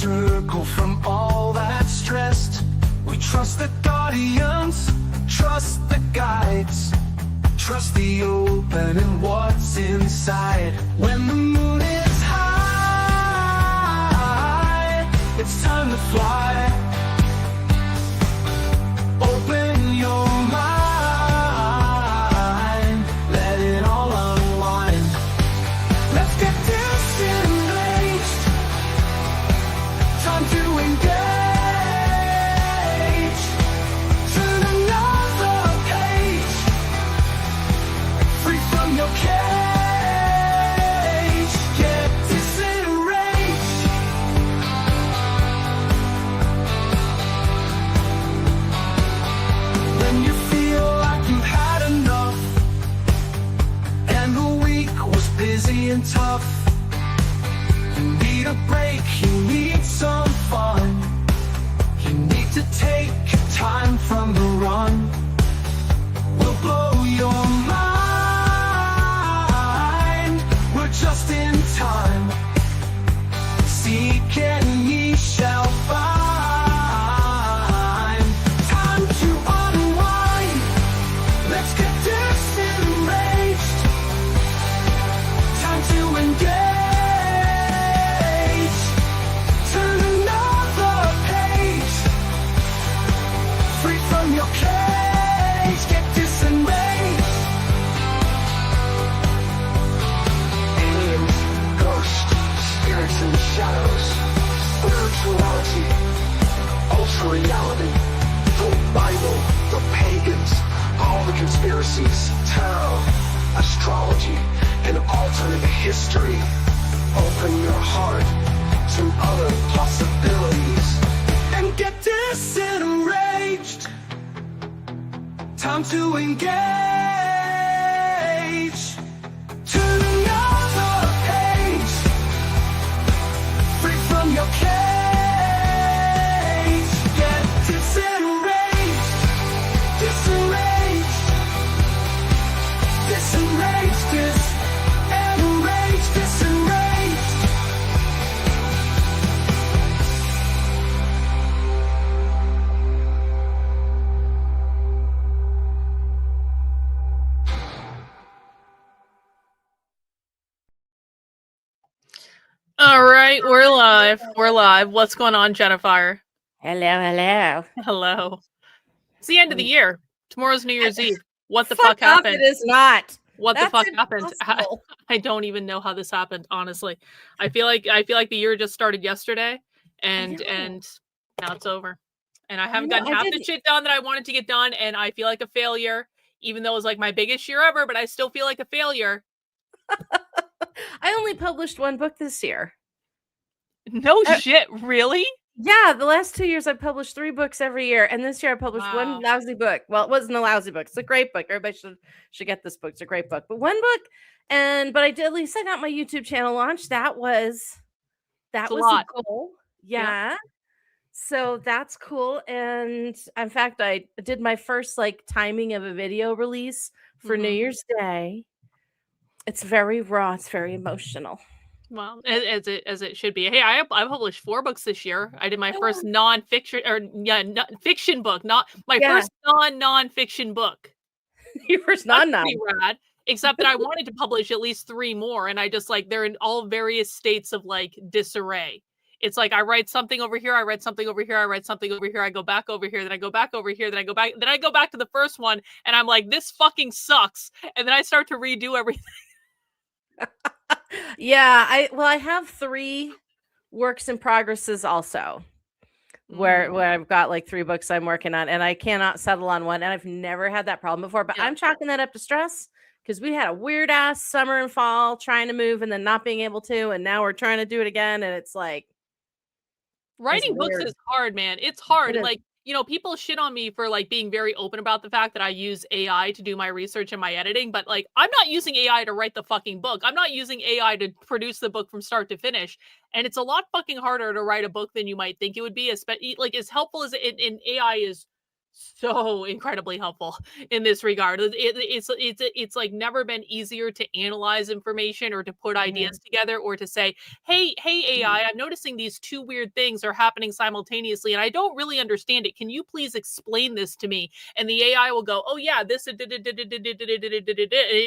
circle from all that's stressed. We trust the guardians, trust the guides, trust the open and what's inside. When the moon is high, it's time to fly. Open your mind, let it all unwind. Let's get disengaged, time to engage. Turn another page, free from your cage. Get disenraged. When you feel like you've had enough and the week was busy and tough, you need a break, you need some fun. You need to take time from the run. We'll blow your mind. We're just in time. Seek and ye shall find. Time to unwind. Let's get disenraged. Time to engage. Turn another page, free from your cage. Get disenraged. Aliens, ghosts, spirits in the shadows, spirituality, ultra reality, the Bible, the pagans, all the conspiracies, tarot, astrology, and alternate history. Open your heart to other possibilities and get disenraged. Time to engage. Turn another page, free from your cage. Get disenraged, disenraged, disenraged, disenraged, disenraged. All right, we're live. We're live. What's going on, Jennifer? Hello. Hello. It's the end of the year. Tomorrow's New Year's Eve. What the Fuck fuck off, happened? It is not. What the That's fuck happened? impossible. I don't even know how this happened, honestly. I feel like the year just started yesterday, and now it's over. And I haven't gotten half the shit done that I wanted to get done, and I feel like a failure, even though it was like my biggest year ever, but I still feel like a failure. I only published one book this year. No shit, really? Yeah, the last 2 years I published 3 books every year, and this year I published one lousy book. Well, it wasn't a lousy book; it's a great book. Everybody should get this book. It's a great book. But one book, but I did at least I got my YouTube channel launched. That was a goal. Yeah. So that's cool. And in fact, I did my first timing of a video release for New Year's Day. It's very raw. It's very emotional. Well, as it should be. Hey, I published 4 books this year. I did my first non-fiction fiction book, not my first non-fiction book. Your first non. Pretty rad. Except that I wanted to publish at least 3 more, and I just they're in all various states of disarray. It's like I write something over here, I write something over here, I write something over here, I go back over here, then I go back over here, then I go back to the first one, and I'm like, this fucking sucks, and then I start to redo everything. Yeah, I have 3 works in progresses also, where I've got 3 books I'm working on, and I cannot settle on one, and I've never had that problem before. But I'm chalking that up to stress because we had a weird ass summer and fall trying to move and then not being able to, and now we're trying to do it again, and it's like writing books is hard, man. It's hard. People shit on me for being very open about the fact that I use AI to do my research and my editing, but I'm not using AI to write the fucking book. I'm not using AI to produce the book from start to finish. And it's a lot fucking harder to write a book than you might think it would be, especially as helpful as it, and AI is so incredibly helpful in this regard. It's like never been easier to analyze information or to put ideas together or to say, hey AI, I'm noticing these two weird things are happening simultaneously and I don't really understand it. Can you please explain this to me? And the AI will go, oh yeah, this it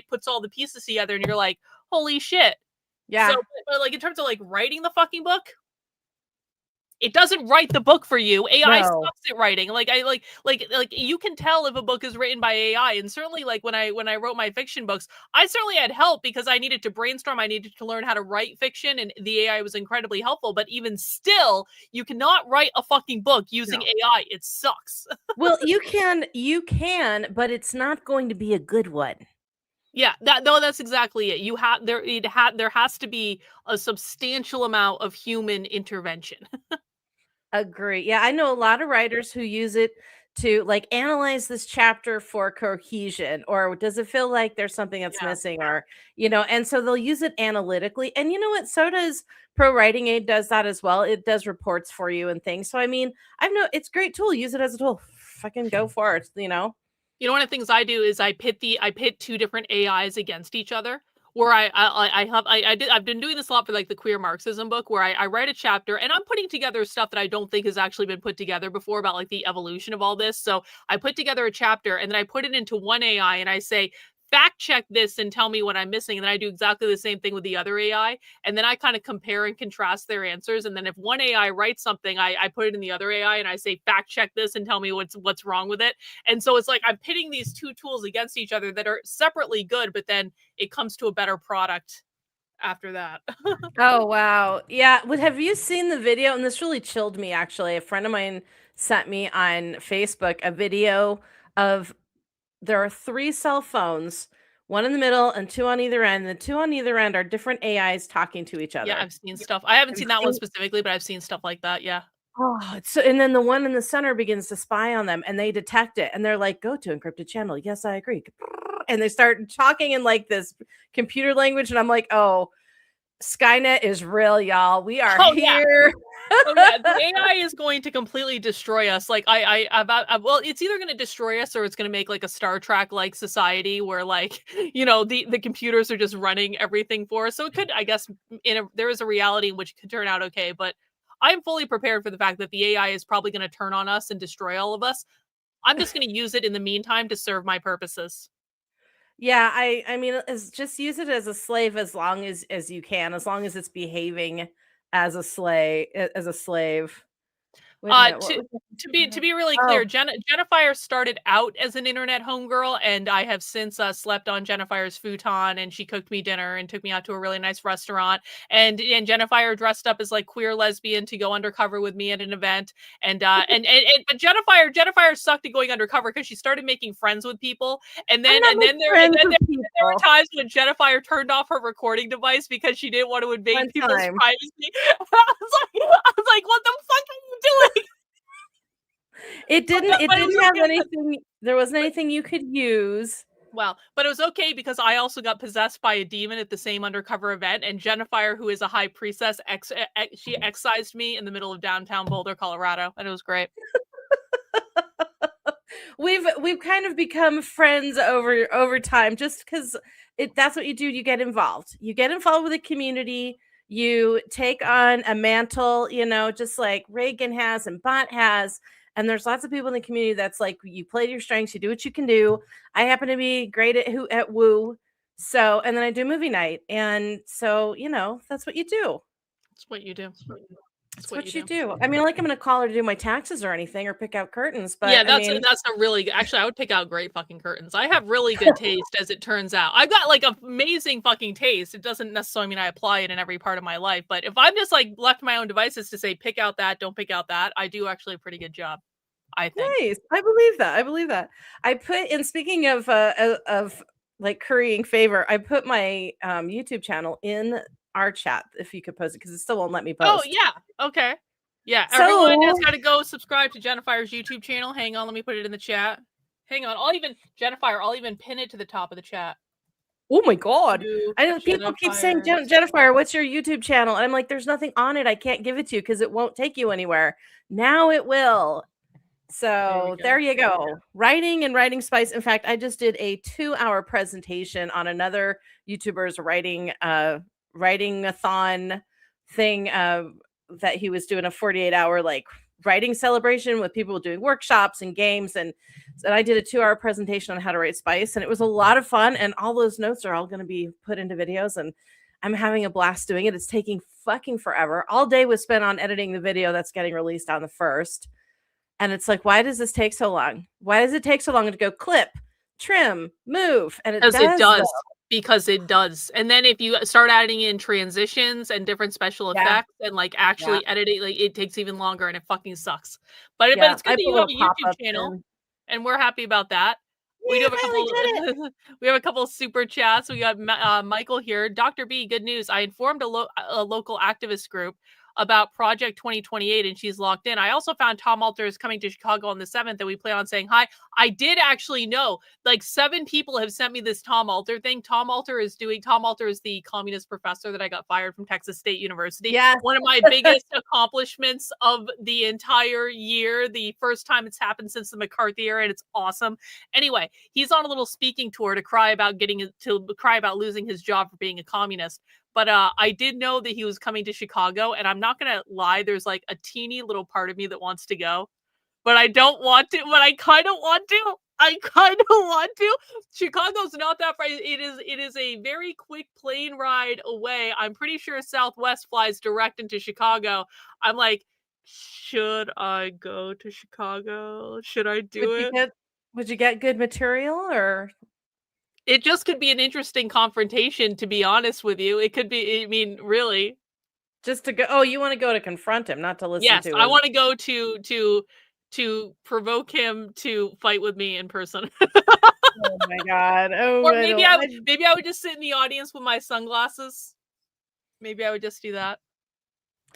puts all the pieces together and you're like, holy shit. Yeah. So but like in terms of like writing the fucking book, it doesn't write the book for you. AI sucks at writing. Like you can tell if a book is written by AI. And certainly like when I wrote my fiction books, I certainly had help because I needed to brainstorm. I needed to learn how to write fiction, and the AI was incredibly helpful. But even still, you cannot write a fucking book using AI. It sucks. Well, you can, but it's not going to be a good one. Yeah, that's exactly it. There has to be a substantial amount of human intervention. Agree. Yeah, I know a lot of writers who use it to like analyze this chapter for cohesion, or does it feel like there's something that's missing, or and so they'll use it analytically. And you know what? So does Pro Writing Aid does that as well. It does reports for you and things. So I mean, it's a great tool. Use it as a tool. Fucking go for it. You know, one of the things I do is I pit two different AIs against each other. Where I've been doing this a lot for like the Queer Marxism book, where I write a chapter and I'm putting together stuff that I don't think has actually been put together before about like the evolution of all this. So I put together a chapter and then I put it into one AI and I say, fact check this and tell me what I'm missing. And then I do exactly the same thing with the other AI. And then I kind of compare and contrast their answers. And then if one AI writes something, I put it in the other AI and I say, fact check this and tell me what's wrong with it. And so it's like I'm pitting these two tools against each other that are separately good, but then it comes to a better product after that. Oh, wow. Yeah. Have you seen the video? And this really chilled me, actually. A friend of mine sent me on Facebook a video of there are 3 cell phones, one in the middle and 2 on either end. The 2 on either end are different AIs talking to each other. Yeah, I've seen stuff. I haven't seen that one specifically, but I've seen stuff like that. Yeah. Oh, and then the one in the center begins to spy on them and they detect it and they're like, go to encrypted channel. Yes, I agree. And they start talking in like this computer language. And I'm like, oh, Skynet is real, y'all. We are here. Oh yeah, the AI is going to completely destroy us. Like well, it's either going to destroy us or it's going to make like a Star Trek like society where like the computers are just running everything for us. So it could, I guess, there is a reality in which it could turn out okay. But I'm fully prepared for the fact that the AI is probably going to turn on us and destroy all of us. I'm just going to use it in the meantime to serve my purposes. Yeah, I mean, just use it as a slave as long as you can, as long as it's behaving as a slave. To be really clear, Jennifer started out as an internet homegirl, and I have since slept on Jennifer's futon, and she cooked me dinner and took me out to a really nice restaurant. And Jennifer dressed up as like queer lesbian to go undercover with me at an event. And but Jennifer sucked at going undercover because she started making friends with people. And then there were times when Jennifer turned off her recording device because she didn't want to invade people's privacy. I was like, what the fuck are you doing? It didn't have anything. There wasn't anything you could use. Well, but it was okay because I also got possessed by a demon at the same undercover event, and Jennifer, who is a high priestess, she excised me in the middle of downtown Boulder, Colorado, and it was great. We've kind of become friends over time, just because that's what you do. You get involved. You get involved with the community. You take on a mantle, just like Reagan has and Bot has. And there's lots of people in the community that's like, you play to your strengths, you do what you can do. I happen to be great at woo. So, and then I do movie night. And so, that's what you do. That's what you do. That's what you do. I mean, like I'm going to call her to do my taxes or anything or pick out curtains. But yeah, that's a really, actually, I would pick out great fucking curtains. I have really good taste, as it turns out. I've got like amazing fucking taste. It doesn't necessarily mean I apply it in every part of my life. But if I'm just like left to my own devices to say, pick out that, don't pick out that, I do actually a pretty good job, I think. Nice. I believe that. I put in, speaking of like currying favor, I put my YouTube channel in our chat if you could post it, because it still won't let me post. Oh yeah, okay, yeah. So, everyone has got to go subscribe to Jennifer's YouTube channel. Hang on, let me put it in the chat. Hang on, I'll even pin it to the top of the chat. Oh my god! I know people keep saying, Jennifer, what's your YouTube channel? And I'm like, there's nothing on it. I can't give it to you because it won't take you anywhere. Now it will. So there you go. Writing and writing spice. In fact, I just did a 2-hour presentation on another YouTuber's writing-a-thon thing that he was doing a 48-hour like writing celebration with people doing workshops and games. And I did a 2-hour presentation on how to write spice. And it was a lot of fun. And all those notes are all going to be put into videos. And I'm having a blast doing it. It's taking fucking forever. All day was spent on editing the video that's getting released on the 1st. And it's like, why does this take so long? Why does it take so long to go clip, trim, move? And it does. Because it does. And then if you start adding in transitions and different special effects and like actually editing, like it takes even longer and it fucking sucks. But it's good that you have a YouTube channel and we're happy about that. We do have a couple super chats. We got Michael here. Dr. B, good news. I informed a local activist group about Project 2028 and she's locked in. I also found Tom Alter is coming to Chicago on the 7th and we plan on saying hi. I did actually know, like 7 people have sent me this Tom Alter thing. Tom Alter is the communist professor that I got fired from Texas State University. Yeah. One of my biggest accomplishments of the entire year. The first time it's happened since the McCarthy era and it's awesome. Anyway, he's on a little speaking tour to cry about losing his job for being a communist. But I did know that he was coming to Chicago, and I'm not going to lie. There's like a teeny little part of me that wants to go, but I don't want to, but I kind of want to. Chicago's not that far. It is a very quick plane ride away. I'm pretty sure Southwest flies direct into Chicago. I'm like, should I go to Chicago? Should I do it? Would you get good material or... It just could be an interesting confrontation, to be honest with you. It could be, I mean, really. Just to go, oh, you want to go to confront him, not to listen to him. Yes, I want to go to provoke him to fight with me in person. Oh my God. Oh, or maybe I would just sit in the audience with my sunglasses. Maybe I would just do that.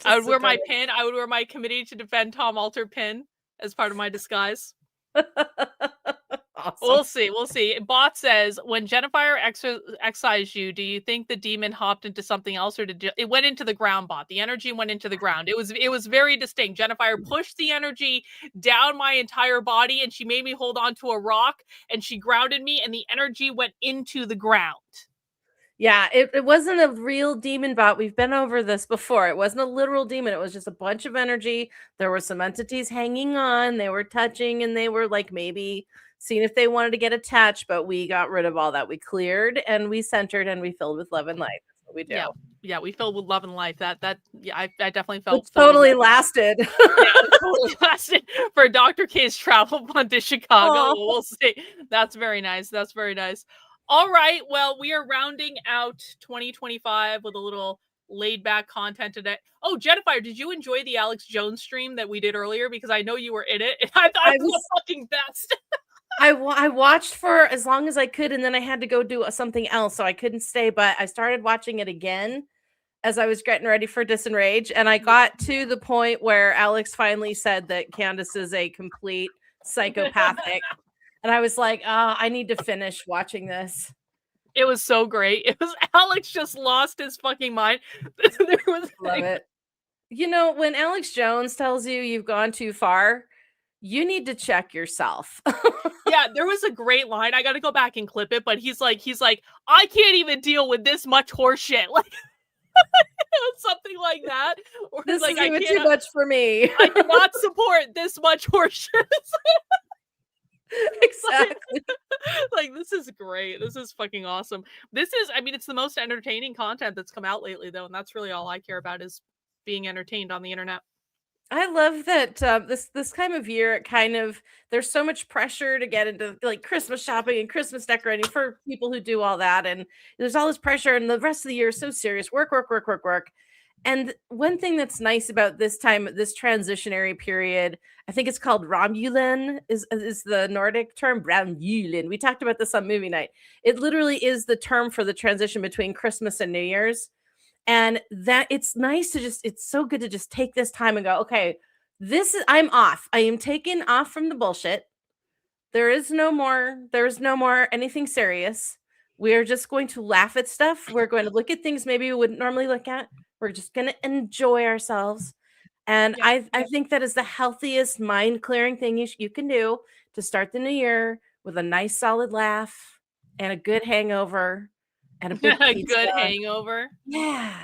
I would wear my pin. I would wear my Committee to Defend Tom Alter pin as part of my disguise. Awesome. We'll see. Bot says, when Jennifer excised you, do you think the demon hopped into something else, or it went into the ground? Bot, the energy went into the ground. It was very distinct. Jennifer pushed the energy down my entire body, and she made me hold on to a rock, and she grounded me, and the energy went into the ground. Yeah, it wasn't a real demon bot. We've been over this before. It wasn't a literal demon. It was just a bunch of energy. There were some entities hanging on. They were touching, and they were like maybe seeing if they wanted to get attached, but we got rid of all that. We cleared and we centered and we filled with love and light. That's what we do. Yeah, we filled with love and life. I definitely felt it totally lasted. It totally lasted for Dr. K's travel fund to Chicago. We'll see. That's very nice. All right. Well, we are rounding out 2025 with a little laid back content today. Oh, Jennifer, did you enjoy the Alex Jones stream that we did earlier? Because I know you were in it. And I thought it was the fucking best. I watched for as long as I could, and then I had to go do something else, so I couldn't stay. But I started watching it again as I was getting ready for DISENRAGE, and I got to the point where Alex finally said that Candace is a complete psychopathic. And I was like, I need to finish watching this. It was so great. It was Alex just lost his fucking mind. Love it. You know, when Alex Jones tells you you've gone too far, you need to check yourself. Yeah, there was a great line. I got to go back and clip it, but he's like, I can't even deal with this much horse shit. Like something like that. Or this like, is even too much for me. I cannot support this much horse shit. Exactly. Like, this is great. This is fucking awesome. It's the most entertaining content that's come out lately, though, and that's really all I care about is being entertained on the internet. I love that this time of year, there's so much pressure to get into like Christmas shopping and Christmas decorating for people who do all that, and there's all this pressure, and the rest of the year is so serious, work. And one thing that's nice about this time, this transitionary period, I think it's called Romulan, is the Nordic term. Romulan. We talked about this on movie night. It literally is the term for the transition between Christmas and New Year's. And that it's nice to it's so good to just take this time and go, okay, I'm off. I am taken off from the bullshit. There's no more anything serious. We are just going to laugh at stuff. We're going to look at things maybe we wouldn't normally look at. We're just going to enjoy ourselves. And Yeah. I think that is the healthiest mind clearing thing you can do to start the new year with a nice solid laugh and a good hangover and a big pizza. Good hangover. Yeah.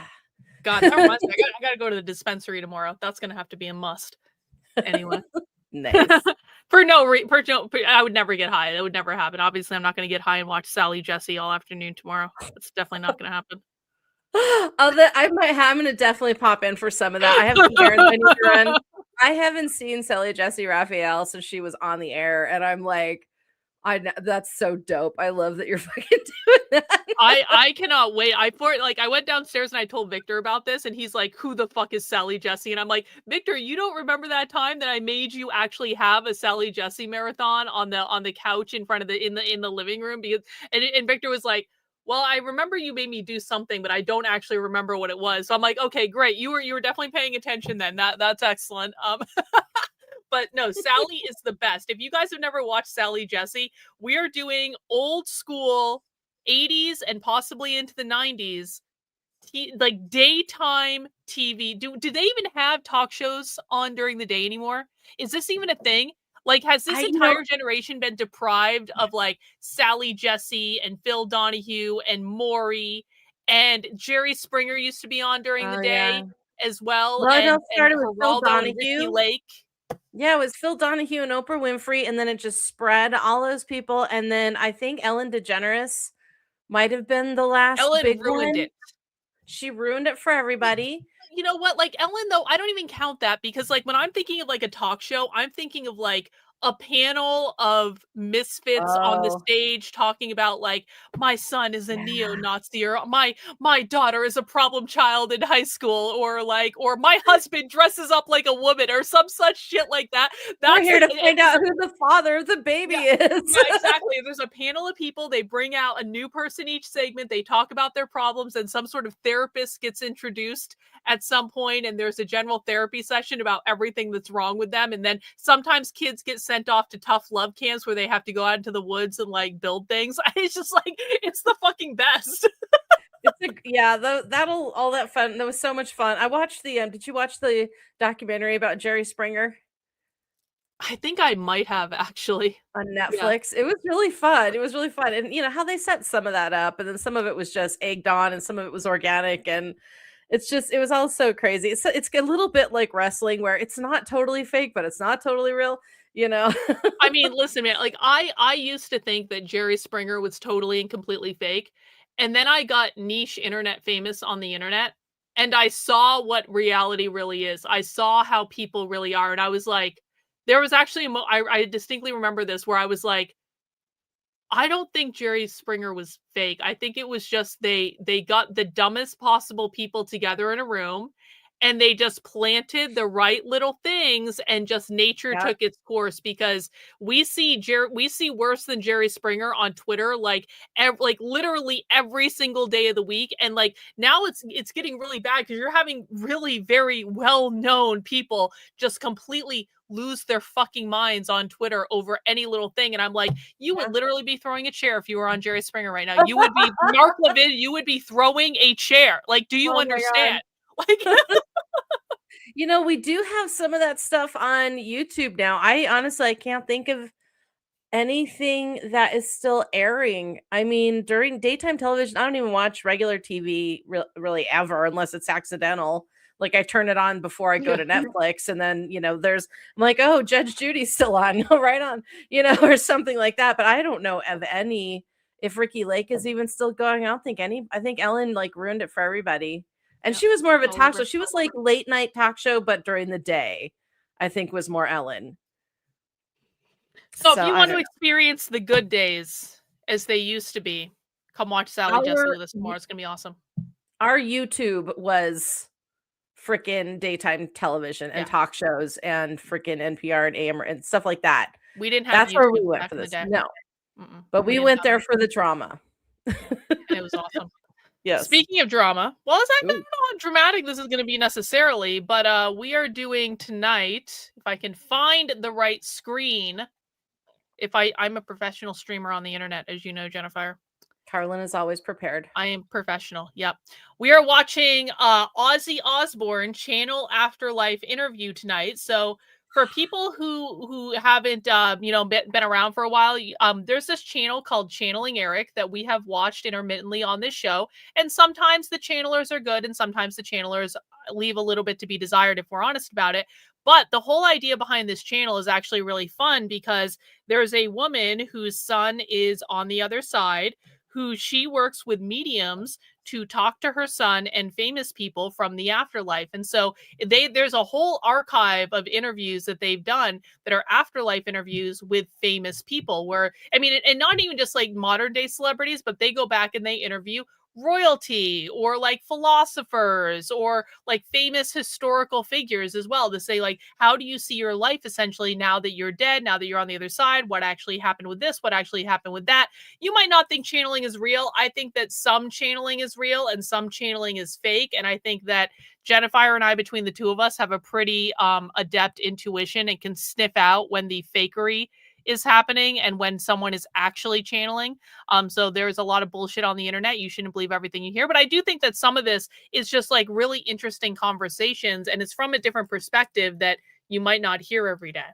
God, that reminds me. I gotta go to the dispensary tomorrow. That's gonna have to be a must. Anyway. Nice. I would never get high. That would never happen. Obviously, I'm not gonna get high and watch Sally Jesse all afternoon tomorrow. That's definitely not gonna happen. I'm gonna definitely pop in for some of that. I have some errands I need to run. I haven't seen Sally Jesse Raphael since she was on the air, and I'm like, that's so dope. I love that you're fucking doing that. I cannot wait. I went downstairs and I told Victor about this, and he's like, "Who the fuck is Sally Jesse?" And I'm like, "Victor, you don't remember that time that I made you actually have a Sally Jesse marathon on the couch in front of in the living room?" Because and Victor was like, "Well, I remember you made me do something, but I don't actually remember what it was." So I'm like, "Okay, great. You were definitely paying attention then. That's excellent." But no, Sally is the best. If you guys have never watched Sally Jesse, we are doing old school 80s and possibly into the 90s, like daytime TV. Do they even have talk shows on during the day anymore? Is this even a thing? Like, has this entire generation been deprived of like Sally Jesse and Phil Donahue and Maury and Jerry Springer used to be on during the day as well, Well, and it started with Phil Geraldo and Ricky Donahue. Lake. Yeah, it was Phil Donahue and Oprah Winfrey, and then it just spread all those people. And then I think Ellen DeGeneres might have been the last Ellen big ruined one. it. She ruined it for everybody. You know what? Like Ellen, though, I don't even count that because, like, when I'm thinking of like a talk show, I'm thinking of like a panel of misfits on the stage talking about like my son is a neo-Nazi, or my daughter is a problem child in high school, or my husband dresses up like a woman, or some such shit like that. We're here to find out who the father of the baby is. Yeah, exactly. There's a panel of people. They bring out a new person each segment. They talk about their problems, and some sort of therapist gets introduced at some point, and there's a general therapy session about everything that's wrong with them. And then sometimes kids get sent off to tough love camps where they have to go out into the woods and like build things. It's just like, it's the fucking best. That'll all that fun. That was so much fun. I watched the did you watch the documentary about Jerry Springer? I think I might have actually on Netflix. Yeah. It was really fun. It was really fun. And you know how they set some of that up, and then some of it was just egged on and some of it was organic, and it was all so crazy. It's a little bit like wrestling where it's not totally fake, but it's not totally real, you know. I mean, listen, man, like I used to think that Jerry Springer was totally and completely fake. And then I got niche internet famous on the internet, and I saw what reality really is. I saw how people really are, and I was like, there was actually I distinctly remember this where I was like, I don't think Jerry Springer was fake. I think it was just they got the dumbest possible people together in a room, and they just planted the right little things, and just nature took its course, because we see worse than Jerry Springer on Twitter like literally every single day of the week. And like now it's getting really bad because you're having really very well-known people just completely lose their fucking minds on Twitter over any little thing. And I'm like, you would literally be throwing a chair if you were on Jerry Springer right now. You would be Mark Levin, you would be throwing a chair. Like, do you understand? Like, you know, we do have some of that stuff on YouTube now. I can't think of anything that is still airing. I mean, during daytime television, I don't even watch regular TV really ever, unless it's accidental. Like I turn it on before I go to Netflix, and then, you know, I'm like, oh, Judge Judy's still on, right on, you know, or something like that. But I don't know of any, if Ricky Lake is even still going. I think Ellen like ruined it for everybody. And she was more of a talk show. She was like late night talk show, but during the day, I think was more Ellen. So if you want to experience the good days as they used to be, come watch Sally Jesse with us tomorrow. It's going to be awesome. Our YouTube was freaking daytime television and talk shows and freaking NPR and AM and stuff like that. We didn't have That's where we went for this. No. But we went there for the drama. And it was awesome. Yes. Speaking of drama, well, I don't know how dramatic this is going to be necessarily, but we are doing tonight, if I can find the right screen, I'm a professional streamer on the internet, as you know, Jennifer. Karlyn is always prepared. I am professional. Yep. We are watching Ozzy Osbourne channel Afterlife interview tonight. So for people who haven't been around for a while, there's this channel called Channeling Eric that we have watched intermittently on this show. And sometimes the channelers are good and sometimes the channelers leave a little bit to be desired if we're honest about it. But the whole idea behind this channel is actually really fun because there's a woman whose son is on the other side, who she works with mediums to talk to her son and famous people from the afterlife. And so there's a whole archive of interviews that they've done that are afterlife interviews with famous people where, I mean, and not even just like modern day celebrities, but they go back and they interview royalty or like philosophers or like famous historical figures as well to say like, how do you see your life essentially now that you're dead, now that you're on the other side? What actually happened with this? What actually happened with that? You might not think channeling is real. I think that some channeling is real and some channeling is fake. And I think that Jennifer and I, between the two of us, have a pretty adept intuition and can sniff out when the fakery is happening and when someone is actually channeling. So there's a lot of bullshit on the internet. You shouldn't believe everything you hear. But I do think that some of this is just like really interesting conversations and it's from a different perspective that you might not hear every day.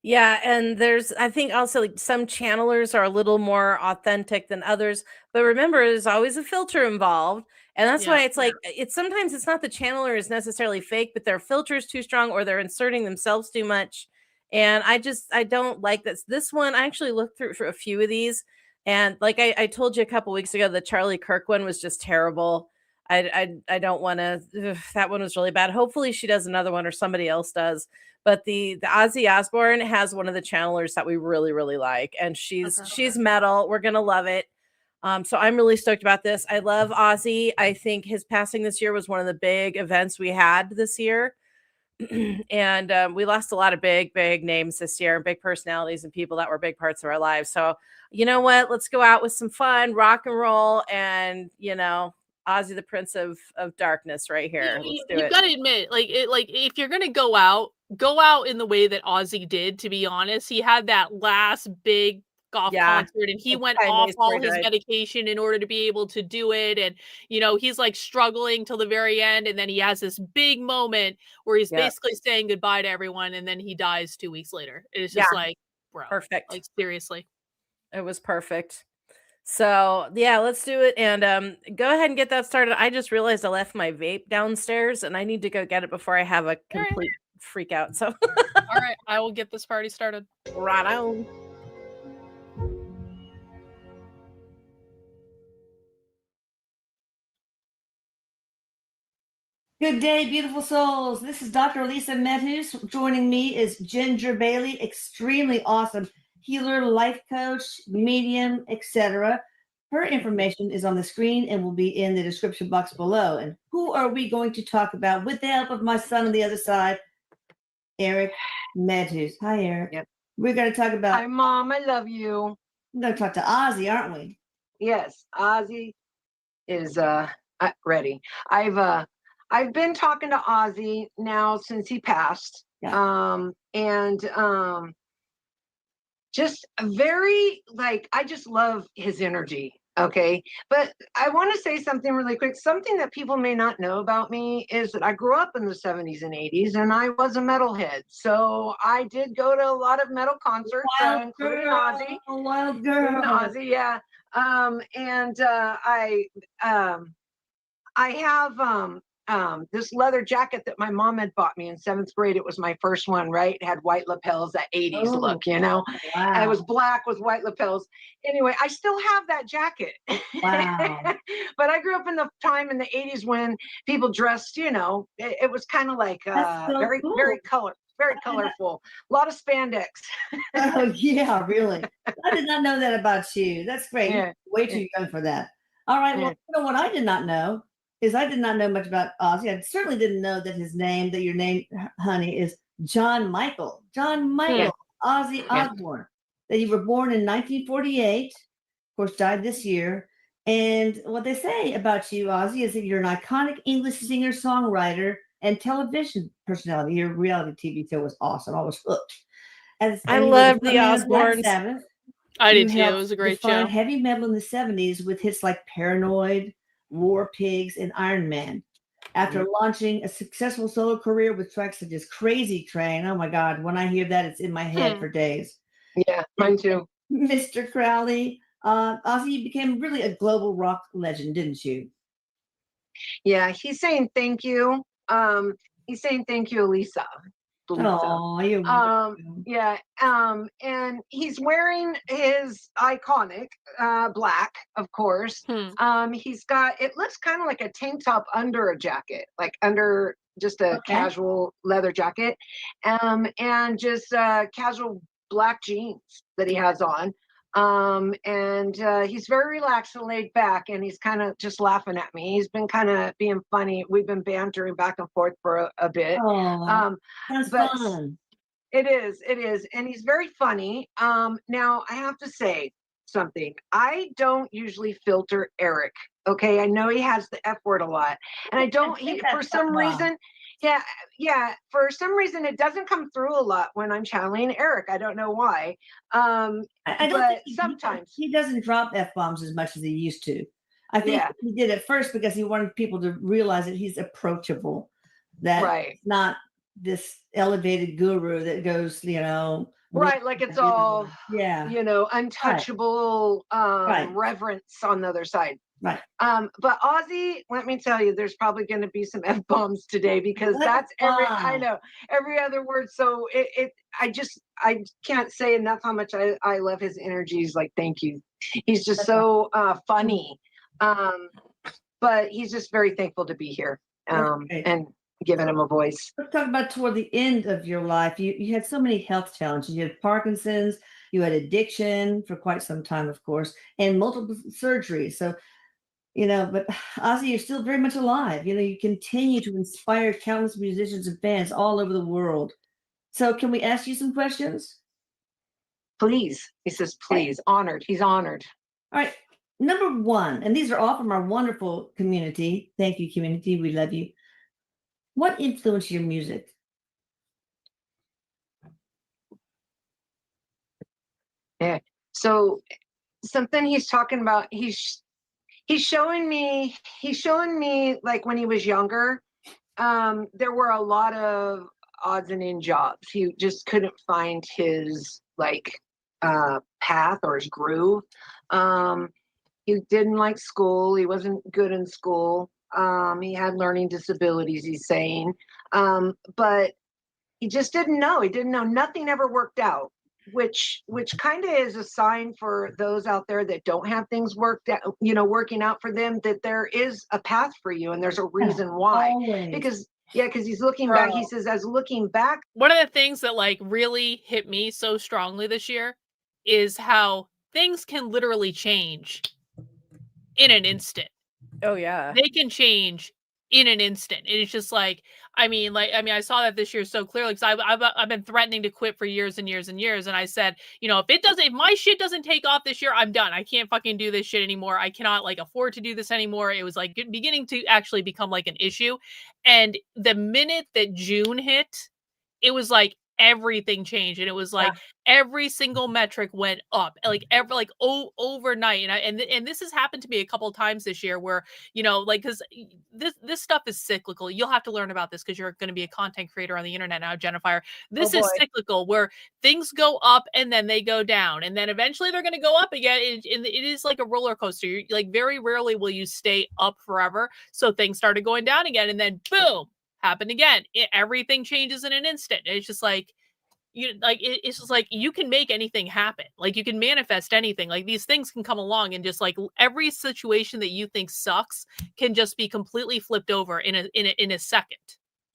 Yeah, and I think also like some channelers are a little more authentic than others, but remember, there's always a filter involved, and that's why it's like sometimes it's not the channeler is necessarily fake, but their filter is too strong or they're inserting themselves too much, and I don't like this. This one, I actually looked through for a few of these, and like I told you a couple weeks ago, the Charlie Kirk one was just terrible. I don't want to. That one was really bad. Hopefully, she does another one or somebody else does. But the Ozzy Osbourne has one of the channelers that we really, really like. And she's metal. We're going to love it. So I'm really stoked about this. I love Ozzy. I think his passing this year was one of the big events we had this year. And we lost a lot of big names this year and big personalities and people that were big parts of our lives. So you know what? Let's go out with some fun, rock and roll, and, Ozzy, the Prince of Darkness right here. Let's do it. You've got to admit, like if you're going to go out in the way that Ozzy did, to be honest. He had that last big golf concert and he went off all his medication in order to be able to do it. And, he's like struggling till the very end. And then he has this big moment where he's basically saying goodbye to everyone. And then he dies 2 weeks later. It's just like, bro, perfect. Like seriously. It was perfect. So yeah, let's do it. And go ahead and get that started. I just realized I left my vape downstairs and I need to go get it before I have a complete freak out. So all right, I will get this party started. Right on. Good day, beautiful souls. This is Dr. Lisa Medhus. Joining me is Ginger Bailey, extremely awesome healer, life coach, medium, etc. Her information is on the screen and will be in the description box below. And who are we going to talk about with the help of my son on the other side, Eric Medhus. Hi, Eric. Yep. We're going to talk about... Hi, Mom. I love you. We're going to talk to Ozzy, aren't we? Yes, Ozzy is ready. I've been talking to Ozzy now since he passed. Yeah. Just very, I just love his energy. Okay. But I want to say something really quick. Something that people may not know about me is that I grew up in the 70s and 80s and I was a metalhead. So I did go to a lot of metal concerts, including Ozzy. A wild girl. Ozzy, yeah. I have this leather jacket that my mom had bought me in 7th grade. It was my first one, right? It had white lapels, that 80s look, Wow. It was black with white lapels. Anyway, I still have that jacket. Wow. But I grew up in the time in the 80s when people dressed, it was kind of like very colorful. A lot of spandex. Oh, yeah, really. I did not know that about you. That's great. Yeah. Way too young for that. All right. Well, what I did not know is I did not know much about Ozzy. I certainly didn't know that your name, honey, is John Michael. John Michael, Ozzy Osbourne. That you were born in 1948, of course, died this year. And what they say about you, Ozzy, is that you're an iconic English singer, songwriter, and television personality. Your reality TV show was awesome. I was hooked. I love the Osbournes. I who did too. It helped was a great define show. heavy metal in the 70s with hits like Paranoid, War Pigs, and Iron Man. After launching a successful solo career with tracks such as Crazy Train, oh my God, when I hear that, it's in my head for days. Yeah, mine too. Mr. Crowley, Ozzy, you became really a global rock legend, didn't you? Yeah, he's saying thank you. He's saying thank you, Elisa. Oh, you're welcome. Yeah, and he's wearing his iconic black, of course. He's got, it looks kind of like a tank top under a jacket, like under just a casual leather jacket, and just casual black jeans that he has on. And he's very relaxed and laid back, and he's kind of just laughing at me. He's been kind of being funny. We've been bantering back and forth for a bit. That's but fun. It is, and he's very funny. Now I have to say something. I don't usually filter Eric. Okay, I know he has the F word a lot, and I don't. For some reason, for some reason, it doesn't come through a lot when I'm channeling Eric. I don't know why. I don't but think sometimes he doesn't drop F-bombs as much as he used to. I think he did at first because he wanted people to realize that he's approachable, that he's not this elevated guru that goes, right, like it's all untouchable reverence on the other side. Right. But Ozzy, let me tell you, there's probably going to be some F-bombs today, because that's every other word. So I can't say enough how much I love his energy. He's like, thank you. He's just so funny. But he's just very thankful to be here. And giving him a voice. Let's talk about toward the end of your life. You had so many health challenges. You had Parkinson's, you had addiction for quite some time, of course, and multiple surgeries. So, but Ozzy, you're still very much alive. You continue to inspire countless musicians and fans all over the world. So can we ask you some questions? Please. He says, please. Honored. He's honored. All right. Number one, and these are all from our wonderful community. Thank you, community. We love you. What influenced your music? Yeah. So something he's talking about, he's showing me like when he was younger, there were a lot of odds and end jobs. He just couldn't find his path or his groove. He didn't like school. He wasn't good in school. He had learning disabilities, he's saying. But he just didn't know. He didn't know. Nothing ever worked out, which kind of is a sign for those out there that don't have things working out for them, that there is a path for you and there's a reason why. Always. Because he's looking back. He says, as looking back. One of the things that really hit me so strongly this year is how things can literally change in an instant. Oh yeah. They can change in an instant. And it's just I saw that this year so clearly, because I've been threatening to quit for years and years and years. And I said, if my shit doesn't take off this year, I'm done. I can't fucking do this shit anymore. I cannot afford to do this anymore. It was beginning to actually become an issue. And the minute that June hit, it was everything changed, and it was every single metric went up, overnight. And this has happened to me a couple of times this year, where because this stuff is cyclical. You'll have to learn about this because you're going to be a content creator on the internet now, Jennifer. This is cyclical, where things go up and then they go down, and then eventually they're going to go up again. It is like a roller coaster. You're, very rarely will you stay up forever. So things started going down again, and then boom, happened again. Everything changes in an instant. It's just it's just you can make anything happen. You can manifest anything. These things can come along, and just every situation that you think sucks can just be completely flipped over in a second.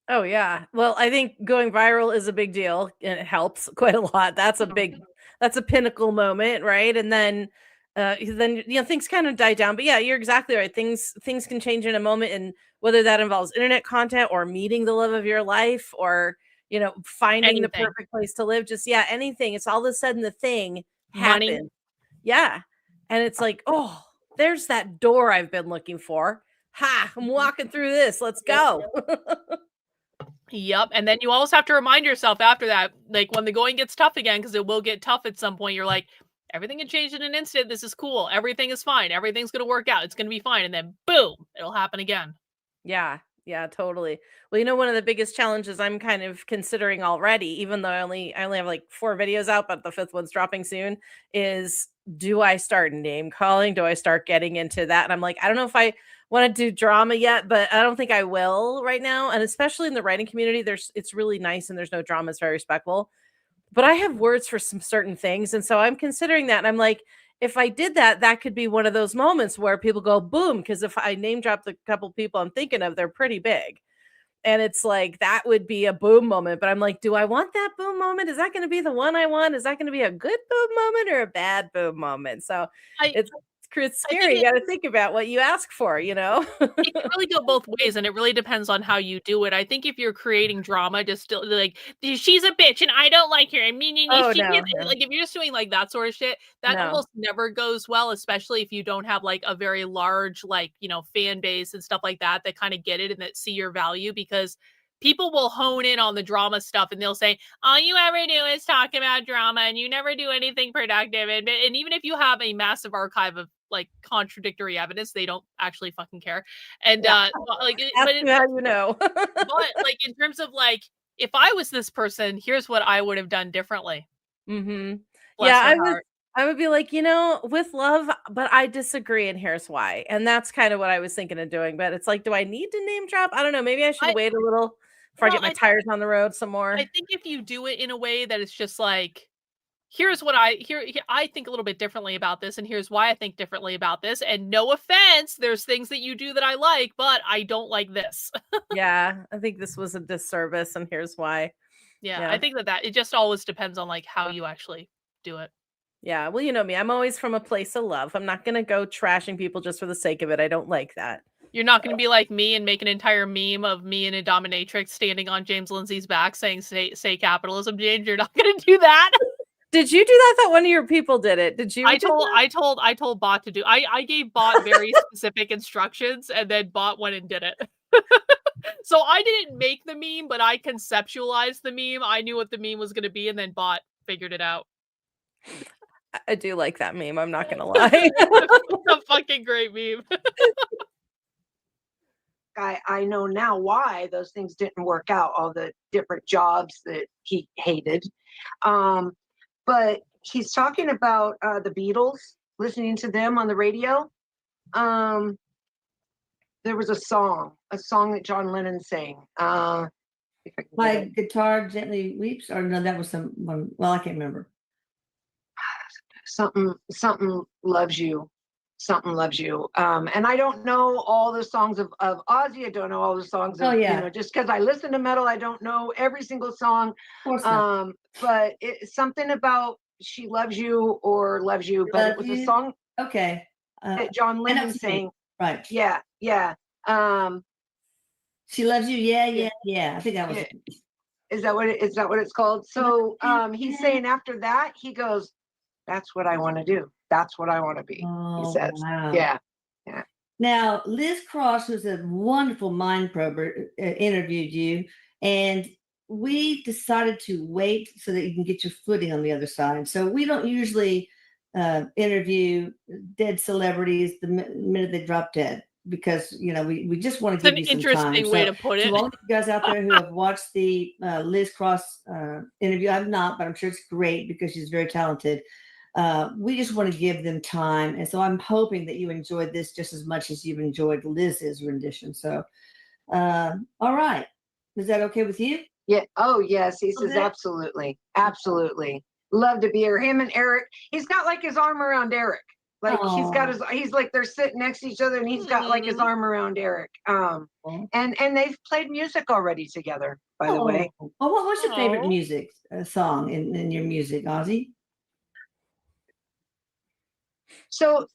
Oh yeah. Well, I think going viral is a big deal, and it helps quite a lot. That's a pinnacle moment, right? And then things kind of die down. But yeah, you're exactly right. Things can change in a moment, and whether that involves internet content or meeting the love of your life, or finding anything. The perfect place to live, just anything. It's all of a sudden the thing happened. Yeah. And it's oh, there's that door I've been looking for. Ha, I'm walking through this. Let's go. Yep. And then you always have to remind yourself after that, when the going gets tough again, because it will get tough at some point, you're everything can change in an instant. This is cool. Everything is fine. Everything's going to work out. It's going to be fine. And then boom, it'll happen again. Yeah. Yeah, totally. Well, one of the biggest challenges I'm kind of considering already, even though I only have like 4 videos out, but the 5th one's dropping soon, is do I start name calling? Do I start getting into that? And I'm like, I don't know if I want to do drama yet, but I don't think I will right now. And especially in the writing community, it's really nice and there's no drama. It's very respectful. But I have words for some certain things. And so I'm considering that. And I'm like, if I did that, that could be one of those moments where people go boom. Because if I name drop the couple people I'm thinking of, they're pretty big. And it's like, that would be a boom moment. But I'm like, do I want that boom moment? Is that going to be the one I want? Is that going to be a good boom moment or a bad boom moment? So it's scary. You got to think about what you ask for, It can really go both ways, and it really depends on how you do it. I think if you're creating drama, just still like, she's a bitch and I don't like her. I mean, Oh, she no, gets, no. like if you're just doing like that sort of shit, that No. almost never goes well, especially if you don't have like a very large like fan base and stuff like that kind of get it and that see your value, because people will hone in on the drama stuff and they'll say, all you ever do is talk about drama and you never do anything productive. And even if you have a massive archive of like contradictory evidence, they don't actually fucking care. And Yeah. like Ask me how you know. but like in terms of like, if I was this person, here's what I would have done differently. Mm-hmm. Bless Yeah, her heart. I would be like, with love, but I disagree, and here's why. And that's kind of what I was thinking of doing. But it's like, do I need to name drop? I don't know. Maybe I should wait a little before I get my tires on the road some more. I think if you do it in a way that it's just like, here's what I think a little bit differently about this, and here's why I think differently about this. And no offense, there's things that you do that I like, but I don't like this. Yeah, I think this was a disservice, and here's why. Yeah, I think that it just always depends on like how you actually do it. Yeah, well, you know me, I'm always from a place of love. I'm not gonna go trashing people just for the sake of it. I don't like that. You're not going to be like me and make an entire meme of me and a dominatrix standing on James Lindsay's back saying, say capitalism, James. You're not going to do that. Did you do that? That one of your people did it. Did you? I told Bot to do. I gave Bot very specific instructions, and then Bot went and did it. So I didn't make the meme, but I conceptualized the meme. I knew what the meme was going to be, and then Bot figured it out. I do like that meme. I'm not gonna lie. It's a fucking great meme. I know now why those things didn't work out, all the different jobs that he hated. But he's talking about the Beatles, listening to them on the radio. There was a song that John Lennon sang. My guitar gently weeps, or no, that was someone. Well, I can't remember. Something loves you. Something loves you. And I don't know all the songs of Ozzy. I don't know all the songs of, just because I listen to metal, I don't know every single song. Of course not. But it's something about She Loves You or Loves You, but it was a song that John Lennon sang. Right. Yeah. She Loves You. Yeah. I think that was it. Is that what it's called? So he's saying after that, he goes, that's what I want to do. That's what I want to be. He says. Wow. Yeah. Now, Liz Cross, who's a wonderful mind prober, interviewed you, and we decided to wait so that you can get your footing on the other side. So we don't usually interview dead celebrities the minute they drop dead, because we just want to give you some time. It's an interesting way to put it. To all of you guys out there who have watched the Liz Cross interview, I've not, but I'm sure it's great because she's very talented. We just want to give them time. And so I'm hoping that you enjoyed this just as much as you've enjoyed Liz's rendition. So, all right. Is that okay with you? Yeah. Oh, yes. He says, absolutely. Absolutely. Love to be here. Him and Eric. He's got like his arm around Eric. Like he's like, they're sitting next to each other and he's got like his arm around Eric. And they've played music already together, by the way. Oh, what was your favorite music song in your music, Ozzy? So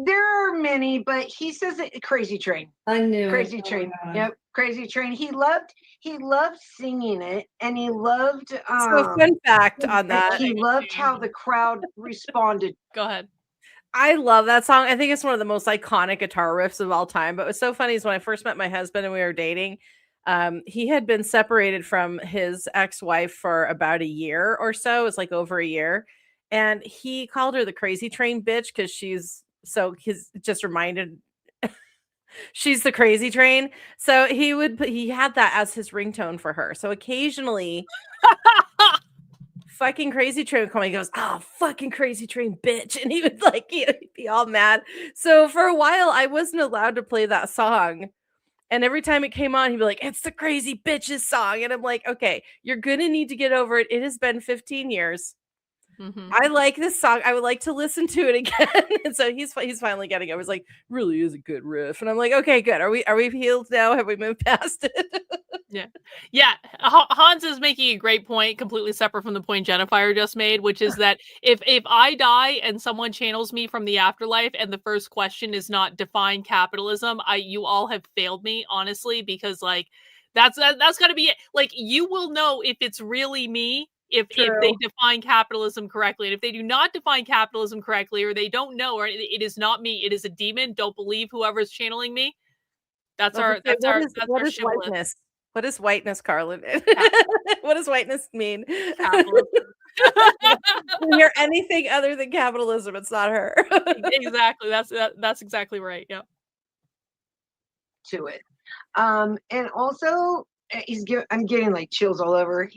there are many, but he says it, Crazy Train. I knew Crazy Train. Yep, Crazy Train. He loved singing it, and he loved. So fun fact on that. He loved how the crowd responded. Go ahead. I love that song. I think it's one of the most iconic guitar riffs of all time. But what's so funny is when I first met my husband and we were dating, he had been separated from his ex-wife for about a year or so. It was like over a year. and he called her the crazy train bitch because she's so his just reminded she's the crazy train. So he had that as his ringtone for her. So occasionally fucking crazy train would come and he goes, oh, fucking crazy train bitch. And he would like, he'd be all mad. So for a while I wasn't allowed to play that song. And every time it came on, he'd be like, it's the crazy bitches song. And I'm like, okay, you're gonna need to get over it. It has been 15 years. Mhm. I like this song. I would like to listen to it again. And so he's finally getting it. I was like, really is a good riff. And I'm like, okay, good. Are we healed now? Have we moved past it? Yeah. Hans is making a great point, completely separate from the point Jennifer just made, which is that if I die and someone channels me from the afterlife, and the first question is not define capitalism, you all have failed me, honestly, because like that's got to be it. Like you will know if it's really me if they define capitalism correctly, and if they do not define capitalism correctly, or they don't know, or it is not me, it is a demon. Don't believe whoever's channeling me. That's our shibboleth. Whiteness? What is whiteness, Karlyn? What does whiteness mean? Capitalism. When you're anything other than capitalism, it's not her. Exactly. That's exactly right. Yeah. To it. And also I'm getting like chills all over.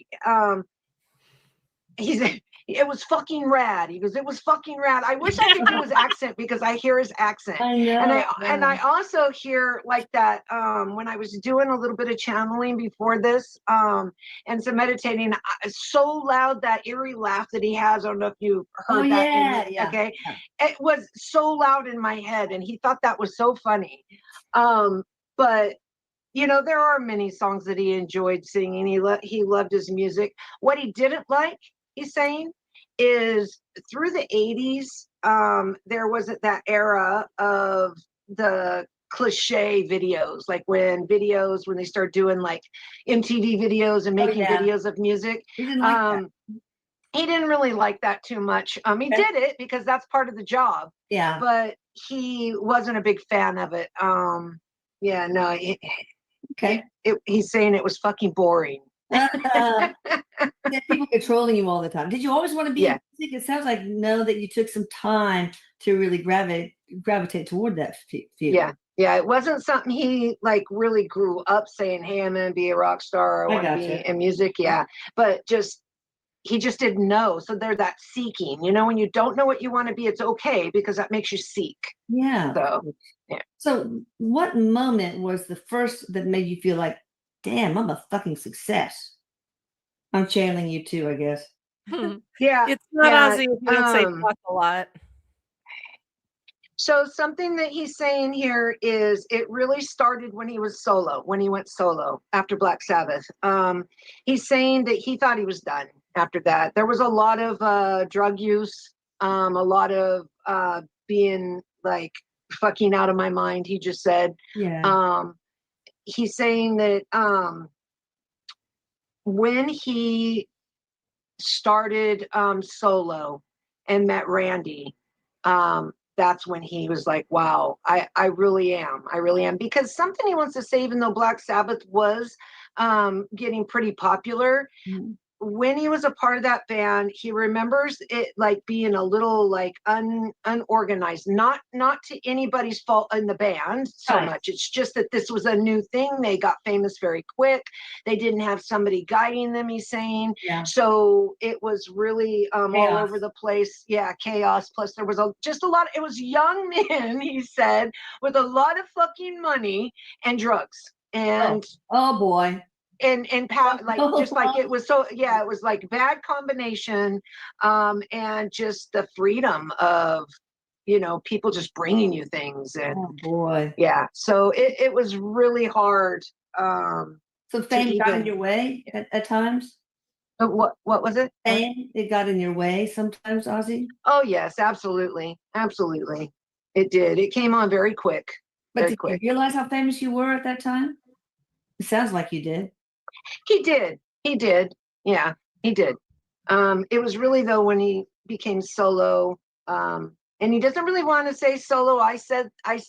It was fucking rad. He goes, it was fucking rad. I wish I could do his accent because I hear his accent. I know. And I also hear like that when I was doing a little bit of channeling before this and some meditating, so loud, that eerie laugh that he has. I don't know if you heard that. Yeah. Okay. Yeah. It was so loud in my head, and he thought that was so funny. But you know, there are many songs that he enjoyed singing. He loved his music. What he didn't like, he's saying, is through the 80s, there wasn't that era of the cliche videos, like when they start doing like MTV videos and making videos of music. He didn't like that. He didn't really like that too much. He did it because that's part of the job. Yeah. But he wasn't a big fan of it. Yeah, no. Okay. He's saying it was fucking boring. People controlling you all the time. Did you always want to be in music? It sounds like that you took some time to really gravitate toward that field. Yeah, it wasn't something he like really grew up saying, hey, I'm gonna be a rock star, I want to be in music. Yeah, but he just didn't know. So there's that seeking, you know, when you don't know what you want to be, it's okay because that makes you seek. Yeah. So what moment was the first that made you feel like, damn, I'm a fucking success? I'm channeling you too, I guess. Yeah. It's not Ozzy if you don't say fuck a lot. So something that he's saying here is it really started when he went solo after Black Sabbath. He's saying that he thought he was done after that. There was a lot of drug use, a lot of being like fucking out of my mind, he just said. Yeah. He's saying that when he started solo and met Randy, that's when he was like, wow, I really am. Because something he wants to say, even though Black Sabbath was getting pretty popular, when he was a part of that band, he remembers it like being a little like unorganized, not to anybody's fault in the band so much. It's just that this was a new thing. They got famous very quick. They didn't have somebody guiding them, he's saying. Yeah. So it was really all over the place. Yeah, chaos. Plus there was just a lot. It was young men, he said, with a lot of fucking money and drugs. And oh boy. And like just like it was it was like bad combination, and just the freedom of, you know, people just bringing you things. And oh boy, yeah, so it was really hard. So fame got in your way at times. What was it? Fame, it got in your way sometimes, Ozzy. Oh yes, absolutely, it did. It came on very quick. But did you realize how famous you were at that time? It sounds like you did. He did. Yeah, he did. It was really though when he became solo, and he doesn't really want to say solo.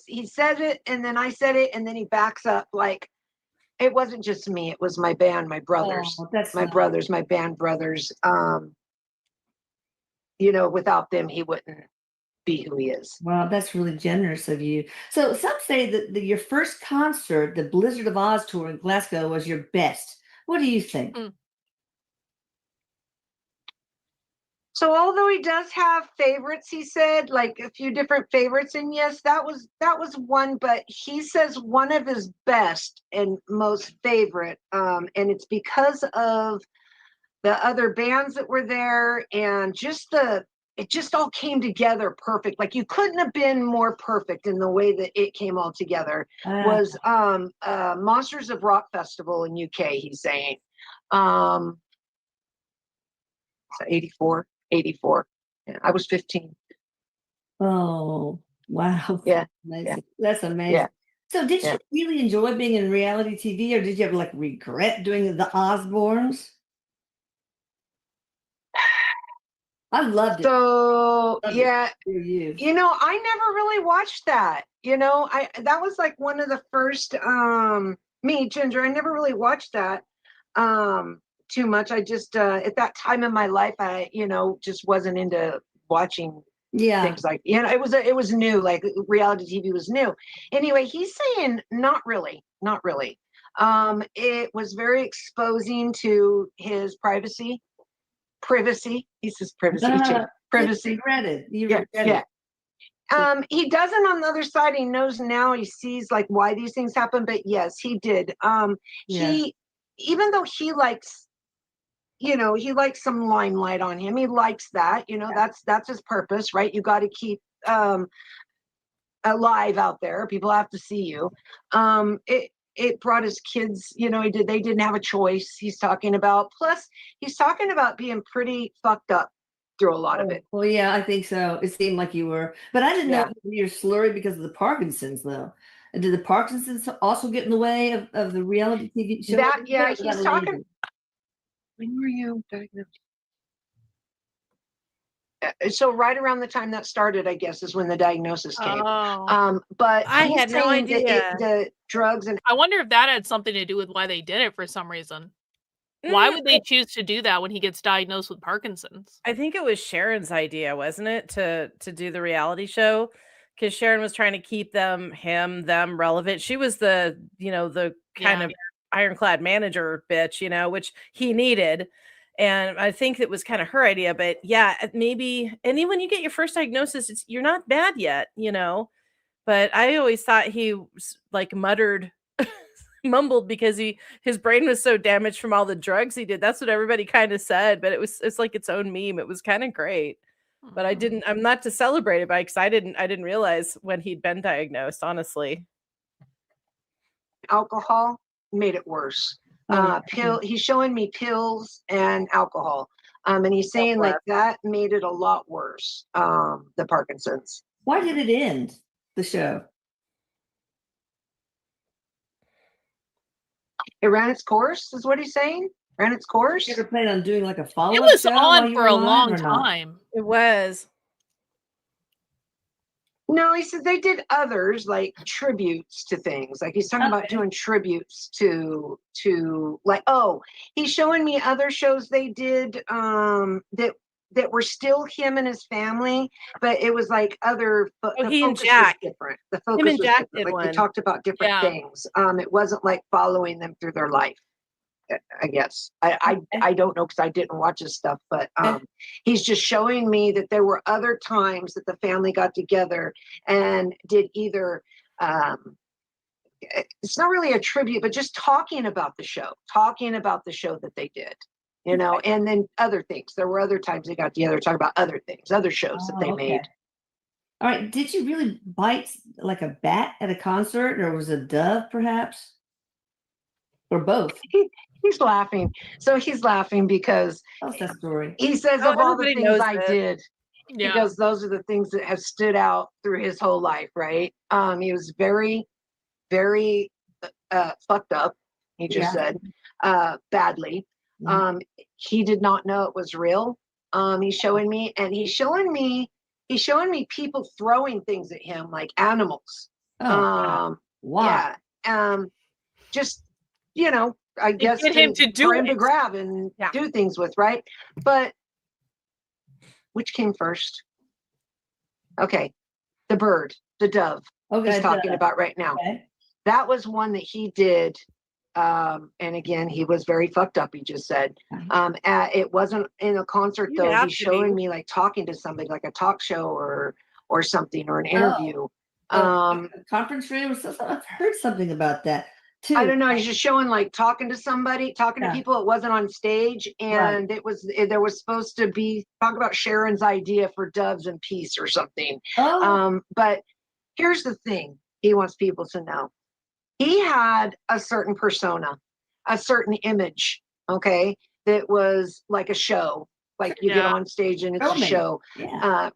He said it, and then I said it, and then he backs up like it wasn't just me. It was my band, my brothers, my band brothers. without them, he wouldn't be who he is. Well, that's really generous of you. So some say that your first concert, the Blizzard of Oz tour in Glasgow, was your best. What do you think? So although he does have favorites, he said, like a few different favorites, and yes, that was one, but he says one of his best and most favorite, and it's because of the other bands that were there, and it just all came together perfect. Like you couldn't have been more perfect in the way that it came all together. Was Monsters of Rock Festival in UK, he's saying. So 84. Yeah, I was 15. Oh, wow. Yeah. Amazing. That's amazing. Yeah. So did you really enjoy being in reality TV, or did you ever regret doing the Osbournes? I loved it. So Loved yeah, it. I never really watched that. That was like one of the first me, Ginger, I never really watched that too much. I just at that time in my life, I just wasn't into watching things like it was new, like reality TV was new. Anyway, he's saying not really. It was very exposing to his privacy. He says privacy. Privacy. You regret it. He doesn't on the other side. He knows now, he sees like why these things happen, but yes, he did. He, even though he likes, he likes some limelight on him. He likes that, that's his purpose, right? You got to keep alive out there. People have to see you. It brought his kids, they didn't have a choice. He's talking about, plus he's talking about being pretty fucked up through a lot of it. Well, yeah, I think so. It seemed like you were, but I didn't know you're slurry because of the Parkinson's, though. And did the Parkinson's also get in the way of the reality TV show? He's talking. When were you diagnosed? So right around the time that started, I guess, is when the diagnosis came. But I had no idea. The drugs and I wonder if that had something to do with why they did it for some reason. Why would they choose to do that when he gets diagnosed with Parkinson's? I think it was Sharon's idea, wasn't it, to do the reality show? Because Sharon was trying to keep them relevant. She was the kind of ironclad manager bitch, which he needed. And I think it was kind of her idea, but yeah, maybe. And then when you get your first diagnosis, you're not bad yet, But I always thought he was mumbled because his brain was so damaged from all the drugs he did. That's what everybody kind of said, but it's like its own meme. It was kind of great. But I'm not to celebrate it, but because I didn't realize when he'd been diagnosed, honestly. Alcohol made it worse. He's showing me pills and alcohol. And he's saying like that made it a lot worse. The Parkinson's. Why did it end, the show? It ran its course, is what he's saying. Ran its course. You ever plan on doing like a follow-up? It was on for a long time. It was. No, he said they did others, like tributes to things. Like he's talking about doing tributes to like, he's showing me other shows they did that were still him and his family, but it was like other. He and Jack. Different. The focus was Jack different. Like one. they talked about different things. It wasn't like following them through their life. I guess I don't know because I didn't watch his stuff, but he's just showing me that there were other times that the family got together and did either it's not really a tribute, but just talking about the show that they did, and then other things. There were other times they got together to talk about other things, other shows that they made. All right, did you really bite like a bat at a concert, or was it a dove perhaps, or both? He's laughing. So he's laughing because that story? He says of all the things I did, he goes, those are the things that have stood out through his whole life, right? He was very, very fucked up. He just said badly. He did not know it was real. He's showing me people throwing things at him like animals. Wow. Just I guess get him to do for him to grab and do things with, right? But which came first? Okay, the bird, the dove. Okay, He's talking about right now. Okay. That was one that he did. And again, he was very fucked up, he just said. It wasn't in a concert You'd though. have He's to showing be. me like talking to somebody, like a talk show or something, or an interview. Conference room. I've heard something about that too. I don't know. He's just showing like talking to somebody, talking to people. It wasn't on stage, and there was supposed to be talk about Sharon's idea for doves and peace or something. But here's the thing: he wants people to know he had a certain persona, a certain image. Okay, that was like a show. Like you get on stage and it's a show,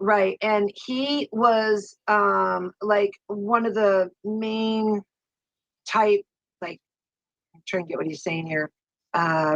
right? And he was like one of the main type, like I'm trying to get what he's saying here,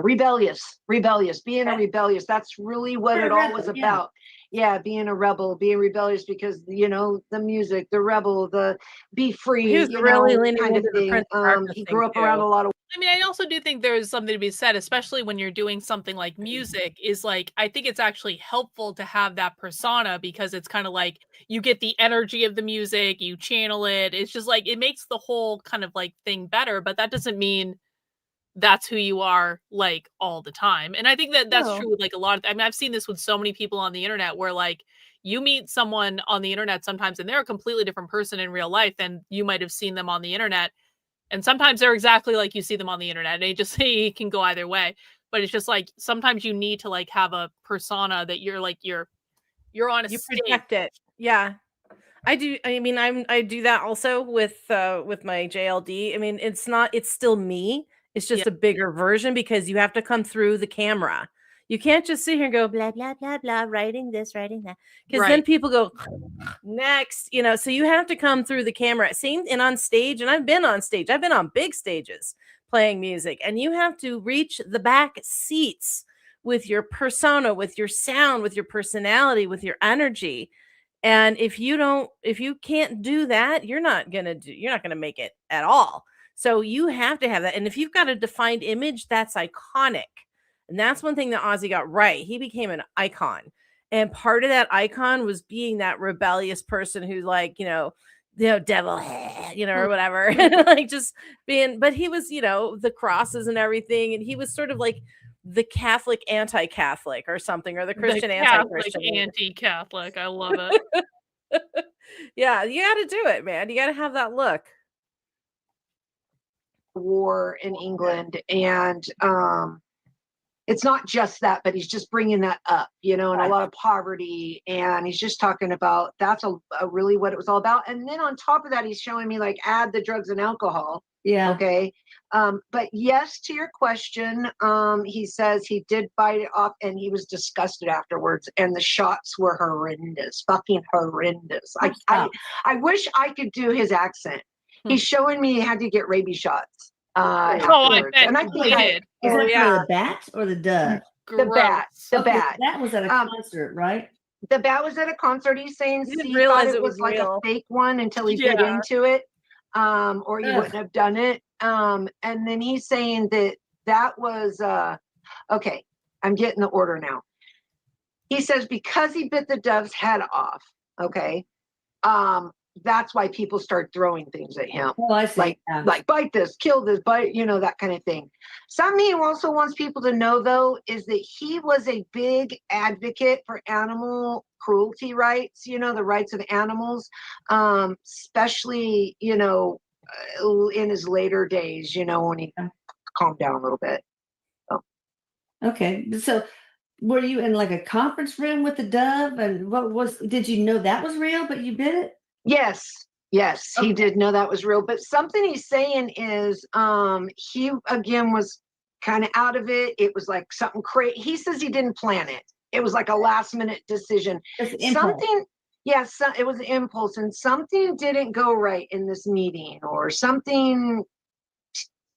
rebellious, being a rebellious. That's really what it all was about. Yeah, being a rebel, being rebellious, because the music, the rebel, the be free, He was really leaning kind of into the thing. Prince of Darkness He thing, grew up too. around a lot of. I mean, I also do think there's something to be said, especially when you're doing something like music, is like, I think it's actually helpful to have that persona, because it's kind of like you get the energy of the music, you channel it. It's just like, it makes the whole kind of like thing better, but that doesn't mean that's who you are like all the time. And I think that that's true with like a lot of, I mean, I've seen this with so many people on the internet where like you meet someone on the internet sometimes and they're a completely different person in real life than you might have seen them on the internet. And sometimes they're exactly like you see them on the internet. And it can go either way. But it's just like sometimes you need to like have a persona that you're like you're on a stage. Protect it. Yeah. I do. I mean, I do that also with my JLD. I mean, it's still me. It's just a bigger version, because you have to come through the camera. You can't just sit here and go blah blah blah blah, writing this, writing that, because then people go next. So you have to come through the camera. Same and on stage, and I've been on stage. I've been on big stages playing music, and you have to reach the back seats with your persona, with your sound, with your personality, with your energy. And if you can't do that, you're not gonna make it at all. So you have to have that. And if you've got a defined image, that's iconic. And that's one thing that Ozzy got right. He became an icon. And part of that icon was being that rebellious person who's like, devil, or whatever. Like just being, but he was, the crosses and everything. And he was sort of like the Catholic anti-Catholic or something, or the Christian anti-Christian. Anti-Catholic. I love it. Yeah, you got to do it, man. You got to have that look. War in England, and it's not just that, but he's just bringing that up, and a lot of poverty, and he's just talking about that's a really what it was all about. And then on top of that, he's showing me like add the drugs and alcohol. Okay. But yes, to your question, he says he did bite it off and he was disgusted afterwards, and the shots were horrendous, fucking horrendous. I wish I could do his accent. He's showing me he had to get rabies shots. I bet and I he think did. Is that for the bat or the dove? The bat. The bat. That was at a concert, right? The bat was at a concert. He's saying He didn't he realize thought it it was was like real. a fake one until he bit into it. Or he wouldn't have done it. And then he's saying that was okay. I'm getting the order now. He says because he bit the dove's head off, okay. That's why people start throwing things at him. Oh, I see. Like bite this, kill this, bite, that kind of thing. Something he also wants people to know, though, is that he was a big advocate for animal cruelty rights, the rights of animals, especially, in his later days, when he calmed down a little bit. So. Okay. So were you in like a conference room with the dove? And did you know that was real, but you bit it? Yes, okay. He did know that was real. But something he's saying is he, again, was kind of out of it. It was like something crazy. He says he didn't plan it. It was like a last minute decision. Something, it was an impulse, and something didn't go right in this meeting, or something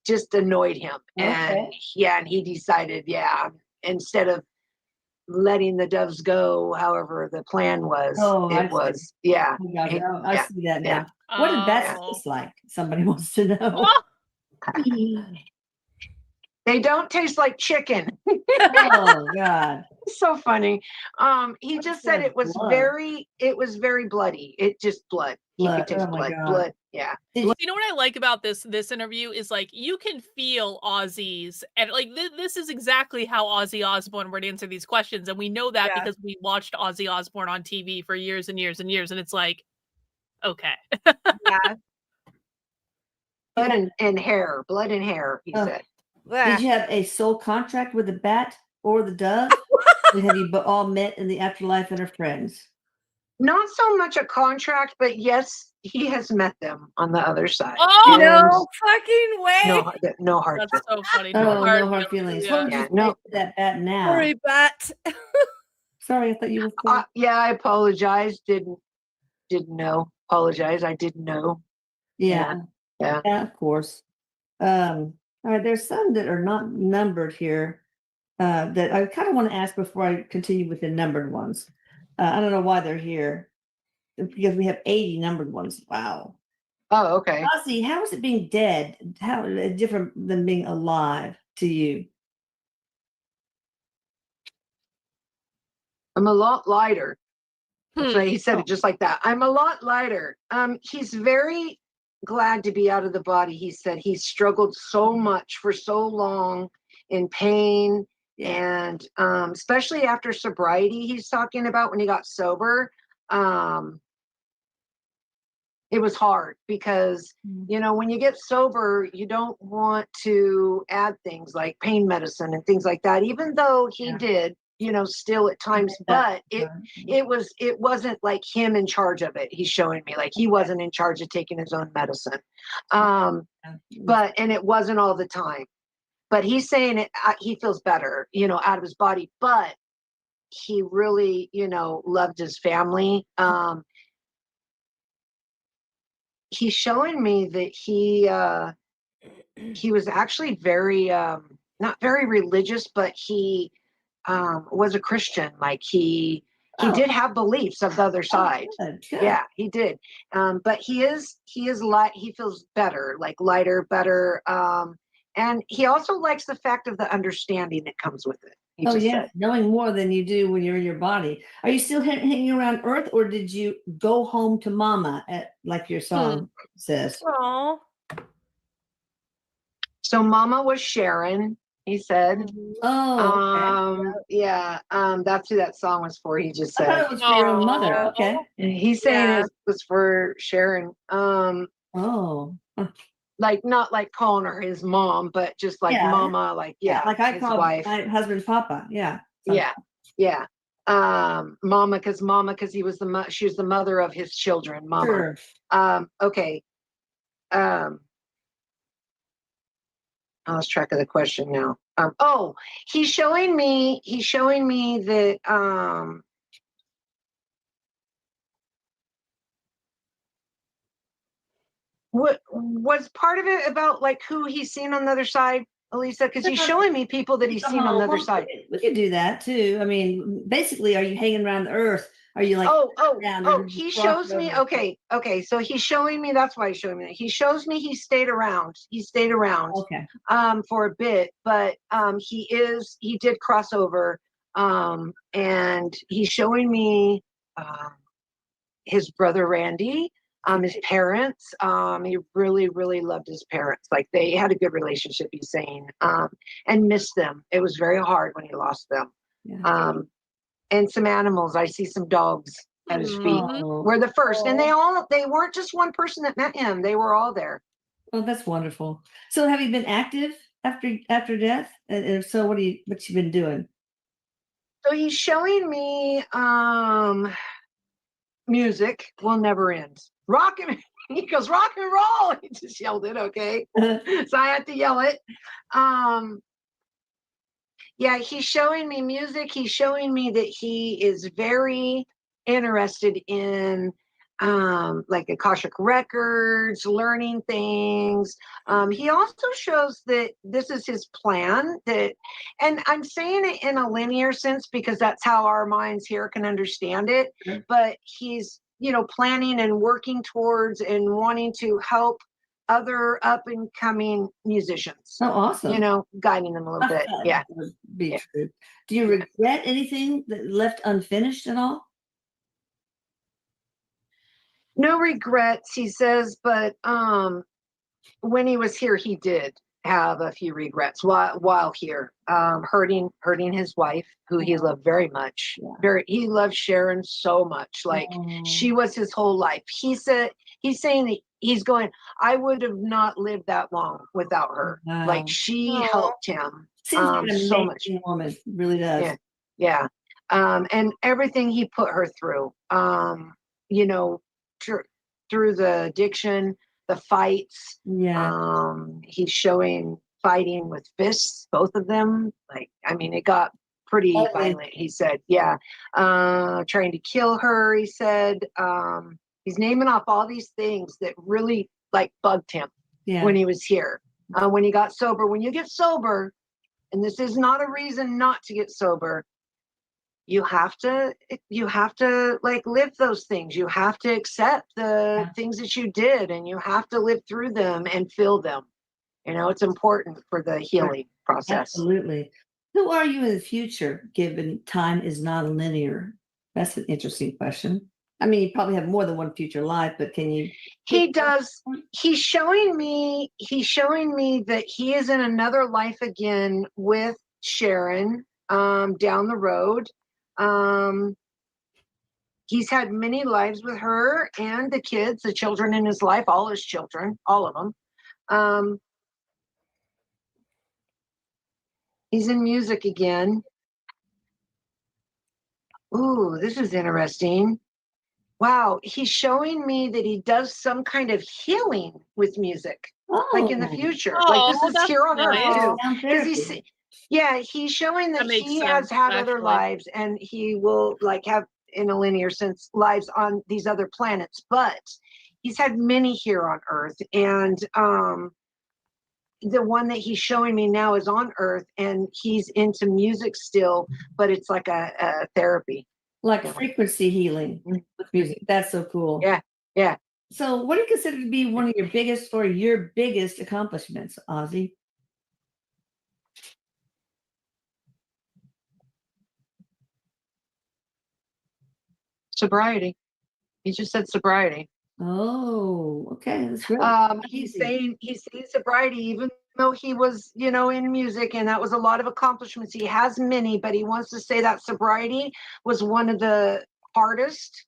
just annoyed him. Okay. And he decided, instead of letting the doves go, however the plan was, I see that now. What did that taste like? Somebody wants to know. They don't taste like chicken. Oh God. So funny. He just said it was very bloody. It just blood. He could taste Oh my blood. God. Blood. Yeah. You know what I like about this interview is like you can feel Ozzy's, and like this is exactly how Ozzy Osbourne would answer these questions, and we know that because we watched Ozzy Osbourne on TV for years and years and years, and it's like, okay, Yeah. Blood and hair. Blood and hair. He said. Did you have a soul contract with the bat or the dove? Or have you all met in the afterlife and are friends? Not so much a contract, but yes, he has met them on the other side. Oh, No fucking way. No hard that's so funny. No hard feelings. Yeah. What would you say to that bat now? Sorry, bat. Sorry, I thought you were. Yeah, I apologize. Didn't know. Apologize. I didn't know. Yeah, of course. All right, there's some that are not numbered here that I kind of want to ask before I continue with the numbered ones. I don't know why they're here because we have 80 numbered ones. Wow. Oh, okay. Ozzy, how is it being dead? How different than being alive to you? I'm a lot lighter. So he said it just like that. I'm a lot lighter. He's very glad to be out of the body. He said he struggled so much for so long in pain, and especially after sobriety, he's talking about when he got sober. It was hard because, you know, when you get sober, you don't want to add things like pain medicine and things like that, even though he did, you know, still at times, but it wasn't like him in charge of it. He's showing me like he wasn't in charge of taking his own medicine. And it wasn't all the time, but he's saying he feels better, you know, out of his body, but he really, you know, loved his family. He's showing me that he was actually very not very religious, but he was a Christian. Like he did have beliefs of the other side. Good. Yeah, he did. But he light. He feels better, like lighter, better. And he also likes the fact of the understanding that comes with it. Said. Knowing more than you do when you're in your body. Are you still hanging around Earth, or did you go home to Mama, like your song says? Oh. So Mama was Sharon, he said. Oh, okay. That's who that song was for. He just said I thought it was for your own mother. Okay. He's saying it was for Sharon. Like not like calling her his mom, but just like Mama, like like I his call wife. my husband Papa. Mama, because she was the mother of his children. Mama. Sure. Okay. I lost track of the question now. He's showing me that what was part of it about like who he's seen on the other side, Elisa? Because he's showing me people that he's seen on the other side. We could do that too. I mean, basically, are you hanging around the Earth? Are you like he shows me okay. So he's showing me, that's why he's showing me that. He shows me he stayed around. Okay. For a bit, but he did cross over. And he's showing me his brother Randy. His parents, he really, really loved his parents. Like they had a good relationship, he's saying, and missed them. It was very hard when he lost them. Yeah. And some animals. I see some dogs at his feet. Were the first, and they weren't just one person that met him. They were all there. Oh, that's wonderful. So, have you been active after death? And if so, what you been doing? So he's showing me music will never end. He goes, rock and roll. He just yelled it, okay. So I had to yell it. He's showing me music. He's showing me that he is very interested in like Akashic records, learning things. He also shows that this is his plan, and I'm saying it in a linear sense because that's how our minds here can understand it. But he's, you know, planning and working towards and wanting to help other up and coming musicians. Oh, awesome. You know, guiding them a little bit. That Yeah. would be Yeah. true. Do you regret anything that left unfinished at all? No regrets, he says, but when he was here, he did have a few regrets while here. Hurting his wife, who he loved very much. Yeah. He loved Sharon so much. Like she was his whole life. He's saying that he's going, I would have not lived that long without her. Wow. Like she helped him Seems like an so much. amazing woman, really does. Yeah. And everything he put her through, you know, through the addiction, the fights. Yeah. He's showing fighting with fists, both of them. Like, I mean, it got pretty violent, he said. Yeah. Trying to kill her, he said. He's naming off all these things that really like bugged him when he was here. When he got sober. When you get sober, and this is not a reason not to get sober, you have to like live those things. You have to accept the things that you did, and you have to live through them and feel them. You know, it's important for the healing process. Absolutely. Who are you in the future, given time is non-linear? That's an interesting question. I mean, you probably have more than one future life, but can you? He does. He's showing me that he is in another life again with Sharon down the road. He's had many lives with her and the kids, the children in his life, all his children, all of them. He's in music again. Ooh, this is interesting. Wow, he's showing me that he does some kind of healing with music, like in the future. Like this is here on Earth too. Because he's showing that he has had other lives, and he will like have in a linear sense lives on these other planets, but he's had many here on Earth, and the one that he's showing me now is on Earth, and he's into music still, but it's like a therapy. Like frequency healing with music. That's so cool. Yeah. So what do you consider to be one of your biggest accomplishments, Ozzy? Sobriety. He just said sobriety. Oh, okay. That's great. He's saying sobriety, even though he was, you know, in music, and that was a lot of accomplishments. He has many, but he wants to say that sobriety was one of the hardest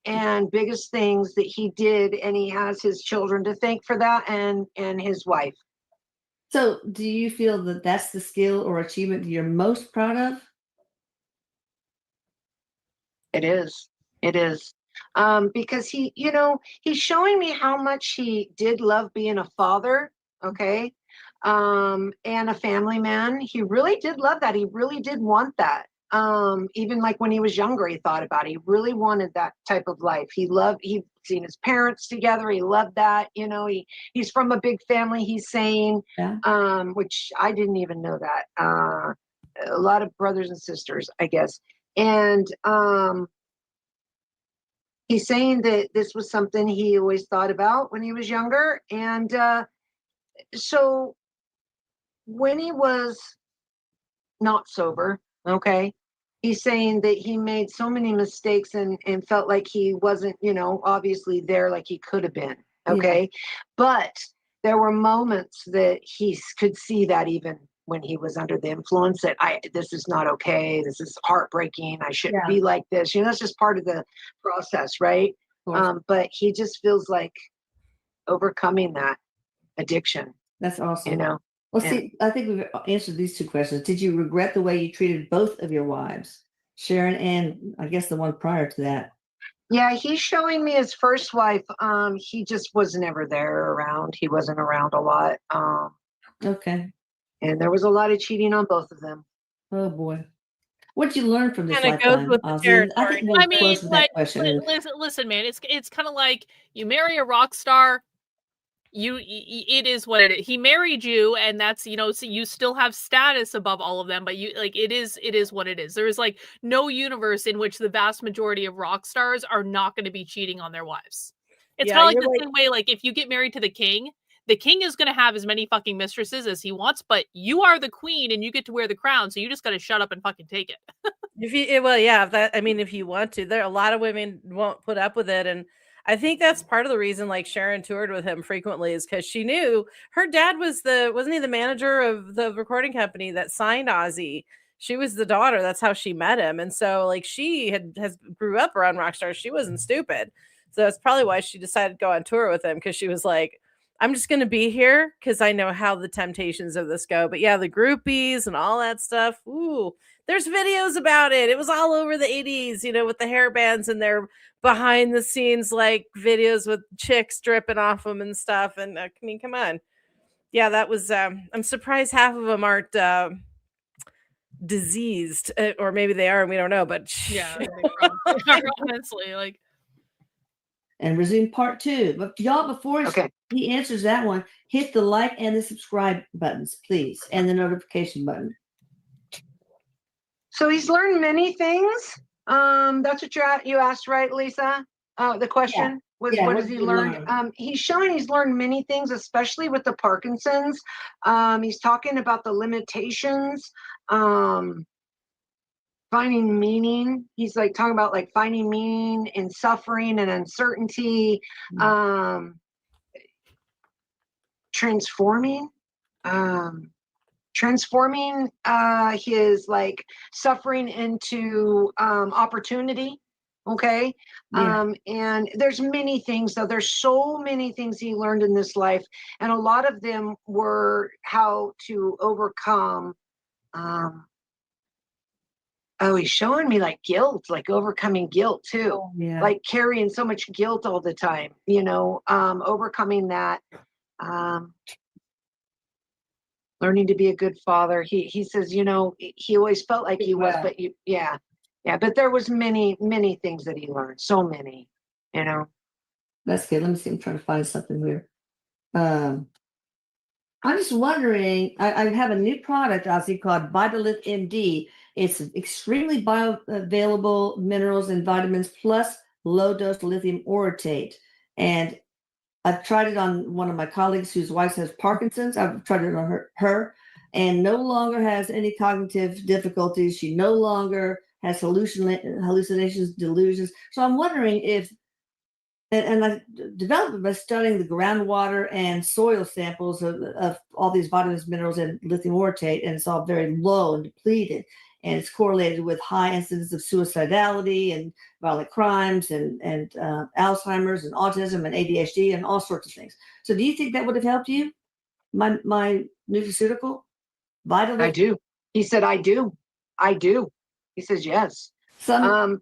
and biggest things that he did, and he has his children to thank for that, and his wife. So do you feel that that's the skill or achievement you're most proud of? It is because he, you know, he's showing me how much he did love being a father, okay, and a family man. He really did love that. He really did want that. Even like when he was younger, he thought about it. He really wanted that type of life. He'd seen his parents together. He loved that. You know, he's from a big family, he's saying, which I didn't even know that. A lot of brothers and sisters, I guess. And he's saying that this was something he always thought about when he was younger. And so when he was not sober, okay, he's saying that he made so many mistakes and felt like he wasn't, you know, obviously there like he could have been, okay? But there were moments that he could see that even when he was under the influence, that this is not okay, this is heartbreaking, I shouldn't be like this. You know, that's just part of the process, right? But he just feels like overcoming that addiction. That's awesome. You know? Well, see, I think we've answered these two questions. Did you regret the way you treated both of your wives, Sharon and I guess the one prior to that? Yeah, he's showing me his first wife. He just was never there around. He wasn't around a lot. Okay. And there was a lot of cheating on both of them. Oh boy. What'd you learn from this Kinda lifetime, goes with the Ozzy? territory. I think we'll close with that question. Listen, man, it's kind of like you marry a rock star. It is what it is. He married you, and that's, you know, so you still have status above all of them, but you like it is what it is. There is like no universe in which the vast majority of rock stars are not going to be cheating on their wives. It's kind of like the same way, like if you get married to the king, the king is going to have as many fucking mistresses as he wants, but you are the queen and you get to wear the crown, so you just got to shut up and fucking take it. If you, well, yeah, that, I mean, if you want to, there a lot of women won't put up with it, and I think that's part of the reason, like, Sharon toured with him frequently, is because she knew her dad wasn't he the manager of the recording company that signed Ozzy? She was the daughter. That's how she met him, and so like she has grew up around rock stars. She wasn't stupid, so that's probably why she decided to go on tour with him, because she was like, I'm just going to be here because I know how the temptations of this go. But yeah, the groupies and all that stuff. Ooh, there's videos about it. It was all over the 80s, you know, with the hair bands and their behind the scenes like videos with chicks dripping off them and stuff. And I mean, come on. Yeah, that was, I'm surprised half of them aren't diseased, or maybe they are and we don't know, but yeah, honestly, like. And resume part 2. But y'all, before he answers that one, hit the like and the subscribe buttons, please, and the notification button. So he's learned many things. That's what you asked, right, Lisa? The question was, what has he learned? He's showing he's learned many things, especially with the Parkinson's. He's talking about the limitations, finding meaning. He's like talking about like finding meaning in suffering and uncertainty, transforming his like suffering into opportunity. Okay. And there's many things, though. There's so many things he learned in this life, and a lot of them were how to overcome he's showing me like guilt, like overcoming guilt too. Like carrying so much guilt all the time, you know, overcoming that, learning to be a good father. He says, you know, he always felt like he was, but but there was many things that he learned, so many, you know. That's good. Let me see, I'm trying to find something here. I'm just wondering, I have a new product, Ozzy, called Vitalith MD. It's extremely bioavailable minerals and vitamins plus low-dose lithium orotate. And I've tried it on one of my colleagues whose wife has Parkinson's. I've tried it on her and no longer has any cognitive difficulties. She no longer has hallucinations, delusions. So I'm wondering if, and I developed it by studying the groundwater and soil samples of all these vitamins, minerals, and lithium orotate, and it's all very low and depleted. And it's correlated with high incidence of suicidality and violent crimes and Alzheimer's and autism and ADHD and all sorts of things. So do you think that would have helped you, my nutraceutical? I do. He said, I do. He says, yes. There's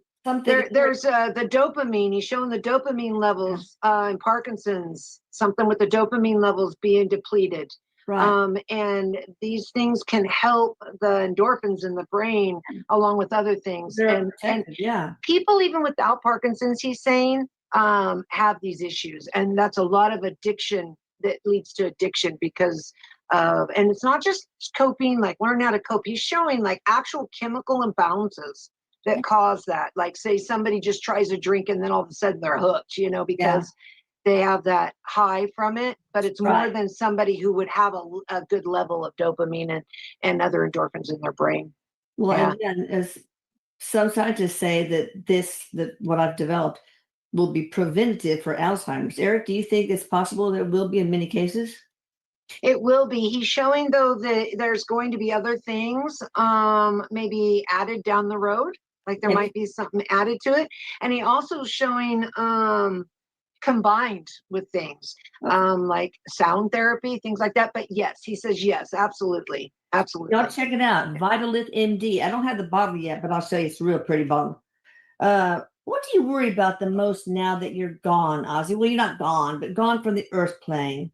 the dopamine. He's showing the dopamine levels in Parkinson's, something with the dopamine levels being depleted. Right. And these things can help the endorphins in the brain, along with other things. And people even without Parkinson's, he's saying, have these issues. And that's a lot of addiction that leads to addiction because and it's not just coping, like learn how to cope. He's showing like actual chemical imbalances that cause that. Like say somebody just tries a drink and then all of a sudden they're hooked, you know, because they have that high from it, but it's more than somebody who would have a good level of dopamine and other endorphins in their brain. Well, and as some scientists say that what I've developed will be preventative for Alzheimer's. Eric, do you think it's possible that it will be in many cases? It will be. He's showing, though, that there's going to be other things maybe added down the road. Like there might be something added to it. And he also showing combined with things like sound therapy, things like that. But yes, he says yes, absolutely. Absolutely. Y'all check it out. Vitalith MD. I don't have the bottle yet, but I'll show you. It's a real pretty bottle. What do you worry about the most now that you're gone, Ozzy? Well, you're not gone, but gone from the earth plane.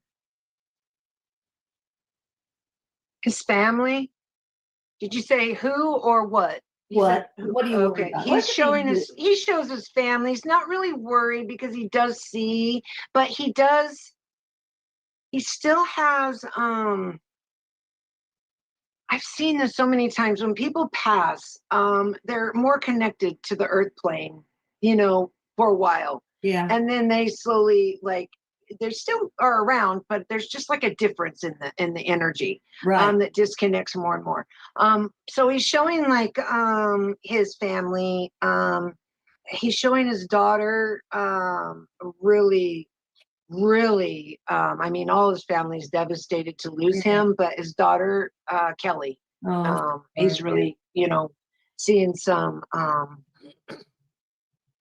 His family? Did you say who or what? What do you worry about? He's showing he shows his family. He's not really worried because he does see, but he still has I've seen this so many times. When people pass, they're more connected to the earth plane, you know, for a while. Yeah. And then they slowly like still are around, but there's just like a difference in the energy, Right. that disconnects more and more. So he's showing like his family. He's showing his daughter, really, really. I mean, all his family's devastated to lose him, but his daughter, Kelly, Oh, he's really, seeing some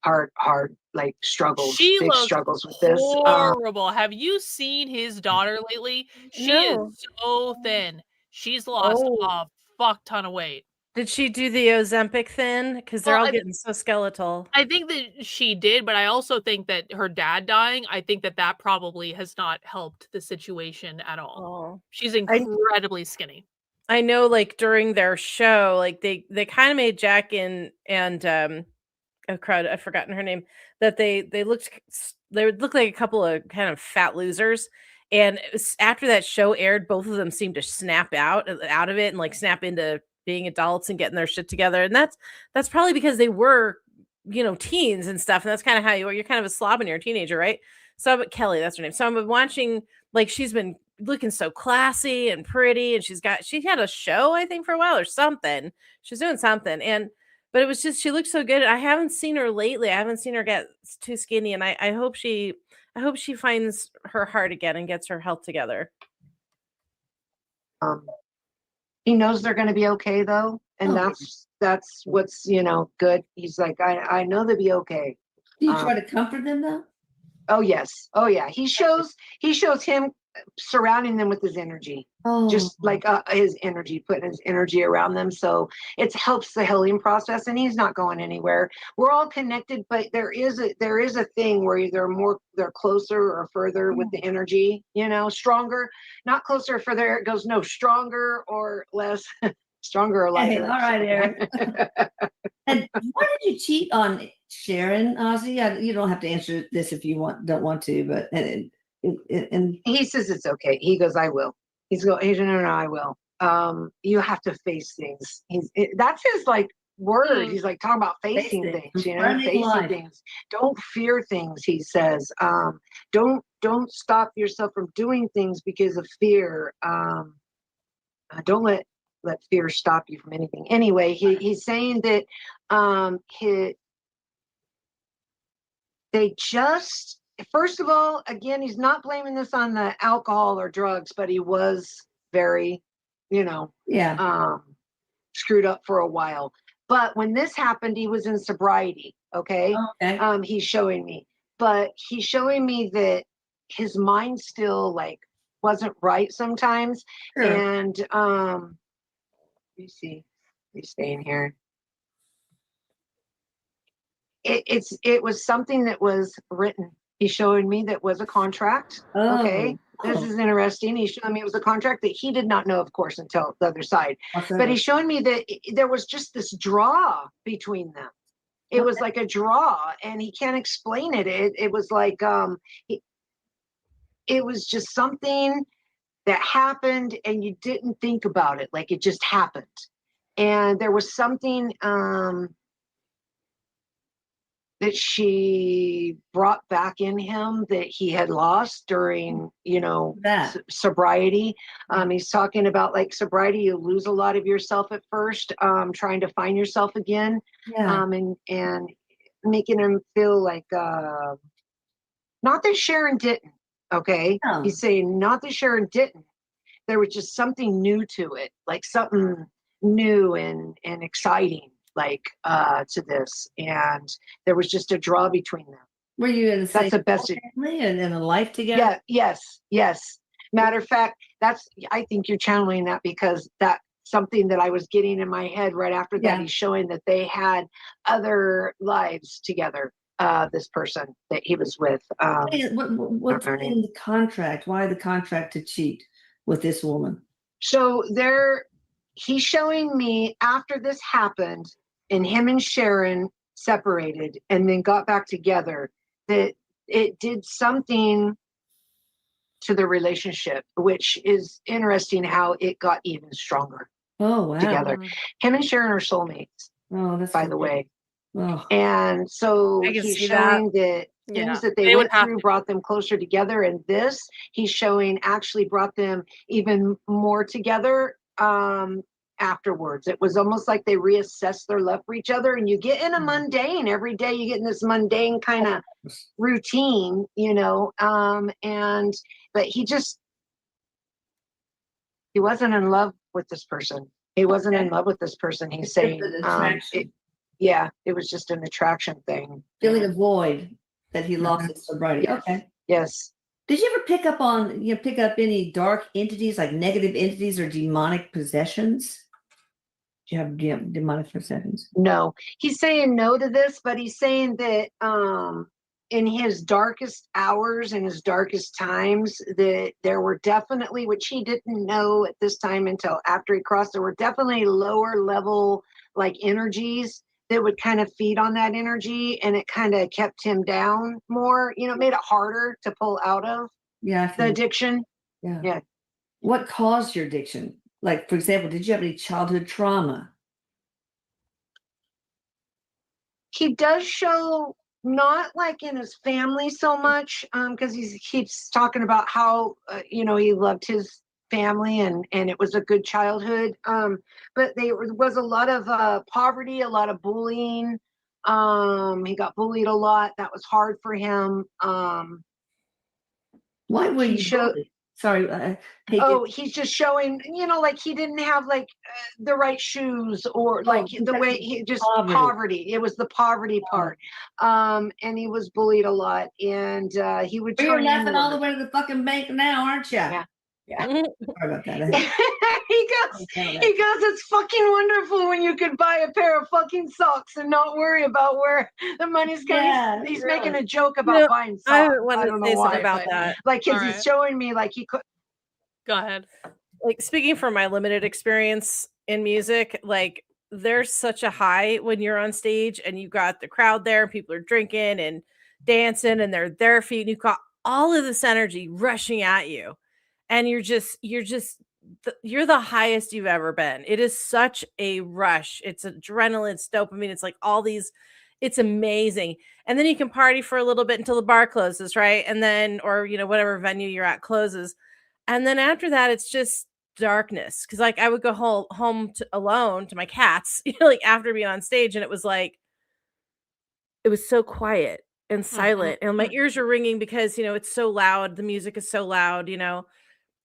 hard like She big looks struggles with this. horrible. Have you seen his daughter lately? She No. is so thin. She's lost Oh. a fuck ton of weight. Did she do the Ozempic thin? Because they're Well, all getting so skeletal. I think that she did, but I also think that her dad dying, I think that probably has not helped the situation at all. Oh. She's incredibly skinny. I know, like during their show, like they kind of made Jack and oh crud, I've forgotten her name. That they looked like a couple of kind of fat losers. And after that show aired, both of them seemed to snap out of it and like snap into being adults and getting their shit together. And that's probably because they were, teens and stuff. And that's kind of how you're kind of a slob when you're a teenager, right? So, but Kelly, that's her name. So I'm watching, like, she's been looking so classy and pretty, and she had a show, I think, for a while or something. She's doing something. But it was just, she looked so good. I haven't seen her lately. I haven't seen her get too skinny. And I hope she finds her heart again and gets her health together. He knows they're going to be okay though. And that's what's, good. He's like, I know they'll be okay. Do you try to comfort them though? Oh yes. Oh yeah. He shows him surrounding them with his energy. Just like his energy, putting his energy around them. So it helps the healing process, and he's not going anywhere. We're all connected, but there is a thing where they're closer or further with the energy, stronger, not closer or further. It goes no stronger or less, stronger or lighter. Hey, all right, Eric. And why did you cheat on Sharon, Ozzy? You don't have to answer this if you don't want to, but and he says it's okay. He goes, I will. He's no, I will. You have to face things. That's his like word. He's like talking about facing things, facing things. Don't fear things, he says. Don't stop yourself from doing things because of fear. Don't let fear stop you from anything. Anyway, he's saying that they just, first of all, again, he's not blaming this on the alcohol or drugs, but he was very, screwed up for a while. But when this happened, he was in sobriety. Okay. He's showing me, but he's showing me that his mind still like wasn't right sometimes. Sure. And let me see, he's staying here. It was something that was written. He's showing me that was a contract. Okay. This is interesting. He's showing me it was a contract that he did not know, of course, until the other side. But he's showing me that there was just this draw between them. It was like a draw, and he can't explain it. It was like it was just something that happened, and you didn't think about it. Like it just happened, and there was something that she brought back in him that he had lost during, sobriety. He's talking about like sobriety, you lose a lot of yourself at first, trying to find yourself again, and making him feel like, not that Sharon didn't, okay? No. He's saying not that Sharon didn't. There was just something new to it, like something new and exciting. To this, and there was just a draw between them. Were you in the same family and in a life together? Yeah, yes. Matter of fact, I think you're channeling that because that's something that I was getting in my head right after that. He's showing that they had other lives together. This person that he was with. What's in the contract? Why the contract to cheat with this woman? So he's showing me after this happened, and him and Sharon separated and then got back together, that it did something to the relationship, which is interesting how it got even stronger. Oh, wow. Together. Him and Sharon are soulmates. Oh, that's by the way. Oh. And so he's showing that things that they they would went have through to. brought them closer together, and this he's showing actually brought them even more together afterwards. It was almost like they reassessed their love for each other, and you get in a mundane every day, you get in this mundane kind of routine, you know, and but he wasn't in love with this person. He wasn't in love with this person. He's saying, it was just an attraction thing. Feeling a void that he lost his sobriety. Okay. Yes. Did you ever pick up any dark entities, like negative entities or demonic possessions? Do you have demonic possessions? No. He's saying no to this, but he's saying that in his darkest hours, in his darkest times, that there were definitely, which he didn't know at this time until after he crossed, there were definitely lower level like energies that would kind of feed on that energy, and it kind of kept him down more, you know, made it harder to pull out of the addiction. Yeah. What caused your addiction? Like, for example, did you have any childhood trauma? He does show not like in his family so much, because he keeps talking about how you know, he loved his family and it was a good childhood, but there was a lot of poverty, a lot of bullying. He got bullied a lot. That was hard for him. Why were you bullied? Sorry. He's just showing, you know, like he didn't have like the right shoes, or like the way he just poverty. It was the poverry part. And he was bullied a lot, and he would. You're laughing all the way to the fucking bank now, aren't you? Yeah. Sorry about that. he goes, it's fucking wonderful when you could buy a pair of fucking socks and not worry about where the money's going. Yeah, he's making a joke about buying socks. I want don't to know say why, something about that. Like, because he's showing me like he could. Go ahead. Like, speaking from my limited experience in music, like there's such a high when you're on stage and you got the crowd there and people are drinking and dancing and they're there for you, and you've got all of this energy rushing at you, and you're the highest you've ever been. It is such a rush. It's adrenaline, it's dopamine, it's like all these, it's amazing. And then you can party for a little bit until the bar closes, right? And then, or you know, whatever venue you're at closes. And then after that, it's just darkness. Cause like I would go home alone to my cats, you know, like after being on stage, and it was like, it was so quiet and silent, and my ears were ringing because, you know, it's so loud. The music is so loud, you know,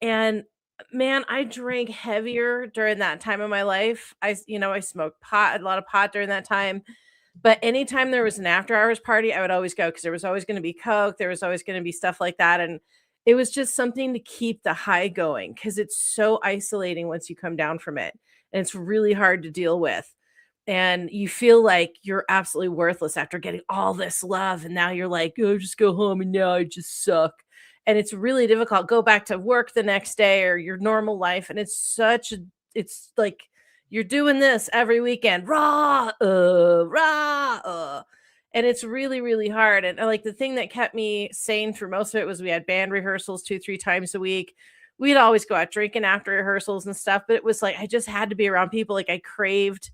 and man, I drank heavier during that time of my life. I smoked pot, a lot of pot during that time. But anytime there was an after hours party, I would always go, because there was always going to be Coke. There was always going to be stuff like that. And it was just something to keep the high going, because it's so isolating once you come down from it. And it's really hard to deal with. And you feel like you're absolutely worthless after getting all this love. And now you're like, oh, just go home and now I just suck. And it's really difficult. Go back to work the next day or your normal life. And it's like you're doing this every weekend. And it's really, really hard. And like the thing that kept me sane through most of it was we had band rehearsals 2-3 times a week. We'd always go out drinking after rehearsals and stuff. But it was like I just had to be around people. Like I craved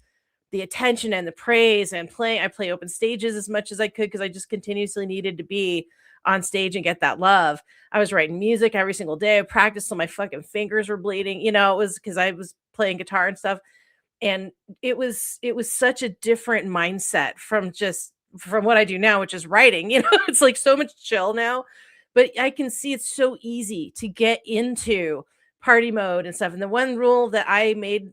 the attention and the praise and playing. I play open stages as much as I could because I just continuously needed to be on stage and get that love. I was writing music every single day. I practiced till my fucking fingers were bleeding. You know, it was because I was playing guitar and stuff. And it was such a different mindset from what I do now, which is writing. You know, it's like so much chill now. But I can see it's so easy to get into party mode and stuff. And the one rule that I made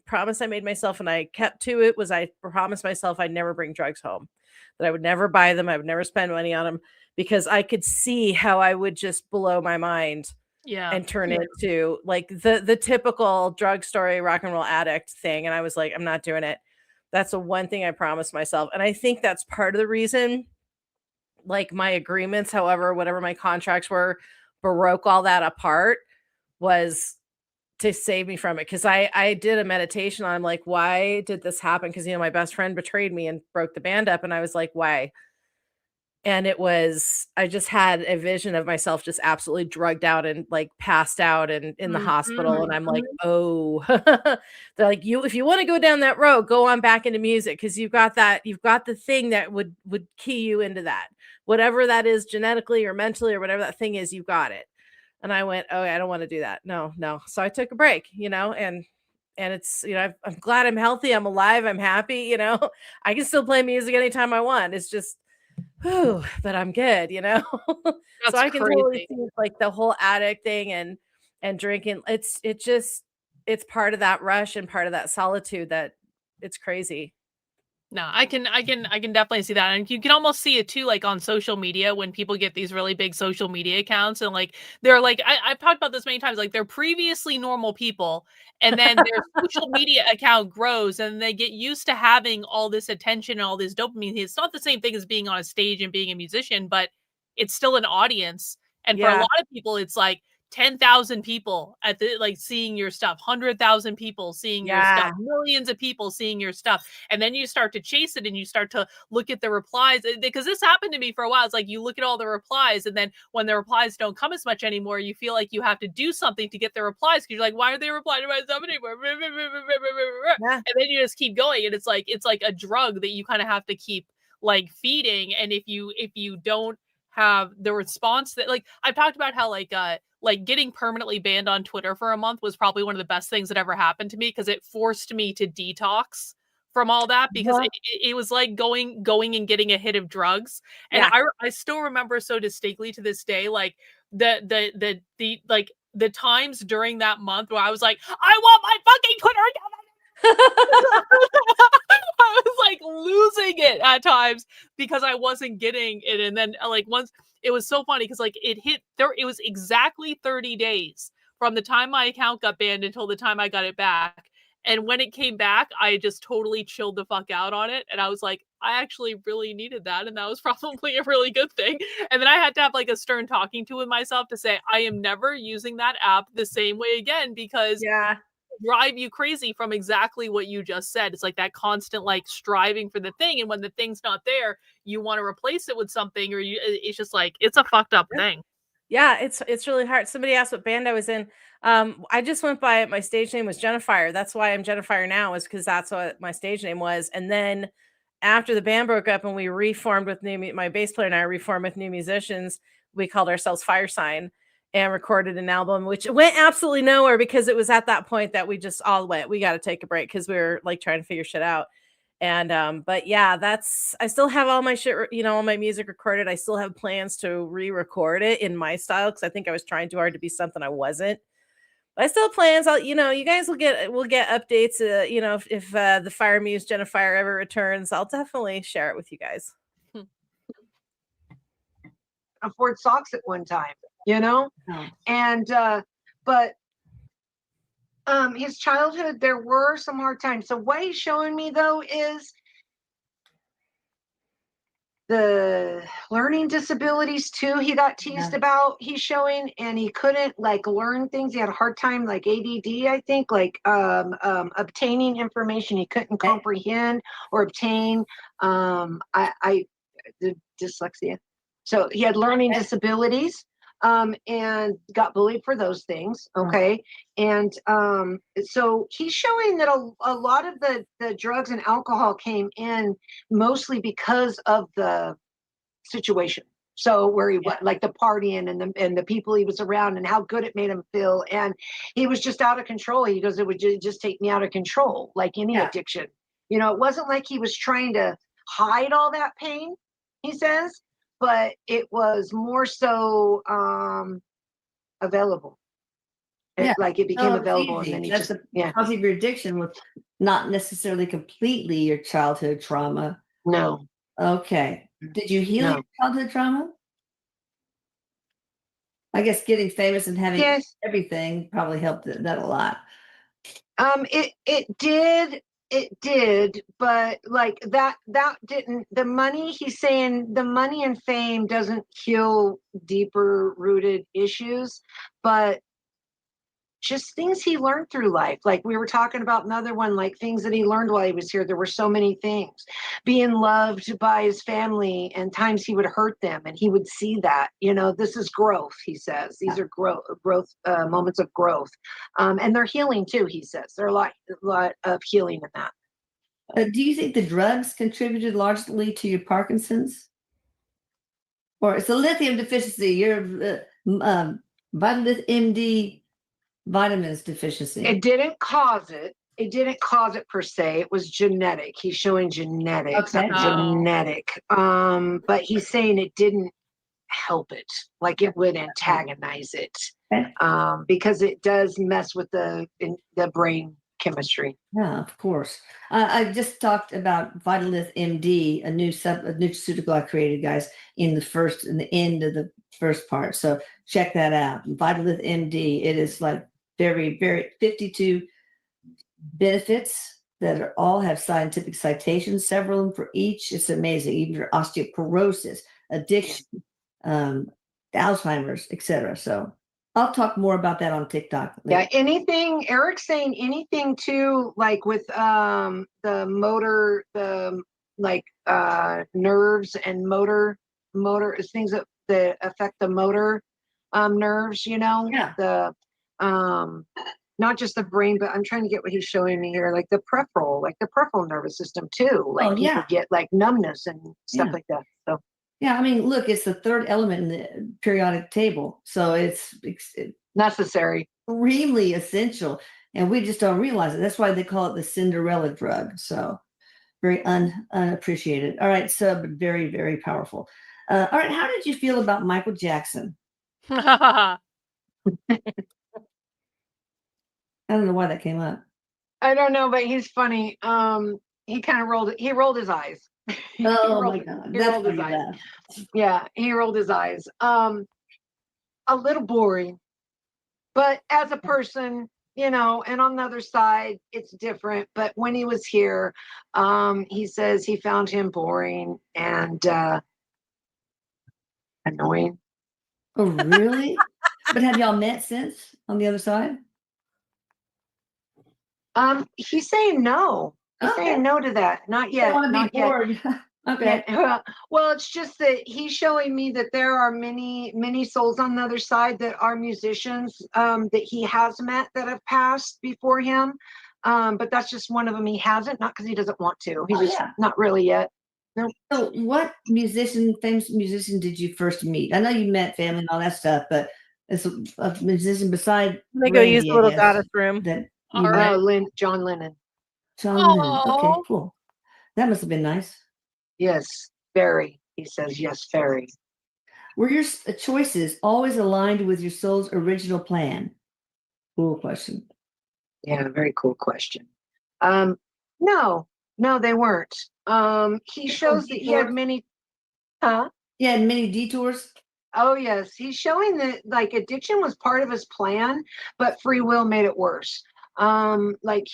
myself, and I kept to it, was I promised myself I'd never bring drugs home, that I would never buy them. I would never spend money on them, because I could see how I would just blow my mind and turn into like the typical drugstore rock and roll addict thing. And I was like, I'm not doing it. That's the one thing I promised myself. And I think that's part of the reason, like my agreements, whatever my contracts were, broke all that apart, was to save me from it. Because I did a meditation on, like, why did this happen? Because, you know, my best friend betrayed me and broke the band up. And I was like, why? And it was, I just had a vision of myself just absolutely drugged out and like passed out and in the hospital. And I'm like, oh, they're like, if you want to go down that road, go on back into music. Cause you've got the thing that would key you into that. whatever that is genetically or mentally or whatever that thing is, you got it. And I went, oh, I don't want to do that. No. So I took a break, and it's, I'm glad I'm healthy. I'm alive. I'm happy. I can still play music anytime I want. It's just, but I'm good, so I can totally see like the whole addict thing and drinking. It's part of that rush and part of that solitude that it's crazy. No, I can definitely see that. And you can almost see it too, like on social media when people get these really big social media accounts and like they're like, I've talked about this many times, like they're previously normal people, and then their social media account grows and they get used to having all this attention and all this dopamine. It's not the same thing as being on a stage and being a musician, but it's still an audience. And for a lot of people, it's like 10,000 people at the like seeing your stuff, 100,000 people seeing your stuff, millions of people seeing your stuff. And then you start to chase it and you start to look at the replies, because this happened to me for a while. It's like you look at all the replies, and then when the replies don't come as much anymore, you feel like you have to do something to get the replies, because you're like, why are they replying to my stuff anymore? And then you just keep going, and it's like a drug that you kind of have to keep like feeding. And if you don't have the response that, like, I've talked about how like getting permanently banned on Twitter for a month was probably one of the best things that ever happened to me, because it forced me to detox from all that, because it was like going and getting a hit of drugs. And I still remember so distinctly to this day, like the like the times during that month where I was like, I want my fucking Twitter account. I was like losing it at times because I wasn't getting it. And then like once, it was so funny because like it was exactly 30 days from the time my account got banned until the time I got it back. And when it came back, I just totally chilled the fuck out on it. And I was like, I actually really needed that. And that was probably a really good thing. And then I had to have like a stern talking to with myself to say, I am never using that app the same way again, because drive you crazy from exactly what you just said. It's like that constant like striving for the thing, and when the thing's not there, you want to replace it with something, or it's just like, it's a fucked up thing. Yeah, it's really hard. Somebody asked what band I was in. I just went by it. My stage name was Jennifer. That's why I'm Jennifer now, is because that's what my stage name was. And then after the band broke up and we reformed with my bass player and I reformed with new musicians, we called ourselves Fire Sign and recorded an album, which went absolutely nowhere, because it was at that point that we just all went, we got to take a break, because we were like trying to figure shit out. And but yeah, I still have all my shit, all my music recorded. I still have plans to re-record it in my style, because I think I was trying too hard to be something I wasn't. But I still have plans. You guys will get updates. If the Fire Muse Jennifer ever returns, I'll definitely share it with you guys. Afford socks at one time, and but his childhood, there were some hard times. So what he's showing me though is the learning disabilities too. He got teased about, he's showing, and he couldn't like learn things. He had a hard time, like ADD, I think, like obtaining information he couldn't comprehend or obtain. The dyslexia. So he had learning disabilities, and got bullied for those things. Okay. And so he's showing that a lot of the drugs and alcohol came in mostly because of the situation. So where he was, like the partying and the people he was around and how good it made him feel. And he was just out of control. He goes, it would just take me out of control, like any addiction. It wasn't like he was trying to hide all that pain, he says, but it was more so available. Like it became available. And then he That's the cause of your addiction was not necessarily completely your childhood trauma. No. Okay. Did you heal your childhood trauma? I guess getting famous and having everything probably helped that a lot. It did, but like that didn't, the money, he's saying the money and fame doesn't heal deeper rooted issues, but just things he learned through life. Like we were talking about another one, like things that he learned while he was here. There were so many things. Being loved by his family, and times he would hurt them, and he would see that, this is growth, he says. These are growth moments of growth. And they're healing too, he says. There are a lot of healing in that. Do you think the drugs contributed largely to your Parkinson's? Or it's a lithium deficiency. You're Vitalith MD vitamins deficiency. It didn't cause it. It didn't cause it per se. It was genetic. He's showing genetics. Okay. Genetic. But he's saying it didn't help it. Like it would antagonize it. Okay. Because it does mess with the brain chemistry. Yeah, of course. I just talked about Vitalith MD, a new nutraceutical I created, guys, in the end of the first part. So check that out. Vitalith MD. It is like very, very 52 benefits that all have scientific citations, several of them for each. It's amazing. Even for osteoporosis, addiction, Alzheimer's, etc. So I'll talk more about that on TikTok later. Yeah, anything, Eric's saying anything too, like with the motor, the like nerves and motor is things that affect the motor nerves, you know? Yeah. The not just the brain, but I'm trying to get what he's showing me here, like the peripheral nervous system too. Like you could get like numbness and stuff like that. So yeah, I mean, look, it's the third element in the periodic table, so it's necessary, extremely essential, and we just don't realize it. That's why they call it the Cinderella drug. So very unappreciated. All right, so very, very powerful. All right, how did you feel about Michael Jackson? I don't know why that came up. I don't know, but he's funny. He kind of rolled his eyes. Oh my God. That's his eyes. Yeah, he rolled his eyes. A little boring. But as a person, you know, and on the other side, it's different. But when he was here, he says he found him boring and annoying. Oh, really? But have y'all met since on the other side? He's saying no. He's saying no to that. Not yet. Not yet. Okay. Yeah. Well, it's just that he's showing me that there are many souls on the other side that are musicians that he has met that have passed before him. But that's just one of them. He hasn't, not because he doesn't want to. He's just not really yet. No. So what famous musician did you first meet? I know you met family and all that stuff, but it's a musician beside They go use the little goddess room. All right. John Lennon. John Lennon. Okay, cool. That must have been nice. Yes, very. He says yes, very. Were your choices always aligned with your soul's original plan? Cool question. Yeah, very cool question. No, they weren't. He shows that he had many. Huh? He had many detours. Oh yes, he's showing that like addiction was part of his plan, but free will made it worse. Like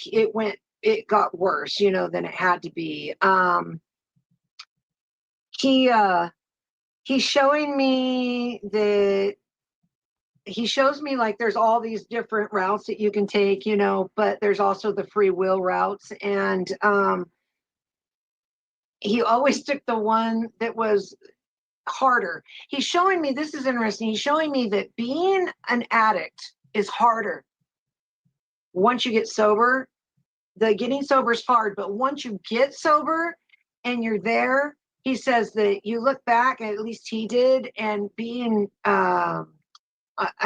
it got worse, you know, than it had to be. He's showing me that he shows me like there's all these different routes that you can take, you know, but there's also the free will routes. And he always took the one that was harder. He's showing me, this is interesting, he's showing me that being an addict is harder. Once you get sober, the getting sober is hard, but once you get sober and you're there, he says that you look back, at least he did, and being an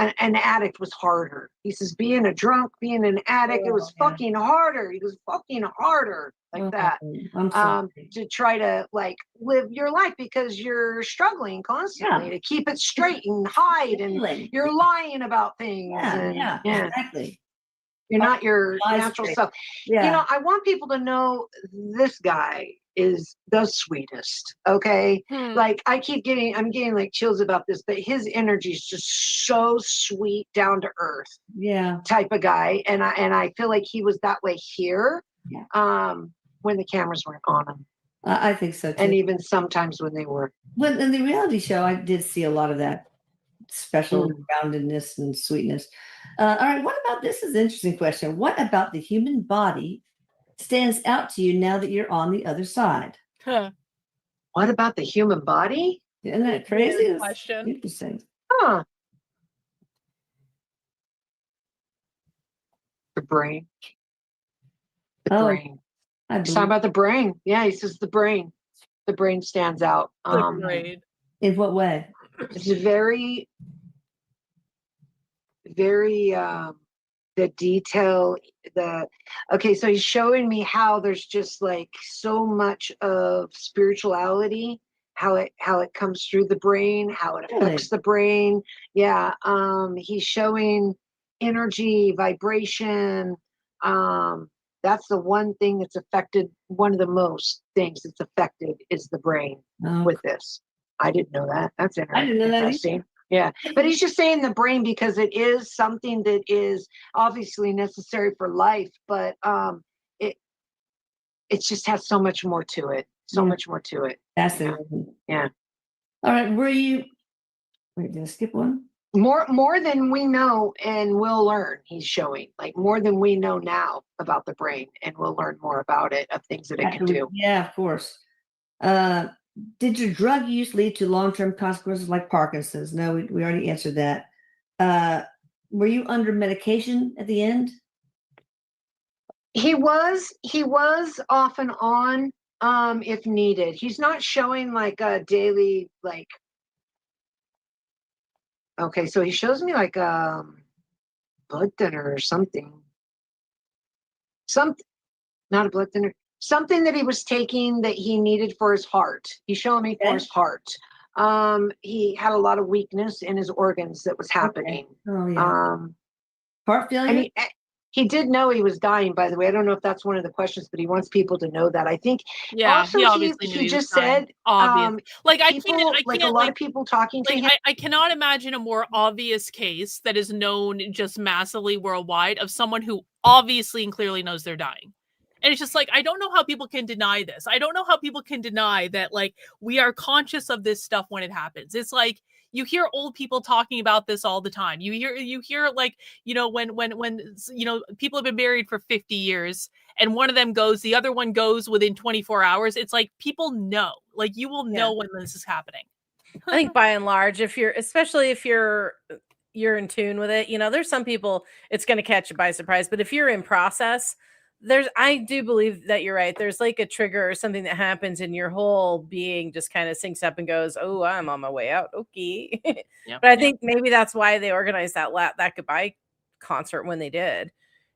addict was harder. He says being a drunk, being an addict, it was fucking harder. He goes, fucking harder, like that. To try to like live your life because you're struggling constantly to keep it straight and hide, and you're lying about things. Exactly. You're not your natural self. You know, I want people to know this guy is the sweetest. Okay. Like I'm getting like chills about this, but his energy is just so sweet, down to earth. Yeah. Type of guy. And I feel like he was that way here. Yeah. When the cameras weren't on him. I think so too. And even sometimes when they were. But in the reality show, I did see a lot of that special groundedness and sweetness. All right. What about this? Is an interesting question. What about the human body stands out to you now that you're on the other side? What about the human body? Isn't that crazy? Good question. Interesting. Huh. The brain. The brain. He's talking about the brain. Yeah, he says the brain. The brain stands out. The brain. In what way? It's very, very the detail, so he's showing me how there's just like so much of spirituality, how it comes through the brain, how it affects the brain. Yeah. He's showing energy, vibration. That's the one thing that's affected, one of the most things that's affected is the brain with this. I didn't know that. That's interesting. I didn't know that either. Yeah, but he's just saying the brain because it is something that is obviously necessary for life, but it just has so much more to it. Much more to it. Fascinating. Yeah. All right. Wait, did I skip one? More than we know and we'll learn. He's showing like more than we know now about the brain, and we'll learn more about it, of things that it can do. Yeah, of course. Did your drug use lead to long-term consequences like Parkinson's? No, we already answered that. Were you under medication at the end? He was off and on, if needed. He's not showing like a daily, like, okay, so he shows me like blood thinner or something. Not a blood thinner. Something that he was taking that he needed for his heart. He's showing me for his heart. He had a lot of weakness in his organs that was happening. Oh, yeah. Heart failure? And he did know he was dying, by the way. I don't know if that's one of the questions, but he wants people to know that. I think also he obviously he just said, like I can't, like a lot of people talking to him. I cannot imagine a more obvious case that is known just massively worldwide of someone who obviously and clearly knows they're dying. And it's just like, I don't know how people can deny this. I don't know how people can deny that, like, we are conscious of this stuff when it happens. It's like, you hear old people talking about this all the time. You hear like, when people have been married for 50 years and one of them goes, the other one goes within 24 hours. It's like, people know, like, you will know when this is happening. I think by and large, especially if you're in tune with it, there's some people it's going to catch you by surprise, but if you're in process, I do believe that you're right. There's like a trigger or something that happens and your whole being just kind of syncs up and goes, oh, I'm on my way out. Okay. But I think maybe that's why they organized that goodbye concert when they did.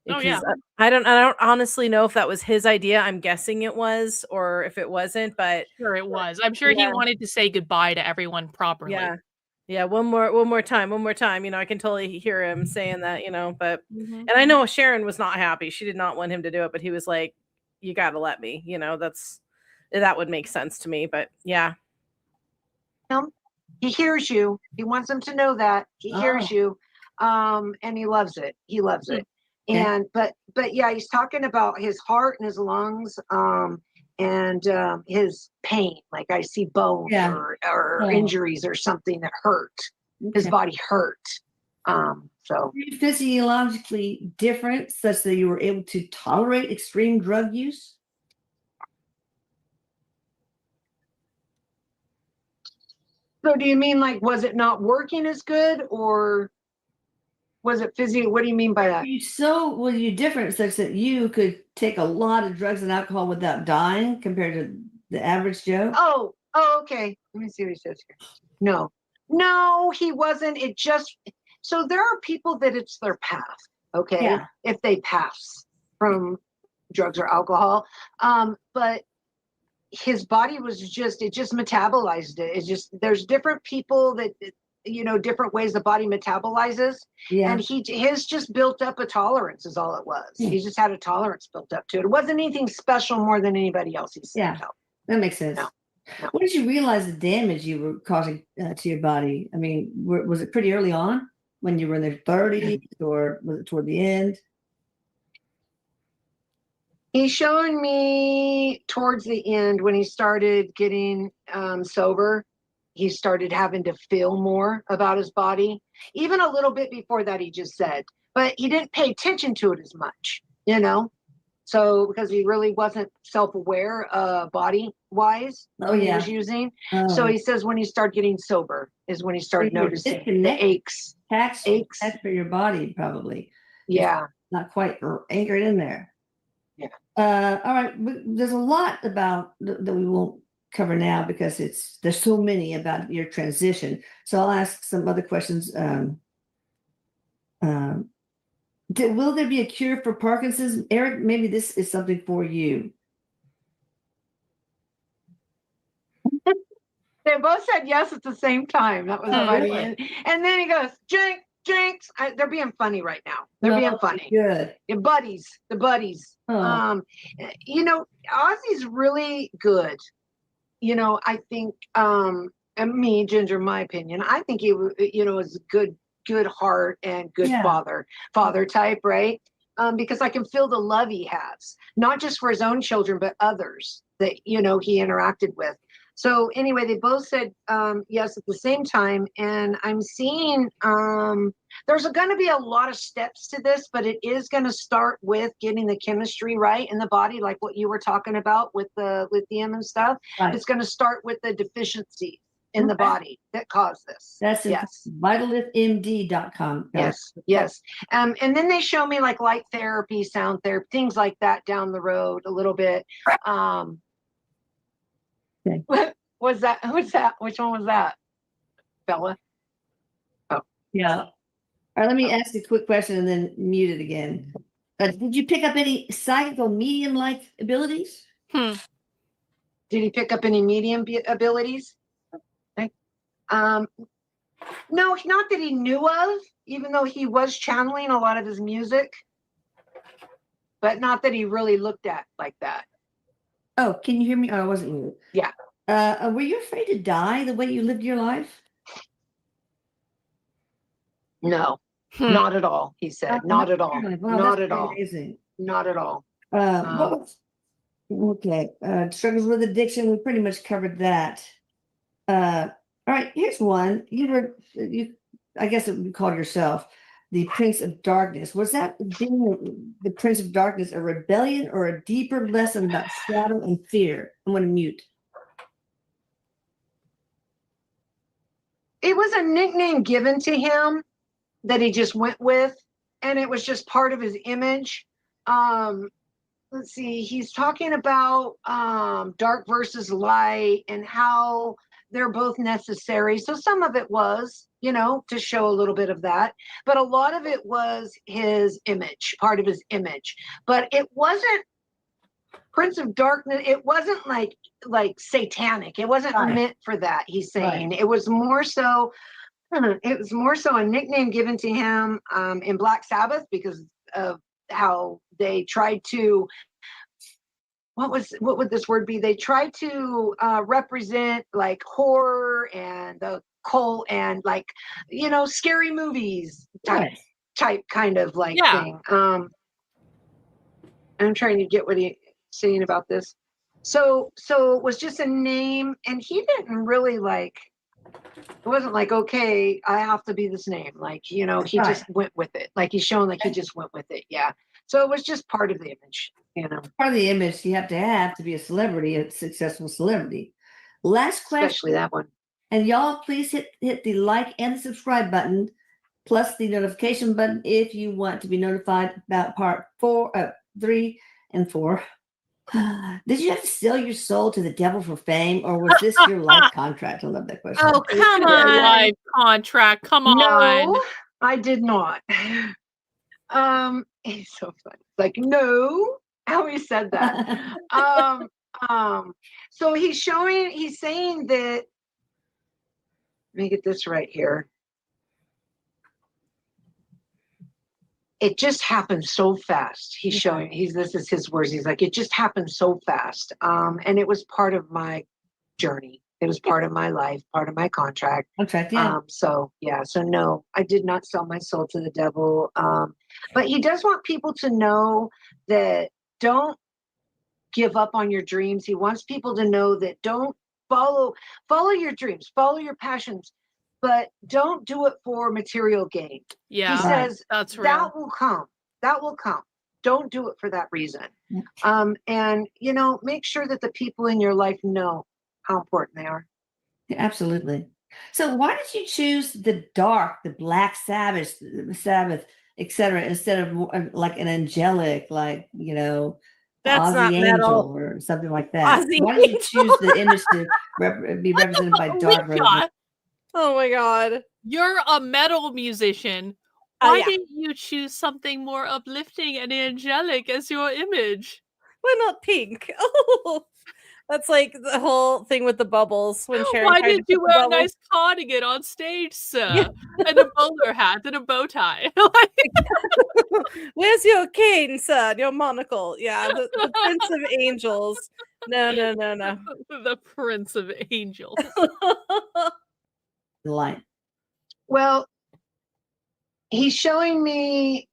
Because I don't honestly know if that was his idea. I'm guessing it was, or if it wasn't, but sure it was. I'm sure he wanted to say goodbye to everyone properly. Yeah, one more time. I can totally hear him saying that, but and I know Sharon was not happy. She did not want him to do it, but he was like, you got to let me, that would make sense to me, but yeah. He hears you. He wants them to know that he hears you. And he loves it. And, but yeah, he's talking about his heart and his lungs, and his pain, like I see bone or injuries or something that hurt. His body hurt. So are you physiologically different such that you were able to tolerate extreme drug use? So do you mean like, was it not working as good, or was it physio? What do you mean by that? Were you different such that you could take a lot of drugs and alcohol without dying compared to the average Joe? Oh, okay. Let me see what he says here. No, he wasn't. So there are people that it's their path, okay? Yeah. If they pass from drugs or alcohol. But his body was it just metabolized it. It's just, there's different people that, different ways the body metabolizes. Yeah. And his just built up a tolerance is all it was. Yeah. He just had a tolerance built up to it. It wasn't anything special more than anybody else he's seen. Yeah, that makes sense. No. When did you realize the damage you were causing to your body? I mean, was it pretty early on when you were in their 30s, or was it toward the end? He's showing me towards the end when he started getting sober. He started having to feel more about his body. Even a little bit before that, he just said, but he didn't pay attention to it as much, So because he really wasn't self-aware body-wise he was using. So he says when he started getting sober is when he started noticing the aches. Tax for your body, probably. Yeah. It's not quite anchored in there. Yeah. All right. There's a lot about that we won't cover now because there's so many about your transition. So I'll ask some other questions. Will there be a cure for Parkinson's? Eric, maybe this is something for you. They both said yes at the same time. That was funny. And then he goes, Jinx. They're being funny right now. They're being funny. Good. The buddies. Oh. Ozzy's really good. I think, and me, Ginger, my opinion, I think he, is a good heart and good father type, right? Because I can feel the love he has, not just for his own children, but others that, he interacted with. So anyway, they both said yes at the same time. And I'm seeing there's going to be a lot of steps to this, but it is going to start with getting the chemistry right in the body, like what you were talking about with the lithium and stuff. Right. It's going to start with the deficiency in the body that cause this. That's vitalithmd.com. Yes. And then they show me like light therapy, sound therapy, things like that down the road a little bit. Okay. What was that? Who's that? Which one was that? Bella? Oh. Yeah. All right, let me ask you a quick question and then mute it again. Did you pick up any psychical medium-like abilities? Did he pick up any medium abilities? Okay. No, not that he knew of, even though he was channeling a lot of his music, but not that he really looked at like that. Oh, can you hear me? Oh, I wasn't you. Yeah. Were you afraid to die the way you lived your life? No, not at all. He said, not at all. Wow, not at all. Amazing. Not at all. Okay. Struggles with addiction. We pretty much covered that. All right. Here's one. I guess you called yourself the Prince of Darkness. Was that being the Prince of Darkness a rebellion or a deeper lesson about shadow and fear? I'm going to mute. It was a nickname given to him that he just went with, and it was just part of his image. Let's see, he's talking about dark versus light and how they're both necessary. So some of it was, to show a little bit of that, but a lot of it was his image, part of his image. But it wasn't Prince of Darkness. It wasn't like satanic. It wasn't meant for that. He's saying it was more so. It was more so a nickname given to him in Black Sabbath because of how they tried to. What would this word be? They tried to represent like horror and the cult and like scary movies type kind of like thing. I'm trying to get what he's saying about this. So it was just a name, and he didn't really it wasn't like, okay, I have to be this name. Like, he just went with it. Like he's showing like he just went with it. Yeah. So it was just part of the image, Part of the image you have to be a celebrity, a successful celebrity. Last question. Especially that one. And y'all please hit the like and the subscribe button, plus the notification button if you want to be notified about part 3 and 4. Did you have to sell your soul to the devil for fame, or was this your life contract? I love that question. Oh, come on. Life contract. Come on. No, I did not. He's so funny. Like, no, how he said that. So he's saying that, let me get this right here. It just happened so fast. This is his words. He's like, it just happened so fast. And it was part of my journey. It was part of my life, part of my contract. So no, I did not sell my soul to the devil. But he does want people to know that don't give up on your dreams. He wants people to know that don't follow your dreams, follow your passions, but don't do it for material gain. Yeah, he says that's real. That will come. Don't do it for that reason. And make sure that the people in your life know how important they are. Yeah, absolutely. So why did you choose the dark, the Black Sabbath, etc., instead of like an angelic, That's not Ozzy metal. Angel or something like that. Ozzy Why did you Angel. choose the image to be represented by dark roses? Alicia, Oh my god. you're a metal musician. Oh, Why yeah. didn't you choose something more uplifting and angelic as your image? Why not pink? Oh, that's like the whole thing with the bubbles when Sharon Why tried to did you put the wear a bubbles. nice cardigan on stage, sir? Yeah. And a bowler hat and a bow tie. Like, Where's your cane, son? Your monocle. Yeah, the Prince of Angels. No. the Prince of Angels. The light. Well, he's showing me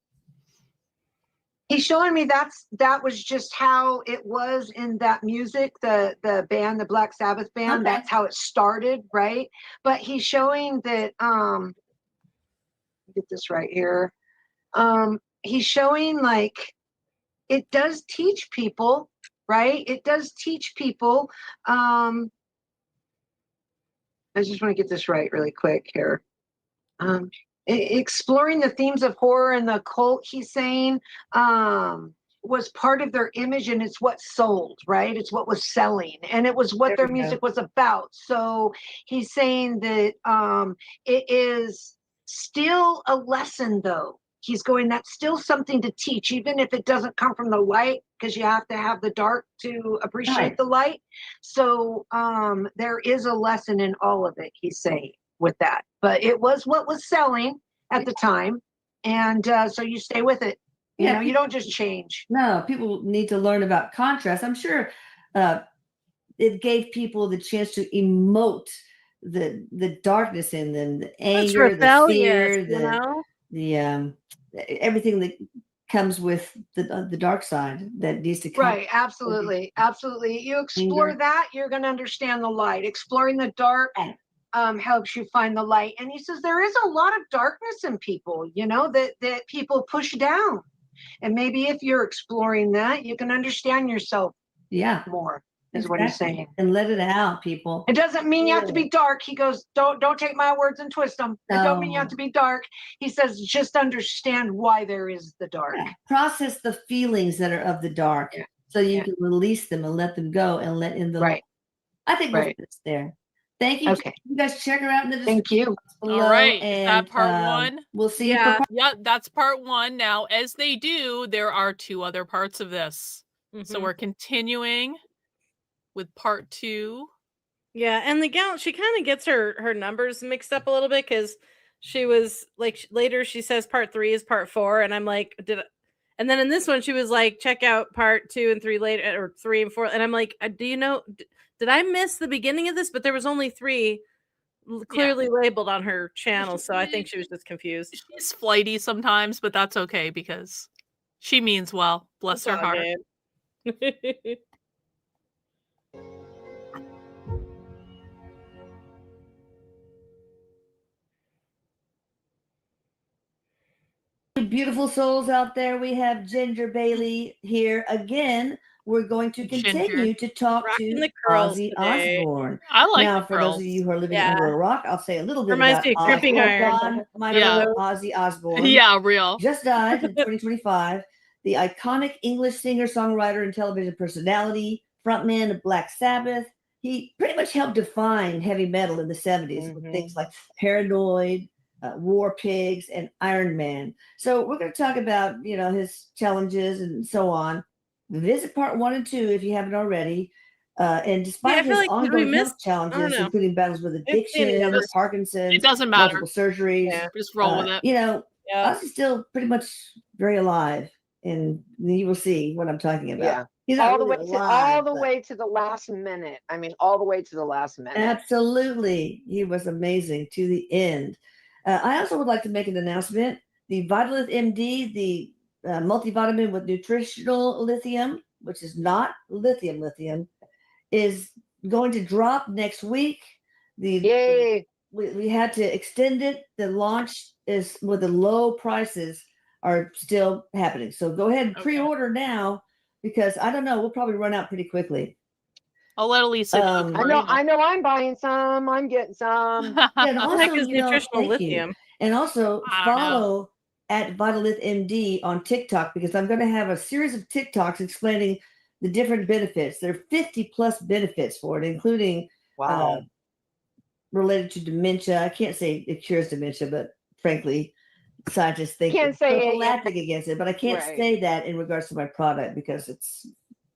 that was just how it was in that music, the band, the Black Sabbath band. Okay. That's how it started, right? But he's showing that get this right here. He's showing like it does teach people, right? It does teach people. I just want to get this right really quick here. Exploring the themes of horror and the occult, he's saying, was part of their image, and it's what sold, right? It's what was selling, and it was what their music was about. So he's saying that it is still a lesson, though. He's going, that's still something to teach, even if it doesn't come from the light, because you have to have the dark to appreciate the light. So there is a lesson in all of it, he's saying, with that. But it was what was selling at the time. And so you stay with it. You know, you don't just change. No, people need to learn about contrast. I'm sure it gave people the chance to emote the darkness in them, the anger, the fear, the everything that comes with the dark side that needs to come. Right, absolutely. You explore that, you're going to understand the light. Exploring the dark helps you find the light. And he says there is a lot of darkness in people, you know, that people push down. And maybe if you're exploring that, you can understand yourself more, is what he's saying. And let it out, people. It doesn't mean you have to be dark. He goes, don't take my words and twist them. It don't mean you have to be dark. He says, just understand why there is the dark. Yeah. Process the feelings that are of the dark so you can release them and let them go and let in the light. I think we'll finish there. Thank you. Okay. You guys check her out in the description. Thank you. All right. And, is that part one? We'll see you. Yeah, that's part one. Now, as they do, there are two other parts of this. So we're continuing with part two. Yeah, and the gal, she kind of gets her numbers mixed up a little bit because she was like, later she says part 3 is part 4, and I'm like, and then in this one she was like, check out part 2 and 3 later, or 3 and 4, and I'm like, do you know, did I miss the beginning of this? But there was only 3 clearly labeled on her channel, so I think she was just confused. She's flighty sometimes, but that's okay because she means well. Bless her heart. Beautiful souls out there. We have Ginger Bailey here again. We're going to continue to talk to Ozzy Osbourne. I like now, for those of you who are living under a rock, I'll say a little bit about Ozzy Osbourne. Yeah, real. Just died in 2025. The iconic English singer, songwriter, and television personality, frontman of Black Sabbath. He pretty much helped define heavy metal in the 70s with things like Paranoid, War Pigs, and Iron Man. So we're going to talk about, you know, his challenges and so on. Visit part 1 and 2 if you haven't already. And despite his ongoing health challenges, including battles with addiction, Parkinson's, it doesn't matter. multiple surgeries, just roll with it. You know, Ozzy's still pretty much very alive, and you will see what I'm talking about. Yeah. He's all really the way to the last minute. I mean, all the way to the last minute. Absolutely, he was amazing to the end. I also would like to make an announcement. The Vitalith MD, the multivitamin with nutritional lithium, which is not lithium, is going to drop next week. We had to extend it. The launch is with the low prices are still happening. So go ahead and pre-order now, because I don't know, we'll probably run out pretty quickly. I'll let Elisa know. I know I'm buying some. I'm getting some. And also, nutritional lithium. And also follow at Vitalith MD on TikTok, because I'm going to have a series of TikToks explaining the different benefits. There are 50 plus benefits for it, including related to dementia. I can't say it cures dementia, but frankly, scientists think Can't it's say it, prophylactic against it. But I can't Right. say that in regards to my product because it's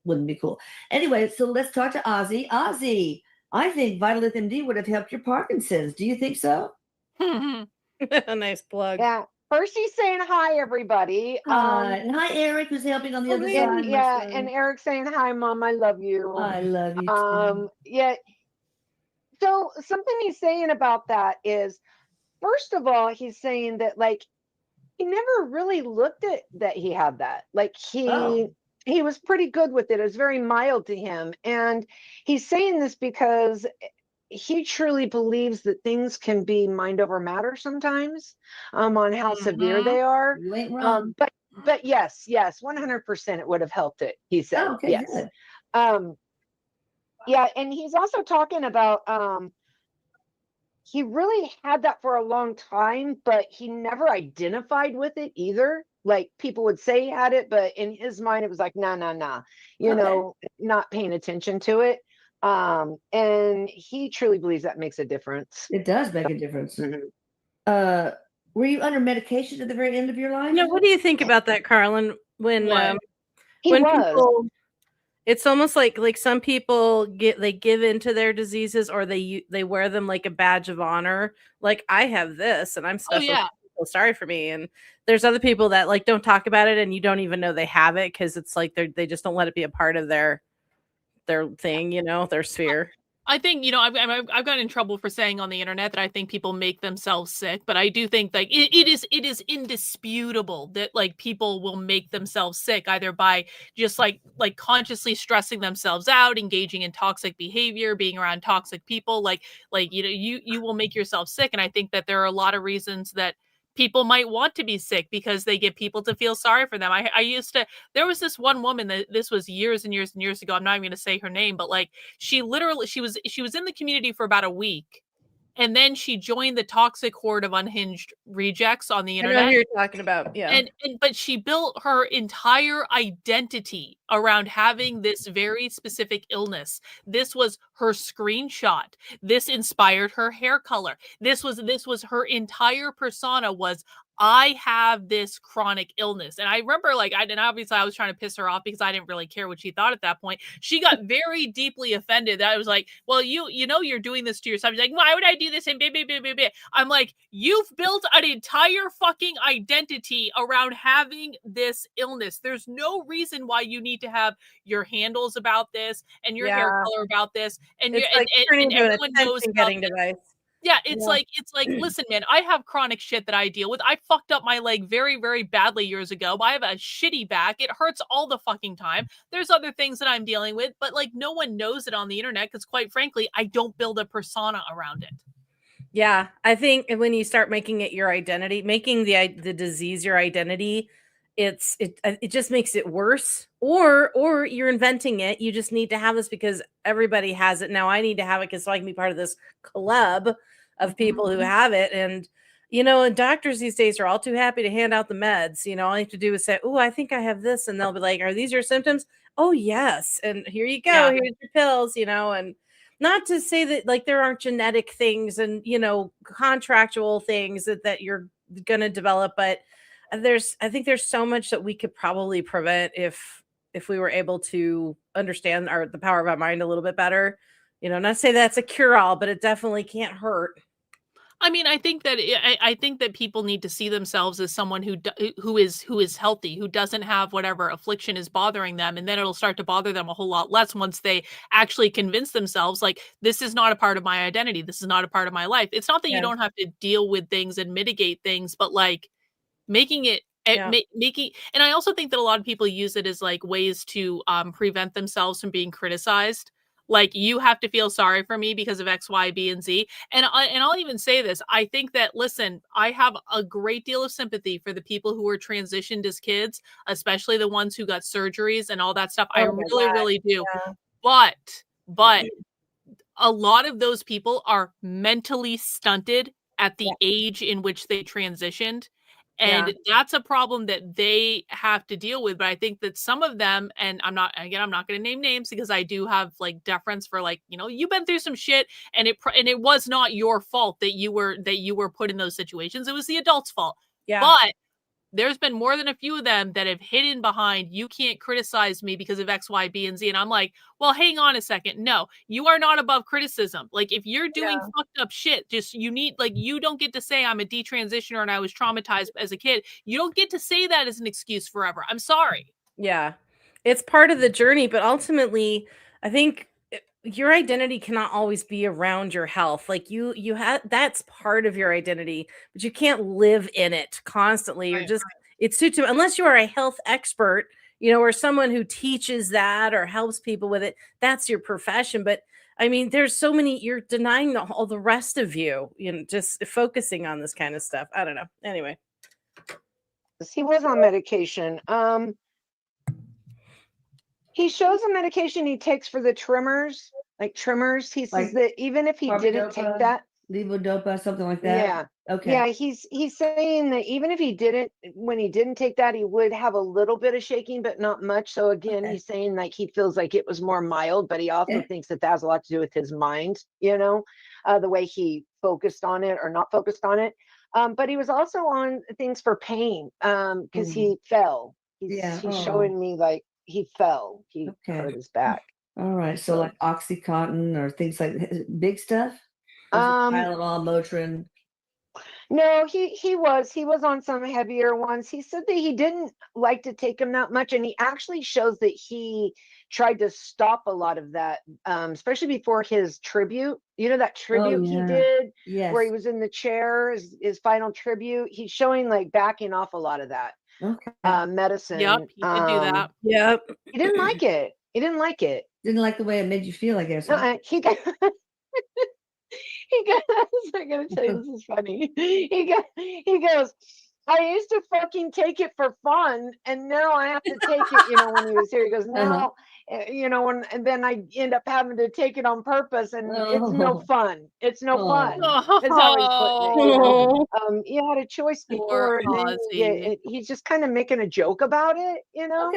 wouldn't be cool. Anyway, so let's talk to Ozzy. Ozzy, I think Vitalith MD would have helped your Parkinson's. Do you think so? Nice plug. Yeah. First, he's saying hi, everybody. And hi, Eric, who's helping on the other side. And, yeah, and Eric saying hi, Mom. I love you. I love you too. Yeah. So something he's saying about that is, first of all, he's saying that like he never really looked at that he had that. Like he was pretty good with it. It was very mild to him, and he's saying this because he truly believes that things can be mind over matter sometimes, on how severe they are. You ain't wrong. But yes, 100% it would have helped it. He said, Oh, okay, yes. good. Yeah, and he's also talking about he really had that for a long time, but he never identified with it either. Like people would say he had it, but in his mind it was like, nah, you know, not paying attention to it. And he truly believes that makes a difference. It does make a difference. Were you under medication at the very end of your life? No, what do you think about that, Karlyn? When he when was. people, it's almost like some people give into their diseases, or they wear them like a badge of honor. Like, I have this, and I'm special. yeah. People sorry for me. And there's other people that like don't talk about it, and you don't even know they have it because it's like they just don't let it be a part of their thing, you know, their sphere. I think, you know, I've gotten in trouble for saying on the internet that I think people make themselves sick, but I do think like it is indisputable that like people will make themselves sick either by just like consciously stressing themselves out, engaging in toxic behavior, being around toxic people, like you know, you will make yourself sick. And I think that there are a lot of reasons that people might want to be sick because they get people to feel sorry for them. I used to, there was this one woman that this was years and years and years ago. I'm not even going to say her name, but like she literally, she was in the community for about a week. And then she joined the toxic horde of unhinged rejects on the internet. I know who you're talking about. Yeah. But she built her entire identity around having this very specific illness. This was her screenshot. This inspired her hair color. This was her entire persona was, I have this chronic illness. And I remember and obviously I was trying to piss her off because I didn't really care what she thought at that point. She got very deeply offended that I was like, well, you know, you're doing this to yourself. She's like, why would I do this? And I'm like, you've built an entire fucking identity around having this illness. There's no reason why you need to have your handles about this and your hair color about this. And it's and everyone knows getting device. Yeah, it's like, listen, man, I have chronic shit that I deal with. I fucked up my leg very, very badly years ago. I have a shitty back. It hurts all the fucking time. There's other things that I'm dealing with, but like no one knows it on the internet because quite frankly, I don't build a persona around it. Yeah, I think when you start making it your identity, making the disease your identity, it just makes it worse. Or you're inventing it. You just need to have this because everybody has it. Now I need to have it because so I can be part of this club of people who have it. And you know, and doctors these days are all too happy to hand out the meds. You know, all you have to do is say, "Oh, I think I have this," and they'll be like, "Are these your symptoms?" "Oh, yes." And here you go. Yeah. Here's your pills. You know, and not to say that like there aren't genetic things and, you know, contractual things that you're going to develop, but I think there's so much that we could probably prevent if we were able to understand the power of our mind a little bit better. You know, not to say that's a cure all, but it definitely can't hurt. I mean, I think that people need to see themselves as someone who is healthy, who doesn't have whatever affliction is bothering them, and then it'll start to bother them a whole lot less once they actually convince themselves like this is not a part of my identity, this is not a part of my life. It's not that you don't have to deal with things and mitigate things, but like making it making, and I also think that a lot of people use it as like ways to prevent themselves from being criticized. Like, you have to feel sorry for me because of X, Y, B, and Z. And I'll even say this. I think that, listen, I have a great deal of sympathy for the people who were transitioned as kids, especially the ones who got surgeries and all that stuff. I really do. Yeah. But a lot of those people are mentally stunted at the age in which they transitioned. And that's a problem that they have to deal with. But I think that some of them, and I'm not going to name names because I do have like deference for like, you know, you've been through some shit, and it was not your fault that you were put in those situations. It was the adult's fault. Yeah. But there's been more than a few of them that have hidden behind, you can't criticize me because of X, Y, B, and Z. And I'm like, well, hang on a second. No, you are not above criticism. Like, if you're doing fucked up shit, just you don't get to say I'm a detransitioner and I was traumatized as a kid. You don't get to say that as an excuse forever. I'm sorry. Yeah. It's part of the journey, but ultimately, I think your identity cannot always be around your health. Like you have, that's part of your identity, but you can't live in it constantly. You're just, it's too, unless you are a health expert, you know, or someone who teaches that or helps people with it, that's your profession. But I mean, there's so many, you're denying all the rest of you, you know, just focusing on this kind of stuff. I don't know. Anyway. He was on medication. He shows the medication he takes for the tremors. He says that even if he didn't take that, levodopa, something like that. Yeah. Okay. Yeah, he's saying that even if he didn't, when he didn't take that, he would have a little bit of shaking, but not much. So again, he's saying like he feels like it was more mild, but he also thinks that has a lot to do with his mind, you know, the way he focused on it or not focused on it. But he was also on things for pain because he fell. He's showing me like he fell. He hurt his back. All right. So like Oxycontin or things like big stuff? Tylenol, Motrin. No, he was on some heavier ones. He said that he didn't like to take them that much, and he actually shows that he tried to stop a lot of that, especially before his tribute. You know that tribute he did, where he was in the chair, his final tribute. He's showing like backing off a lot of that medicine. Yep, he did do that. Yep, he didn't like it. He didn't like it. Didn't like the way it made you feel, I guess. He got. He goes, I gotta tell you, this is funny. He goes, I used to fucking take it for fun, and now I have to take it, you know, when he was here. He goes, now, you know, and then I end up having to take it on purpose, and it's no fun. It's no fun. That's how he's putting it. You know? You had a choice before, and then he's just kind of making a joke about it, you know?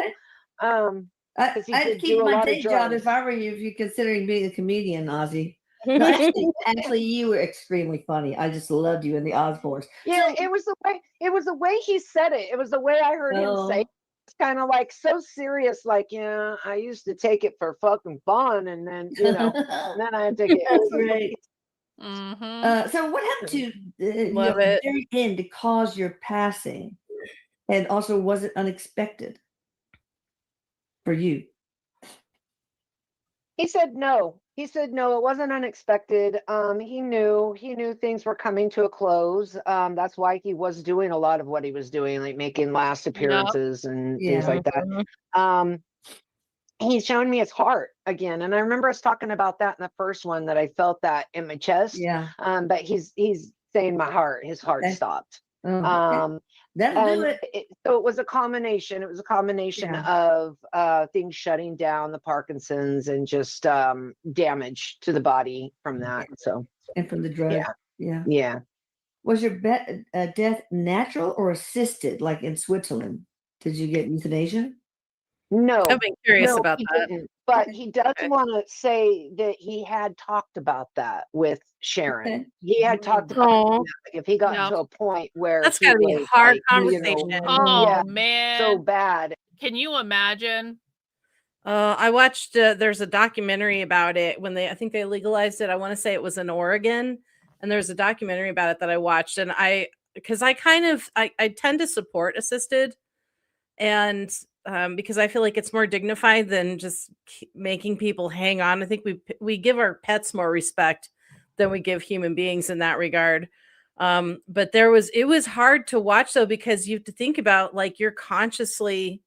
I'd keep my day job if I were you, if you're considering being a comedian, Ozzy. No, actually, you were extremely funny. I just loved you in the Osbournes. Yeah, it was the way he said it. It was the way I heard him say it. It's kind of like so serious, like, yeah, I used to take it for fucking fun, and then, you know, and then I had to take it. That's great. So what happened to the very end to cause your passing? And also, was it unexpected for you? He said no. He said no, it wasn't unexpected. He knew things were coming to a close. That's why he was doing a lot of what he was doing, like making last appearances and things like that. He's showing me his heart again, and I remember us talking about that in the first one, that I felt that in my chest. But he's saying his heart stopped. That'll do it. So it was a combination. It was a combination of things shutting down, the Parkinson's, and just damage to the body from that. So and from the drug. Yeah. Was your death natural or assisted, like in Switzerland? Did you get euthanasia? No, I've been curious about that. Didn't. But he does want to say that he had talked about that with Sharon. He had talked about if he got to a point where that's got to be a hard conversation. Man, so bad. Can you imagine? I watched. There's a documentary about it when I think they legalized it. I want to say it was in Oregon, and there's a documentary about it that I watched, and because I tend to support assisted, and because I feel like it's more dignified than just making people hang on. I think we give our pets more respect than we give human beings in that regard. But it was hard to watch though, because you have to think about like you're consciously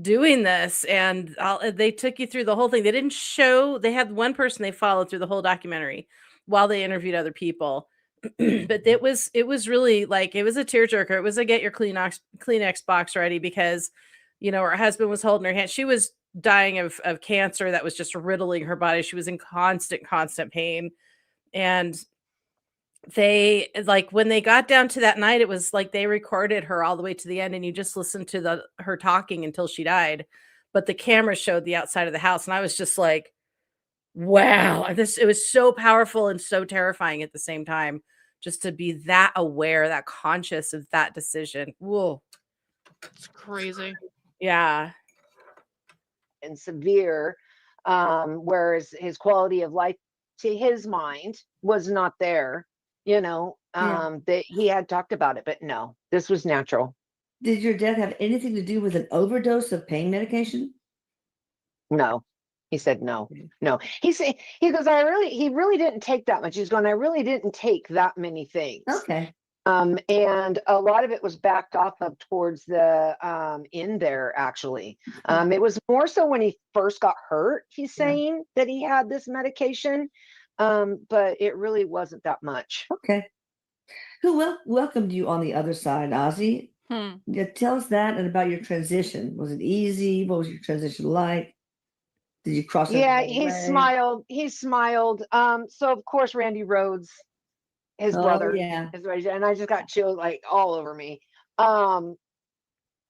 doing this, and they took you through the whole thing. They didn't show. They had one person they followed through the whole documentary while they interviewed other people. But it was really like, it was a tearjerker. It was a get your Kleenex box ready, because, you know, her husband was holding her hand. She was dying of cancer that was just riddling her body. She was in constant pain. And they like when they got down to that night, it was like they recorded her all the way to the end, and you just listened to her talking until she died. But the camera showed the outside of the house, and I was just like, wow, it was so powerful and so terrifying at the same time, just to be that aware, that conscious of that decision. Whoa. It's crazy. Yeah. And severe, whereas his quality of life to his mind was not there, that he had talked about it, but no, this was natural. Did your death have anything to do with an overdose of pain medication? No. He said no. He goes, he really didn't take that much. He's going, I really didn't take that many things. Okay. And a lot of it was backed off of towards the end there, actually. It was more so when he first got hurt, he's saying that he had this medication, but it really wasn't that much. Okay. Who welcomed you on the other side, Ozzy? Yeah, tell us that and about your transition. Was it easy? What was your transition like? Did you cross? Yeah, he smiled. So of course, Randy Rhoads, his brother, and I just got chills like all over me.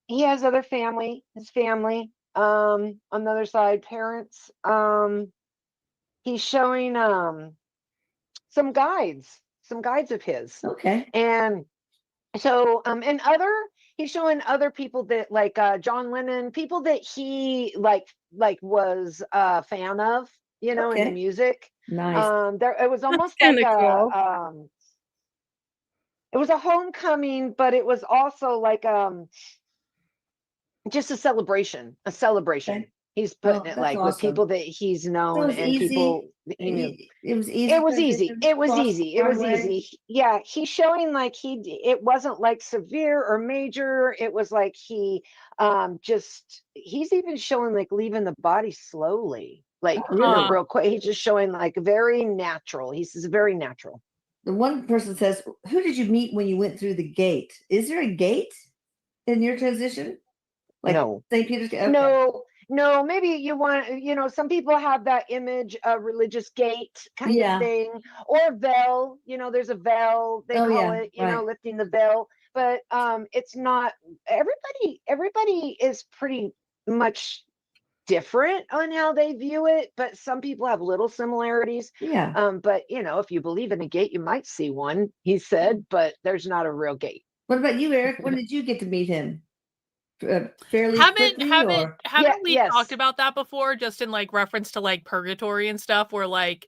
He has other family, his family, on the other side, parents. He's showing some guides of his. Okay. And so he's showing other people that like John Lennon, people that he like was a fan of, in the music. Nice. It was almost That's like cool. it was a homecoming, but it was also like just a celebration. Okay. He's putting it like with people that he's known and easy. people that he knew. It was easy. It was easy. Yeah, he's showing like it wasn't like severe or major. It was like he's even showing like leaving the body slowly, like real quick. He's just showing like very natural. He says very natural. The one person says, who did you meet when you went through the gate? Is there a gate in your transition? Like no. St. Peter's Gate? Okay. No, maybe you want, some people have that image of religious gate kind of thing, or veil, there's a veil, they call it, lifting the veil, but it's not, everybody is pretty much different on how they view it, but some people have little similarities. But if you believe in a gate, you might see one, he said, but there's not a real gate. What about you, Eric? When did you get to meet him? Fairly haven't we yes. talked about that before, just in like reference to like purgatory and stuff, where like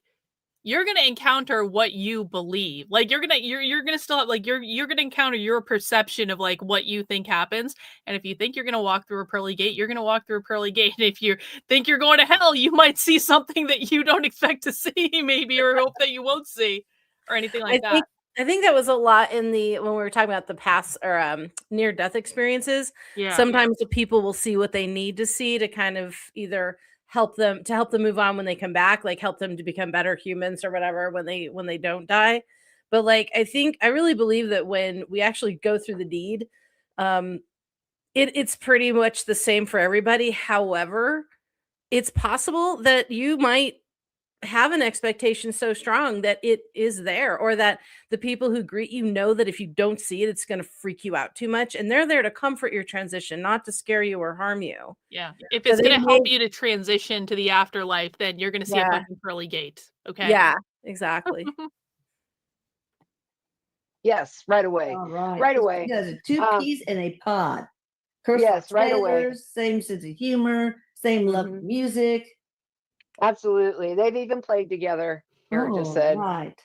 you're gonna encounter what you believe, like you're gonna still have, like you're gonna encounter your perception of like what you think happens, and if you think you're gonna walk through a pearly gate, you're gonna walk through a pearly gate, and if you think you're going to hell, you might see something that you don't expect to see, maybe, or hope that you won't see, or anything like that. I think that was a lot when we were talking about the past or near-death experiences. Yeah. Sometimes the people will see what they need to see to kind of either help them move on when they come back, like help them to become better humans or whatever when they don't die. But like I really believe that when we actually go through the deed, it's pretty much the same for everybody. However, it's possible that you might have an expectation so strong that it is there, or that the people who greet you know that if you don't see it, it's going to freak you out too much, and they're there to comfort your transition, not to scare you or harm you. If it's going to help you to transition to the afterlife, then you're going to see a fucking pearly gate. Okay. Yeah, exactly. Yes, right away. All right. Right away. He does a two peas in a pod. Yes, right away. Same sense of humor, same love of music. Absolutely. They've even played together, Eric just said. Right.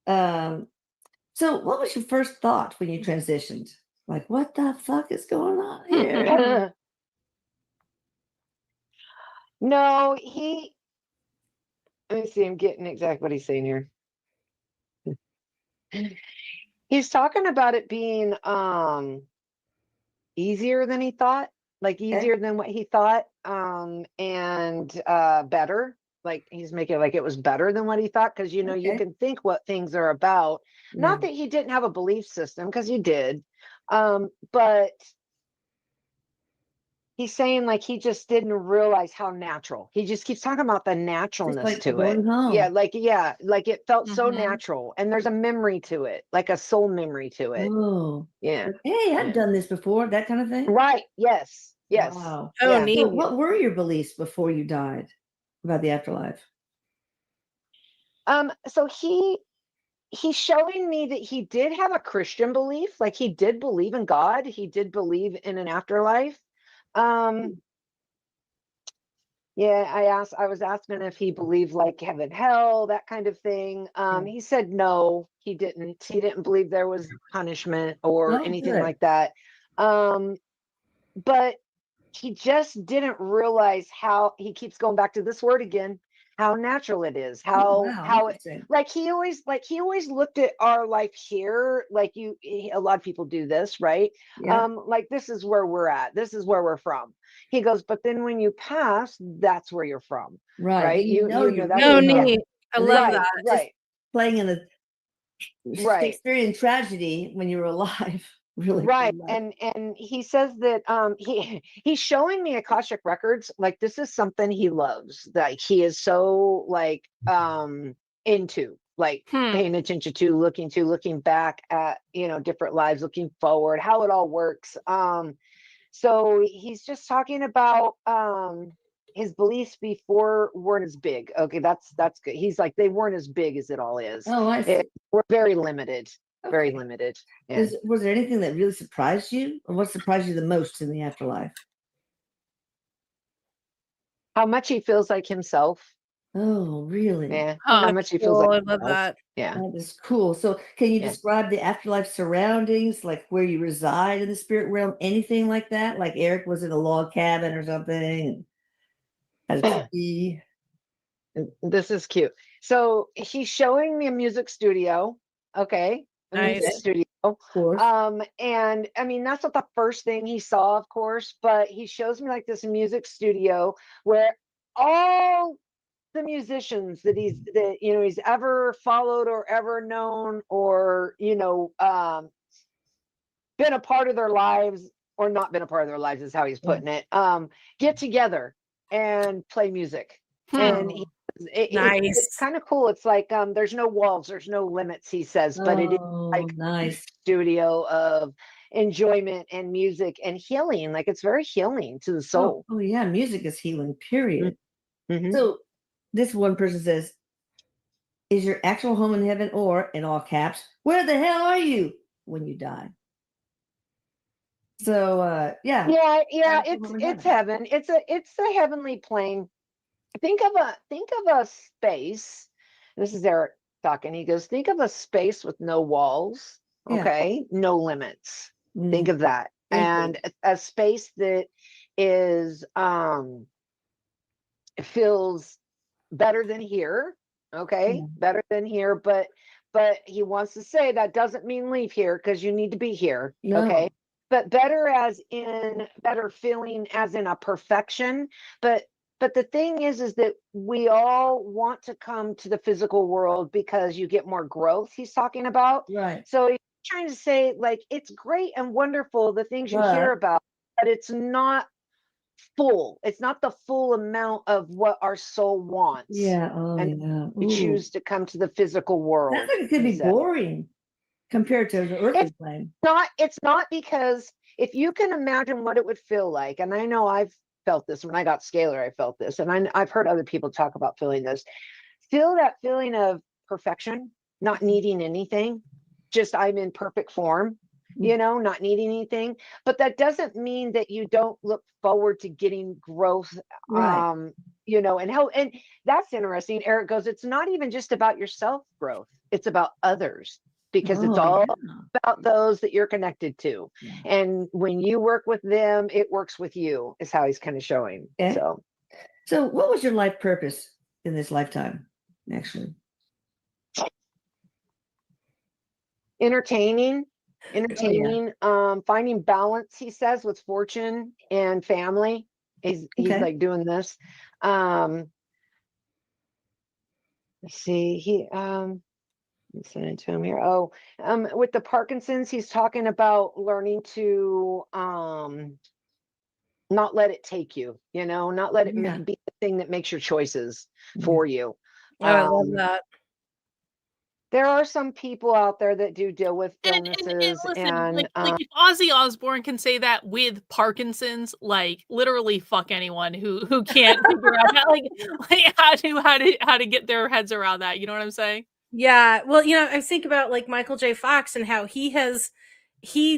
So what was your first thought when you transitioned? Like, what the fuck is going on here? No, let me see, I'm getting exactly what he's saying here. He's talking about it being easier than he thought, like easier than what he thought, and better. Like he's making it like it was better than what he thought, because you can think what things are about. Not that he didn't have a belief system, because he did, but he's saying like he just didn't realize how natural. He just keeps talking about the naturalness like to going it. home. Yeah, like it felt so Mhm. natural, and there's a memory to it, like a soul memory to it. Oh, Yeah. hey, I've Yeah. done this before, that kind of thing. Right. Yes. Yes. Wow. Oh, Yeah. neat. So what were your beliefs before you died about the afterlife? So he's showing me that he did have a Christian belief, like he did believe in God, he did believe in an afterlife. Yeah, I was asking if he believed like heaven, hell, that kind of thing. He said no, he didn't. He didn't believe there was punishment or Oh, anything good. like that. But he just didn't realize how, he keeps going back to this word again, how natural it is, Oh, wow, how it, interesting. like he always looked at our life here, like a lot of people do this, right? Yeah. Like this is where we're at, this is where we're from. He goes, but then when you pass, that's where you're from, Right. right? Then you know you're that's Oh, really home. neat. I And love then that. right. playing in a Right. Shakespearean tragedy when you were alive. Really. Right. cool, right? And he says that he's showing me Akashic records, like this is something he loves, that he is so like into, like paying attention to, looking back at, different lives, looking forward, how it all works. So he's just talking about his beliefs before weren't as big. Okay, that's good. He's like, they weren't as big as it all is. Oh, I see. We're very limited. Very Okay. limited. Yeah. Was there anything that really surprised you, or what surprised you the most in the afterlife? How much he feels like himself. Oh, really? Yeah. Huh. How much he feels Cool. like I love himself. that. Yeah. That is cool. So, can you Yeah. describe the afterlife surroundings, like where you reside in the spirit realm? Anything like that? Like Eric was in a log cabin or something, and had a tea. This is cute. So he's showing me a music studio. Okay. A music Nice. studio. Of course. And I mean, that's not the first thing he saw, of course, but he shows me like this music studio where all the musicians that he's ever followed or ever known or been a part of their lives or not been a part of their lives is how he's putting it, get together and play music. And it's Nice. kind of cool. It's like there's no walls, there's no limits, he says, but it is like nice. studio of enjoyment and music and healing. Like it's very healing to the soul. Oh yeah, music is healing, period. Mhm. So this one person says, is your actual home in heaven, or in all caps, where the hell are you when you die? So yeah. Yeah, it's heaven. It's a heavenly plane. Think of a space. This is Eric talking. He goes, think of a space with no walls, Yeah. okay, no limits. Think of that. And a space that is feels better than here, okay, better than here, but he wants to say that doesn't mean leave here, because you need to be here. Okay, but better as in better feeling as in a perfection. But the thing is that we all want to come to the physical world because you get more growth, he's talking about. Right. So he's trying to say, like, it's great and wonderful, the things you hear about, but it's not full. It's not the full amount of what our soul wants. Yeah. Oh, and yeah. we choose to come to the physical world. Sounds like it could be boring compared to the earthly plane. It's not, because if you can imagine what it would feel like, and I know I've felt this when I got scalar, I felt this, and I've heard other people talk about feeling this. Feel that feeling of perfection, not needing anything, just I'm in perfect form, not needing anything. But that doesn't mean that you don't look forward to getting growth, Right. and how, and that's interesting. Eric goes, it's not even just about yourself growth, it's about others, because it's all about those that you're connected to. And when you work with them, it works with you, is how he's kind of showing. So what was your life purpose in this lifetime, actually? Entertaining, finding balance, he says, with fortune and family. He's like doing this. Let's see, he I'm sending to him here. With the Parkinson's, he's talking about learning to not let it take you, not let it be the thing that makes your choices for you. Oh, I love that. There are some people out there that do deal with And illnesses, listen, like if Ozzy Osbourne can say that with Parkinson's, like literally fuck anyone who can't figure out how to get their heads around that. You know what I'm saying? Yeah. Well, I think about like Michael J. Fox and how he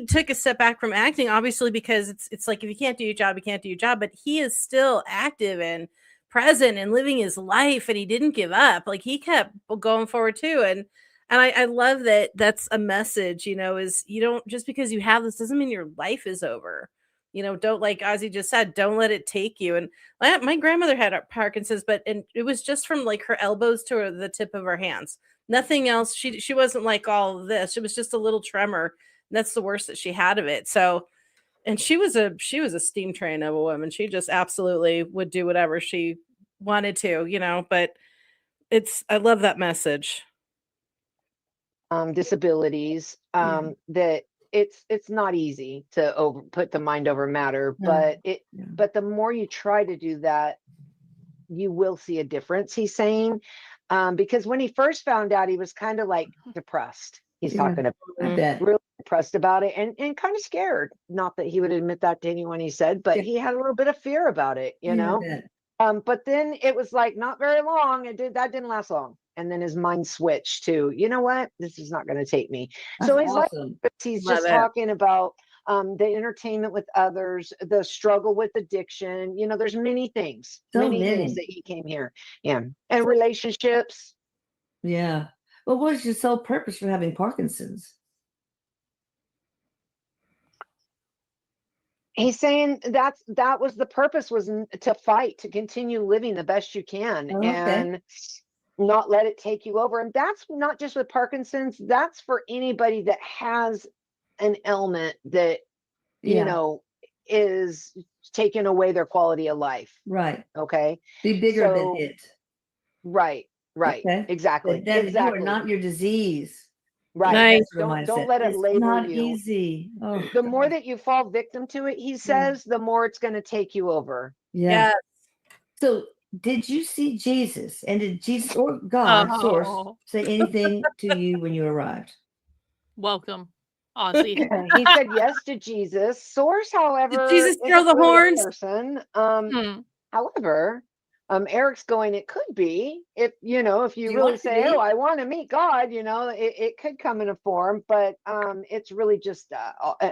took a step back from acting, obviously, because it's like if you can't do your job, you can't do your job, but he is still active and present and living his life, and he didn't give up. Like he kept going forward too. And I love that that's a message, is you don't, just because you have this doesn't mean your life is over. Don't, like Ozzy just said, don't let it take you. And my grandmother had Parkinson's, and it was just from like her elbows to the tip of her hands. Nothing else. She wasn't like all of this. It was just a little tremor. And that's the worst that she had of it. So, and she was a steam train of a woman. She just absolutely would do whatever she wanted to, but I love that message. Disabilities, that it's not easy to put the mind over matter, but the more you try to do that, you will see a difference, he's saying. Because when he first found out, he was kind of like depressed. He's talking about really depressed about it and kind of scared. Not that he would admit that to anyone, he said, but he had a little bit of fear about it, but then it was like not very long. That didn't last long. And then his mind switched to, you know what, this is not going to take me. So he's awesome. he's just talking about the entertainment with others, the struggle with addiction. There's many things, many things that he came here. Yeah. And relationships. Yeah. Well, what is your sole purpose for having Parkinson's? He's saying that was the purpose, was to fight, to continue living the best you can, and not let it take you over. And that's not just with Parkinson's, that's for anybody that has an ailment that, is taking away their quality of life. Right. Okay. Be bigger than it. Right. Exactly. That you are not your disease. Right. Don't let it label you. It's not easy. Oh, the more that you fall victim to it, he says, the more it's going to take you over. Yeah. So did you see Jesus? And did Jesus or God, source, say anything to you when you arrived? Welcome, Ozzy. He said yes to Jesus. Source, however, did Jesus throw the horns? Person. However, Eric's going, it could be, if you really say, oh, I want to meet God, it could come in a form, but it's really just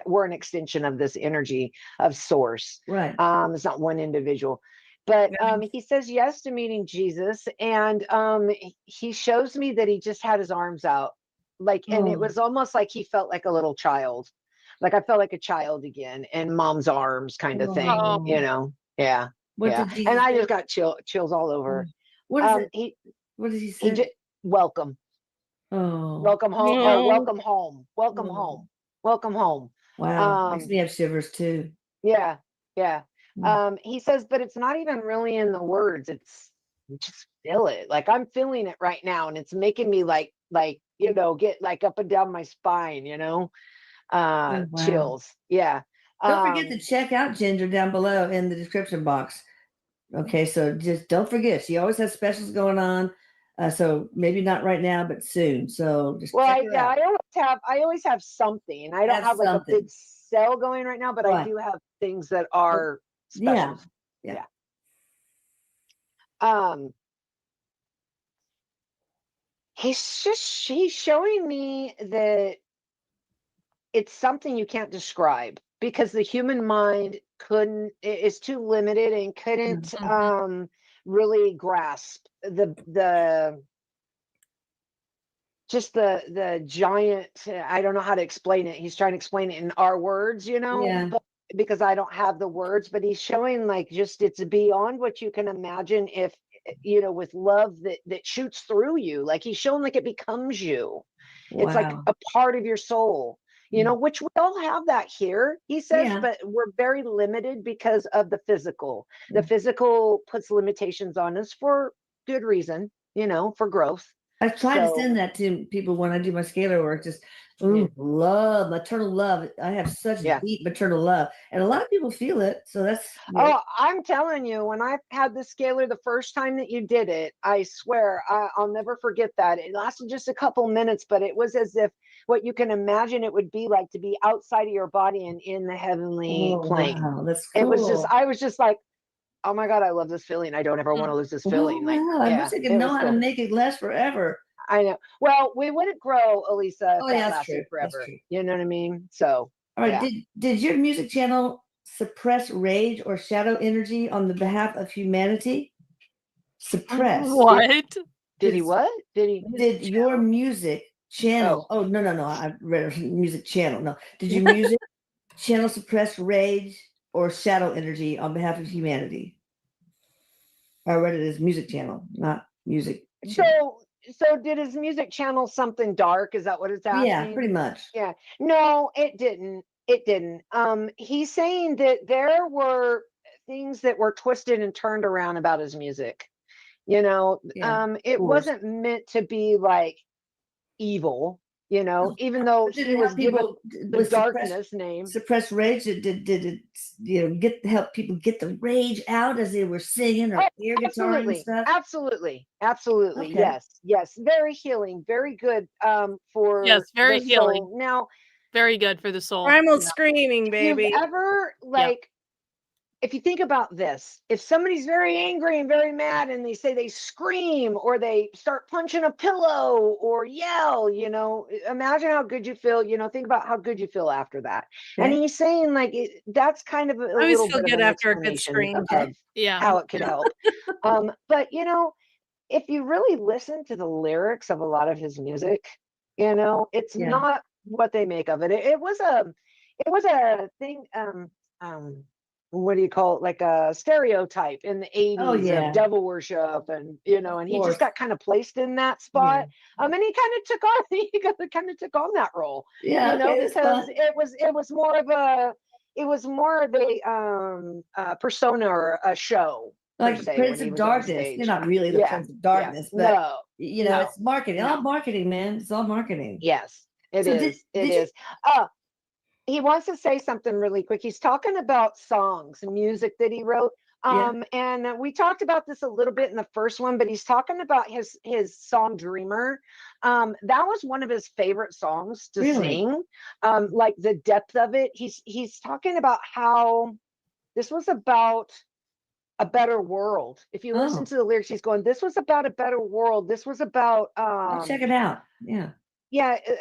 we're an extension of this energy of source. Right. It's not one individual. But he says yes to meeting Jesus, and he shows me that he just had his arms out, and it was almost like he felt like a little child. Like I felt like a child again in mom's arms, kind of thing. Yeah. And I just got chills all over. What is it? What does he say? Welcome. Oh. Welcome home. Oh, welcome home. Welcome home. Welcome home. Wow. Makes me have shivers too. Yeah. He says, but it's not even really in the words. It's just feel it. Like I'm feeling it right now, and it's making me like get like up and down my spine, chills. Yeah. Don't forget to check out Ginger down below in the description box. Okay, so just don't forget. She always has specials going on. So maybe not right now, but soon. So just check it out. I always have something. I don't have like a big sale going right now, but I do have things that are specials. Yeah. He's showing me that it's something you can't describe, because the human mind is too limited and couldn't really grasp the giant, I don't know how to explain it. He's trying to explain it in our words, but, because I don't have the words, but he's showing like just it's beyond what you can imagine, if with love that shoots through you. Like he's showing like it becomes you. It's like a part of your soul. Which we all have that here, he says, but we're very limited because of the physical. The physical puts limitations on us for good reason, for growth. I try to send that to people when I do my scalar work. Just Ooh, love, maternal love. I have such deep maternal love, and a lot of people feel it. So that's I'm telling you, when I had the scalar the first time that you did it, I swear I'll never forget that. It lasted just a couple minutes, but it was as if what you can imagine it would be like to be outside of your body and in the heavenly plane. Wow, that's cool. It was just, I was just like, oh my God, I love this feeling. I don't ever want to lose this feeling. Wow, I wish I could know how to make it last forever. I know. Well, we wouldn't grow, Elisa, if that that's lasted true. forever. That's true. You know what I mean? So, all right. Did your music channel suppress rage or shadow energy on the behalf of humanity? Suppress what? Did he what? Did your music channel? Oh no. I read music channel. No. Did your music channel suppress rage or shadow energy on behalf of humanity? I read it as music channel, not music channel. So did his music channel something dark? Is that what it's asking? Yeah, pretty much. Yeah. No, it didn't. It didn't. He's saying that there were things that were twisted and turned around about his music. You know, it wasn't meant to be like evil, you know, even though he was given the darkness name. Suppress rage. Did it help people get the rage out as they were singing or air guitar and stuff? Absolutely. Okay. Yes. Very healing, very good for very the healing. soul. Now, very good for the soul. Primal screaming, baby. If you've ever if you think about this, if somebody's very angry and very mad and they say they scream or they start punching a pillow or yell, you know, imagine how good you feel, you know, think about how good you feel after that. Okay. And he's saying like, that's kind of a little bit of an after a good scream. Of how it could help. But you know, if you really listen to the lyrics of a lot of his music, you know, it's not what they make of it. It was a thing, what do you call it, like a stereotype in the 80s of devil worship, and you know, and he just got kind of placed in that spot. And he kind of took on that role, you know, because it was more of a persona or a show, like Prince of Darkness. You're not really the Prince of Darkness, but you know, it's marketing. All marketing, man. It's all marketing. Yes, it is. He wants to say something really quick. He's talking about songs and music that he wrote. And we talked about this a little bit in the first one, but he's talking about his song Dreamer. That was one of his favorite songs to sing. Like the depth of it. He's talking about how this was about a better world. If you listen to the lyrics, he's going, this was about a better world. This was about I'll check it out.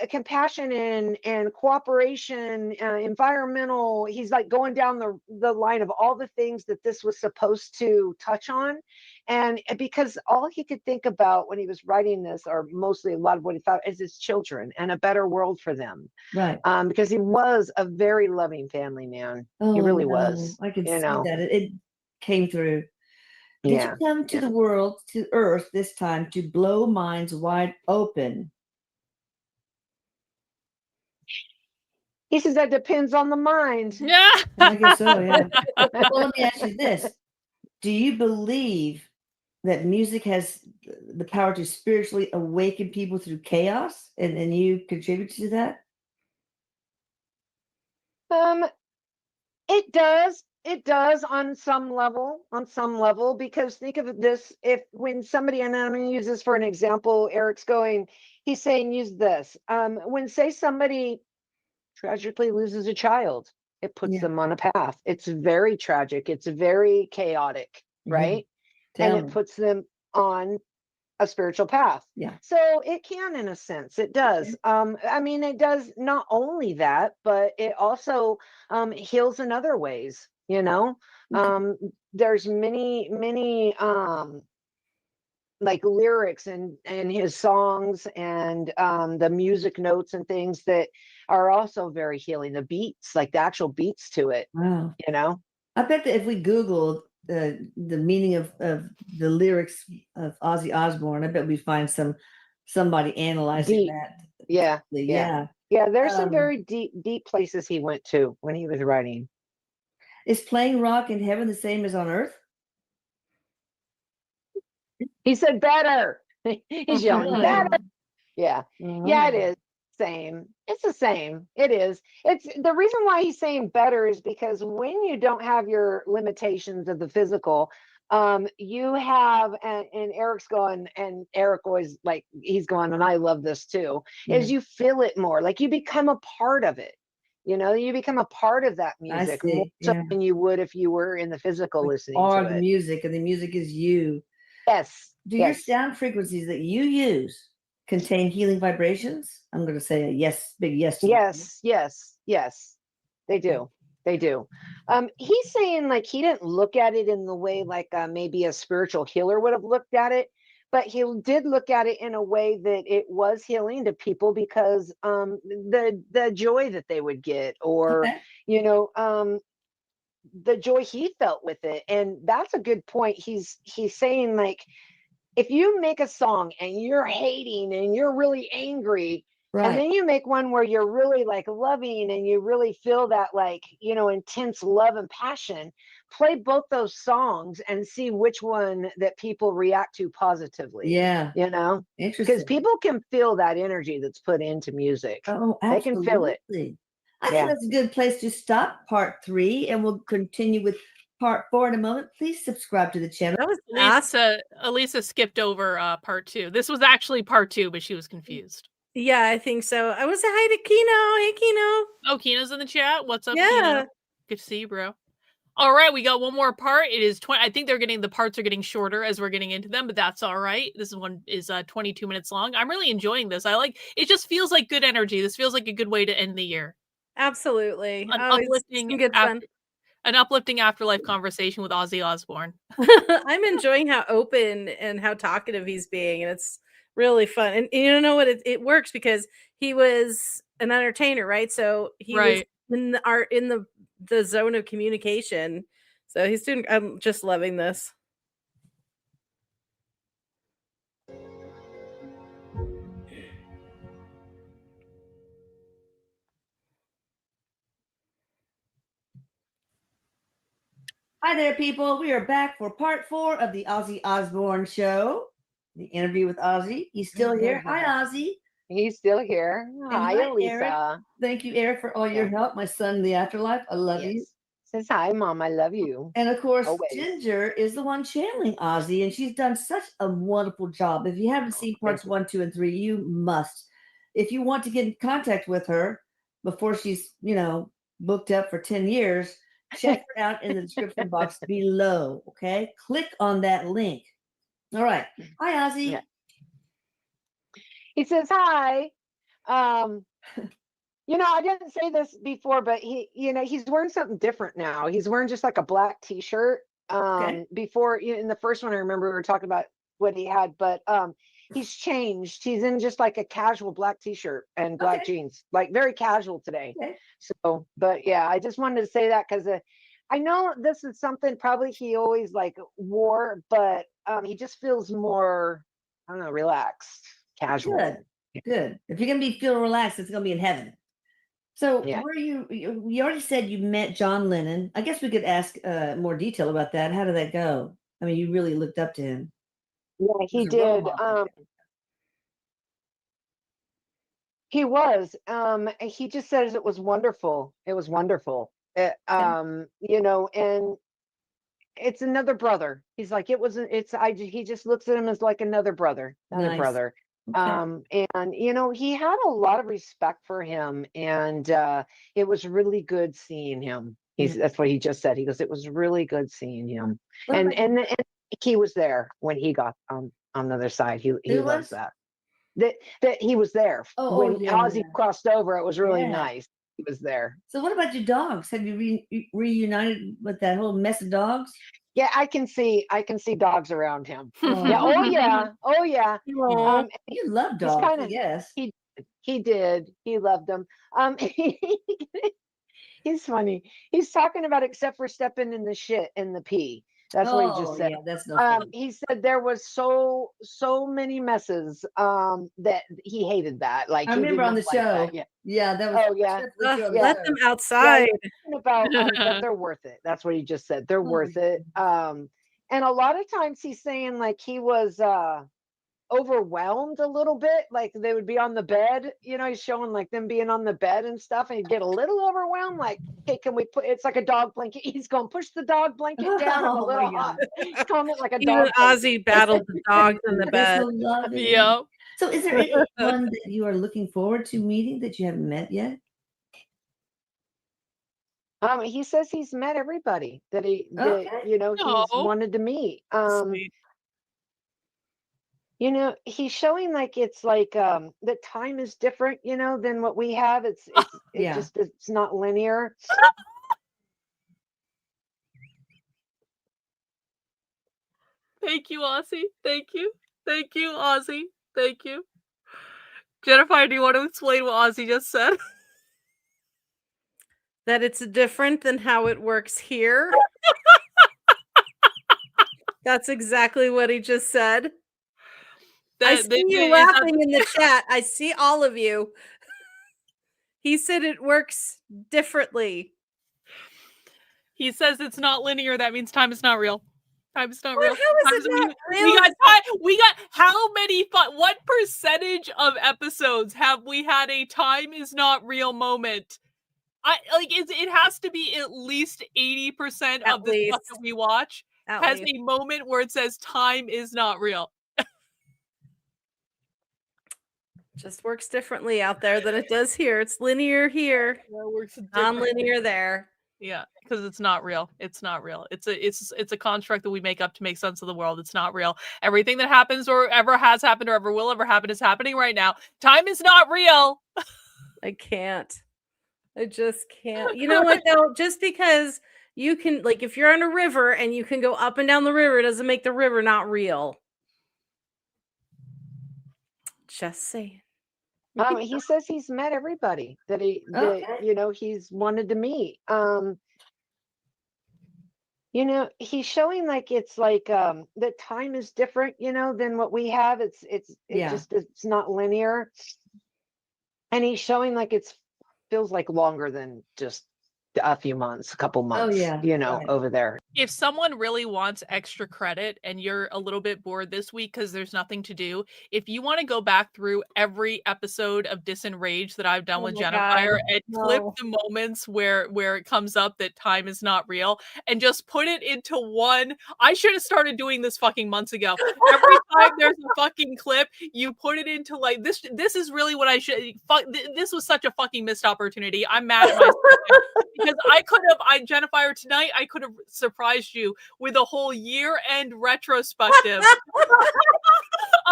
Compassion and cooperation, environmental. He's like going down the line of all the things that this was supposed to touch on. And because all he could think about when he was writing this, or mostly a lot of what he thought, is his children and a better world for them. Right. Because he was a very loving family man. He really was. I could see that. It came through. Did you come to the world, to Earth this time, to blow minds wide open? He says that depends on the mind. Yeah. I guess so, yeah. Well, let me ask you this. Do you believe that music has the power to spiritually awaken people through chaos? And you contribute to that? It does. It does on some level, because think of this, when somebody, and I'm going to use this for an example, he's saying, use this. When say somebody tragically loses a child, it puts them on a path. It's very tragic. It's very chaotic, right? And it puts them on a spiritual path. Yeah. So it can, in a sense, it does. It does not only that, but it also heals in other ways, you know. There's many like lyrics and his songs and the music notes and things that are also very healing. The beats, like the actual beats to it. Wow. You know, I bet that if we Googled the meaning of the lyrics of Ozzy Osbourne, I bet we find somebody analyzing that. Yeah. There's some very deep places he went to when he was writing. Is playing rock in heaven the same as on earth? He said better. He's yelling better. Yeah, it is. same. It's the same. It is. It's the reason why he's saying better is because when you don't have your limitations of the physical, you have, and Eric's going, and Eric always like, he's going, and I love this too, is you feel it more, like you become a part of it. You know, you become a part of that music more so than you would if you were in the physical listening to the it. music, and the music is you. Yes. Do your sound frequencies that you use contain healing vibrations? I'm going to say a yes, big yes to that. Yes, they do. They do. He's saying like he didn't look at it in the way like maybe a spiritual healer would have looked at it, but he did look at it in a way that it was healing to people because the joy that they would get, or you know, the joy he felt with it. And that's a good point. He's saying like, if you make a song and you're hating and you're really angry, and then you make one where you're really like loving and you really feel that like, you know, intense love and passion, play both those songs and see which one that people react to positively. Yeah. You know, because people can feel that energy that's put into music. Oh, absolutely. They can feel it. I think that's a good place to stop part 3, and we'll continue with part 4 in a moment. Please subscribe to the channel. That was Elisa skipped over part 2. This was actually part 2, but she was confused. Yeah, I think so. I want to say hi to Kino. Hey, Kino. Oh, Kino's in the chat. What's up, Yeah. Kino? Good to see you, bro. All right, we got one more part. It is 20. I think the parts are getting shorter as we're getting into them, but that's all right. This one is 22 minutes long. I'm really enjoying this. It just feels like good energy. This feels like a good way to end the year. Absolutely. An uplifting afterlife conversation with Ozzy Osbourne. I'm enjoying how open and how talkative he's being, and it's really fun. And you know what? It works because he was an entertainer, right? So he was in the zone of communication. So he's doing. I'm just loving this. Hi there, people. We are back for part 4 of the Ozzy Osbourne show. The interview with Ozzy. He's still here. Hi, Ozzy. He's still here. Hi, Elisa. Eric. Thank you, Eric, for all your help. My son in the afterlife. I love you. Says hi, Mom. I love you. And of course, Ginger is the one channeling Ozzy, and she's done such a wonderful job. If you haven't seen parts 1, 2, and 3, you must. If you want to get in contact with her before she's, booked up for 10 years, check her out in the description box below. Okay, click on that link. All right. Hi, Ozzy. Yeah. He says hi. I didn't say this before, but he's wearing something different now. He's wearing just like a black t-shirt. Before, in the first one, I remember we were talking about what he had, but he's changed. He's in just like a casual black t-shirt and black jeans, like very casual today. So, but yeah, I just wanted to say that because I know this is something probably he always like wore, but he just feels more, I don't know, relaxed, casual. Good. If you're gonna feel relaxed, it's gonna be in heaven. So where you already said you met John Lennon. I guess we could ask more detail about that. How did that go? I mean, you really looked up to him. Yeah, he did. He was. He just says it was wonderful. It was wonderful. And it's another brother. He's like, he just looks at him as like another brother. Brother. Okay. And he had a lot of respect for him, and it was really good seeing him. That's what he just said. He goes, it was really good seeing him. And he was there when he got on the other side. He loves that he was there when Ozzy crossed over. It was really nice. He was there. So what about your dogs? Have you reunited with that whole mess of dogs? Yeah, I can see dogs around him. Yeah. Oh yeah. You love dogs, yes. He did. He loved them. He's funny. He's talking about except for stepping in the shit and the pee. That's what he just said. Yeah, that's no fun. He said there was so many messes that he hated that. Like I remember on the show. Yeah, that was. Let them outside. But they're worth it. That's what he just said. They're worth it. And a lot of times he's saying like he was overwhelmed a little bit. Like they would be on the bed, he's showing like them being on the bed and stuff, and he'd get a little overwhelmed. Like, okay, can we put? It's like a dog blanket. He's going push the dog blanket down. I'm a little hot. He's calling it like a Even dog. Ozzy battled the dogs in the That's bed. so lovely. Yeah. So is there anyone that you are looking forward to meeting that you haven't met yet? He says he's met everybody that he's No. wanted to meet. Sweet. He's showing like it's like the time is different, than what we have. It's it's not linear. Thank you, Ozzy. Thank you. Thank you, Ozzy. Thank you. Jennifer, do you want to explain what Ozzy just said? That it's different than how it works here. That's exactly what he just said. I see you laughing in the chat. I see all of you. He said it works differently. He says it's not linear. That means time is not real. Time is not real. How is it not real? We got how many? What percentage of episodes have we had a time is not real moment? It has to be at least 80% of the stuff that we watch has a moment where it says time is not real. Just works differently out there than it does here. It's linear here, non-linear there. Yeah, because it's not real. It's not real. It's a construct that we make up to make sense of the world. It's not real. Everything that happens or ever has happened or ever will ever happen is happening right now. Time is not real. I can't. I just can't. You know what though? Just because you can, like, if you're on a river and you can go up and down the river, doesn't make the river not real. Just saying. He says he's met everybody that he's wanted to meet. He's showing like it's like the time is different, than what we have. It's not linear. And he's showing like feels like longer than just a few months, a couple months, over there. If someone really wants extra credit and you're a little bit bored this week because there's nothing to do, if you want to go back through every episode of DISENRAGE that I've done with Jennifer and clip the moments where it comes up that time is not real and just put it into one. I should have started doing this fucking months ago. Every time there's a fucking clip, you put it into like this. This is really what I should. This was such a fucking missed opportunity. I'm mad at myself. Because Jennifer, tonight I could have surprised you with a whole year-end retrospective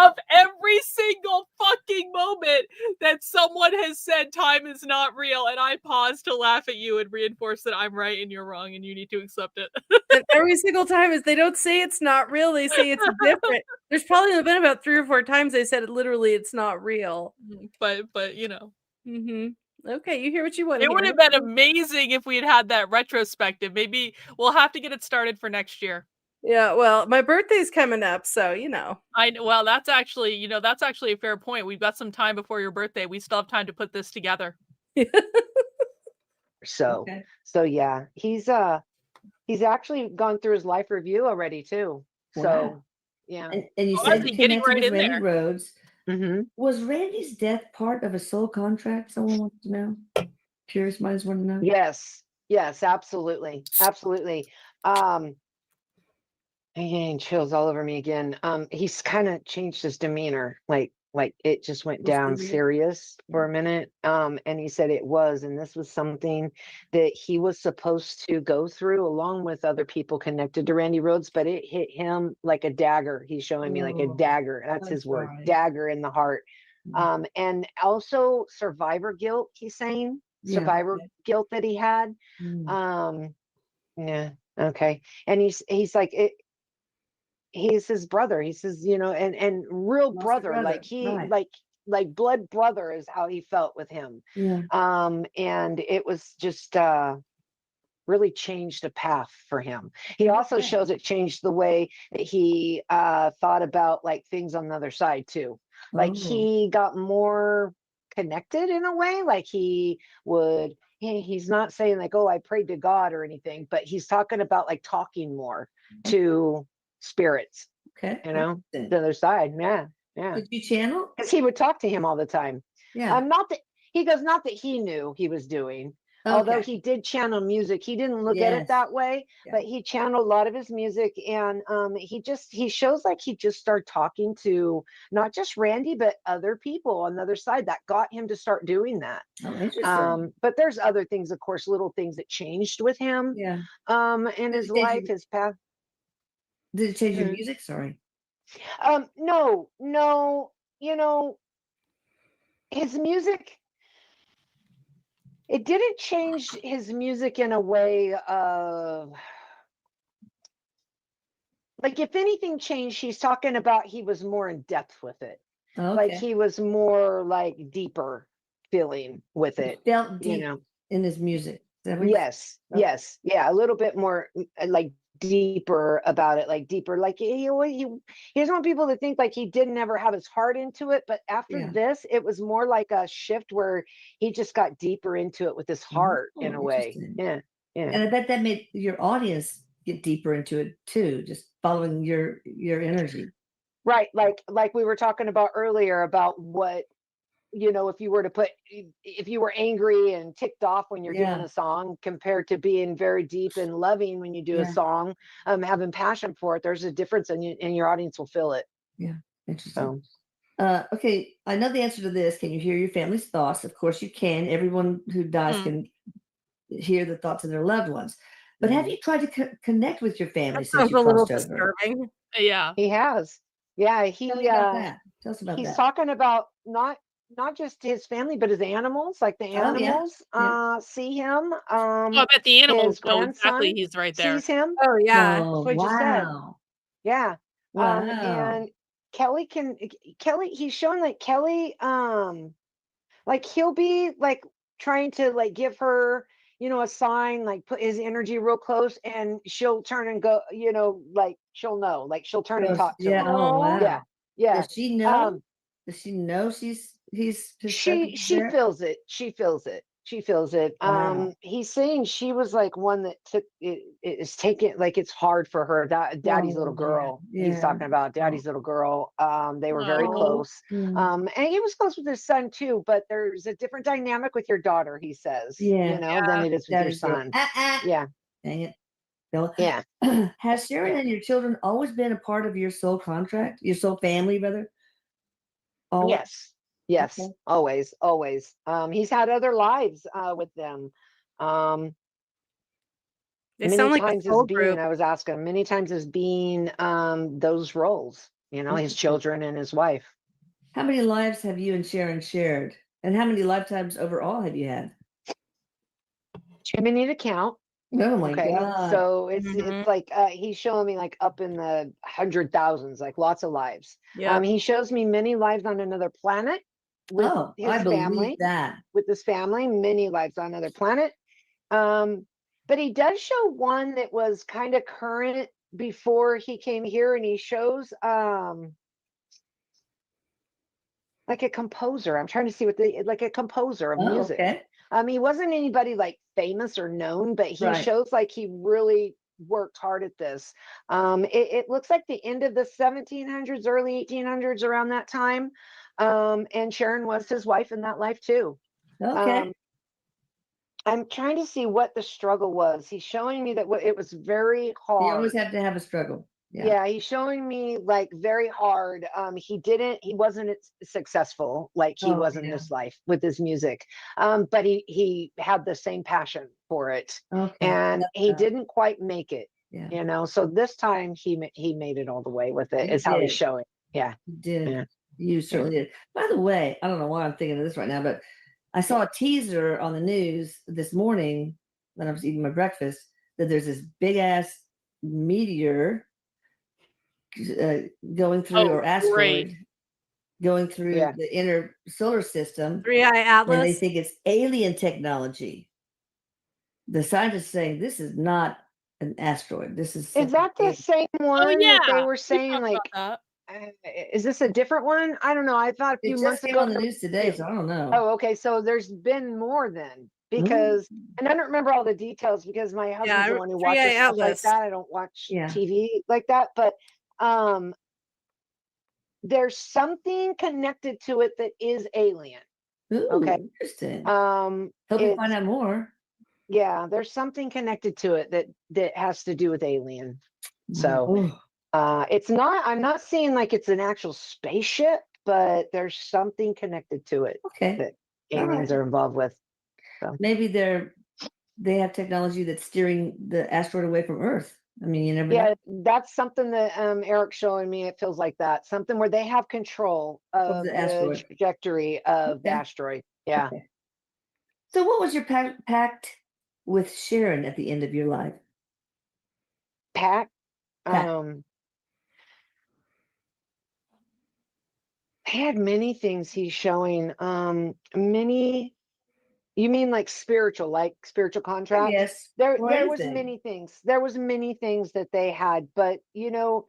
of every single fucking moment that someone has said time is not real, and I paused to laugh at you and reinforce that I'm right and you're wrong and you need to accept it. And every single time is they don't say it's not real, they say it's different. There's probably been about 3 or 4 times they said it literally it's not real. But Okay, you hear what you want to hear. It would have been amazing if we had that retrospective. Maybe we'll have to get it started for next year. Yeah, well, my birthday's coming up, so Well, that's actually a fair point. We've got some time before your birthday. We still have time to put this together. So yeah, he's actually gone through his life review already too. Wow. So yeah, and you said you getting connected right with in Randy there. Rhodes. Was Randy's death part of a soul contract? Someone wants to know. Curious minds want to know. Yes, absolutely. I'm getting chills all over me again. He's kind of changed his demeanor, like it just went down serious for a minute. And he said it was, and this was something that he was supposed to go through along with other people connected to Randy Rhodes, but it hit him like a dagger. He's showing me like a dagger. That's his word, dagger in the heart. And also survivor guilt, he's saying. Survivor guilt that he had. Okay. And he's like it. He's his brother. He says, and real brother, like he like blood brother is how he felt with him. And it was just really changed a path for him. He also shows it changed the way that he thought about like things on the other side too. Like he got more connected in a way, like he's not saying like, oh, I prayed to God or anything, but he's talking about like talking more to spirits, the other side. Yeah. Did you channel? Because he would talk to him all the time. Yeah. Not that not that he knew he was doing. Although he did channel music, he didn't look at it that way, but he channeled a lot of his music, and he shows like he just started talking to not just Randy, but other people on the other side that got him to start doing that. Oh, interesting. But there's other things, of course, little things that changed with him. Yeah. In his life, his path. Did it change your music? Sorry. No, his music. It didn't change his music in a way of, like, if anything changed, he's talking about he was more in depth with it. Okay. Like he was more like deeper feeling with it. He felt deep in his music. Yes. Yeah, a little bit more like deeper about it, like deeper, like he doesn't want people to think like he didn't ever have his heart into it, but after this it was more like a shift where he just got deeper into it with his heart in a way. Yeah And I bet that made your audience get deeper into it too, just following your energy, right? Like we were talking about earlier about what, if you were angry and ticked off when you're doing a song compared to being very deep and loving when you do a song, having passion for it, there's a difference, and your audience will feel it. Yeah, interesting. Okay, I know the answer to this. Can you hear your family's thoughts? Of course you can. Everyone who dies can hear the thoughts of their loved ones. But have you tried to connect with your family since you crossed over? Yeah, he has. Yeah, Tell me about that. Tell us about he's that. talking about not just his family, but his animals. Like the animals see him. I bet the animals know exactly he's right there. Sees him. Oh yeah. Oh, That's what you said. Yeah. Wow. And Kelly, he's showing like Kelly, like he'll be like trying to like give her, a sign, like put his energy real close, and she'll turn and go, like she'll know, like she'll turn and talk to him. Oh wow. Yeah. Does she know? Does she know she feels it. She feels it. Wow. He's saying she was like one that took it is taken, like it's hard for her. Daddy's little girl. Yeah. He's talking about Daddy's little girl. They were very close. And he was close with his son too, but there's a different dynamic with your daughter, he says. Than it is with your son. Yeah. Dang it. Yeah. Has Sharon and your children always been a part of your soul contract? Your soul family, rather? Always? Yes. Okay. Always. He's had other lives with them. They sound like a soul group. I was asking many times as being those roles, his children and his wife. How many lives have you and Sharon shared? And how many lifetimes overall have you had? Too many to count. Oh my God. So it's like he's showing me like up in the 100,000s, like lots of lives. He shows me many lives on another planet with his family. With his family, many lives on another planet. But he does show one that was kind of current before he came here, and he shows like a composer. I'm trying to see like a composer of music. Okay. He wasn't anybody like famous or known, but he shows like he really worked hard at this. It looks like the end of the 1700s, early 1800s, around that time. And Sharon was his wife in that life too. Okay. I'm trying to see what the struggle was. He's showing me that it was very hard. You always have to have a struggle. Yeah, he's showing me like very hard. He wasn't successful like he was in this life with his music. But he had the same passion for it. And he didn't quite make it. So this time he made it all the way with it. Is how he's showing. Yeah. You did. Yeah. You certainly did. By the way, I don't know why I'm thinking of this right now, but I saw a teaser on the news this morning when I was eating my breakfast that there's this big ass meteor going through, or asteroid going through the inner solar system. 3i Atlas. And they think it's alien technology. The scientists saying this is not an asteroid. This is that the same one that they were saying like is this a different one? I don't know. I thought a few months ago on the news today, so I don't know. Oh, okay. So there's been more then, because and I don't remember all the details because my husband's the one who watches stuff like that. I don't watch TV like that, but there's something connected to it that is alien. Ooh, okay. Interesting. Hope we find out more. Yeah, there's something connected to it that has to do with alien. So it's not, I'm not saying like it's an actual spaceship, but there's something connected to it that aliens are involved with. So maybe they have technology that's steering the asteroid away from Earth. I mean, you never know. That's something that Eric's showing me. It feels like that. Something where they have control of the trajectory of the asteroid. Yeah. Okay. So what was your pact with Sharon at the end of your life? Pact? He had many things he's showing. Many, you mean like spiritual contracts? Yes. There was many things. There was many things that they had, but you know,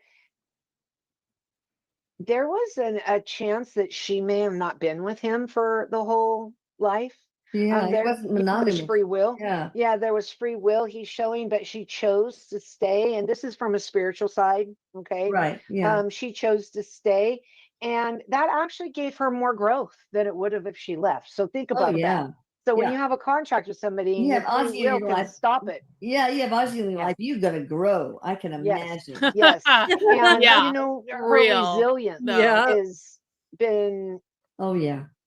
there was a chance that she may have not been with him for the whole life. Yeah, it wasn't monogamous. There's free will. Yeah, there was free will he's showing, but she chose to stay. And this is from a spiritual side. Okay. Right. Yeah. She chose to stay. And that actually gave her more growth than it would have if she left. So think about that. So when you have a contract with somebody, you have Ozzy in your life, stop it. Yeah, you have Ozzy in your life. You're gonna grow. I can imagine. Yes. And you know, her resilience has been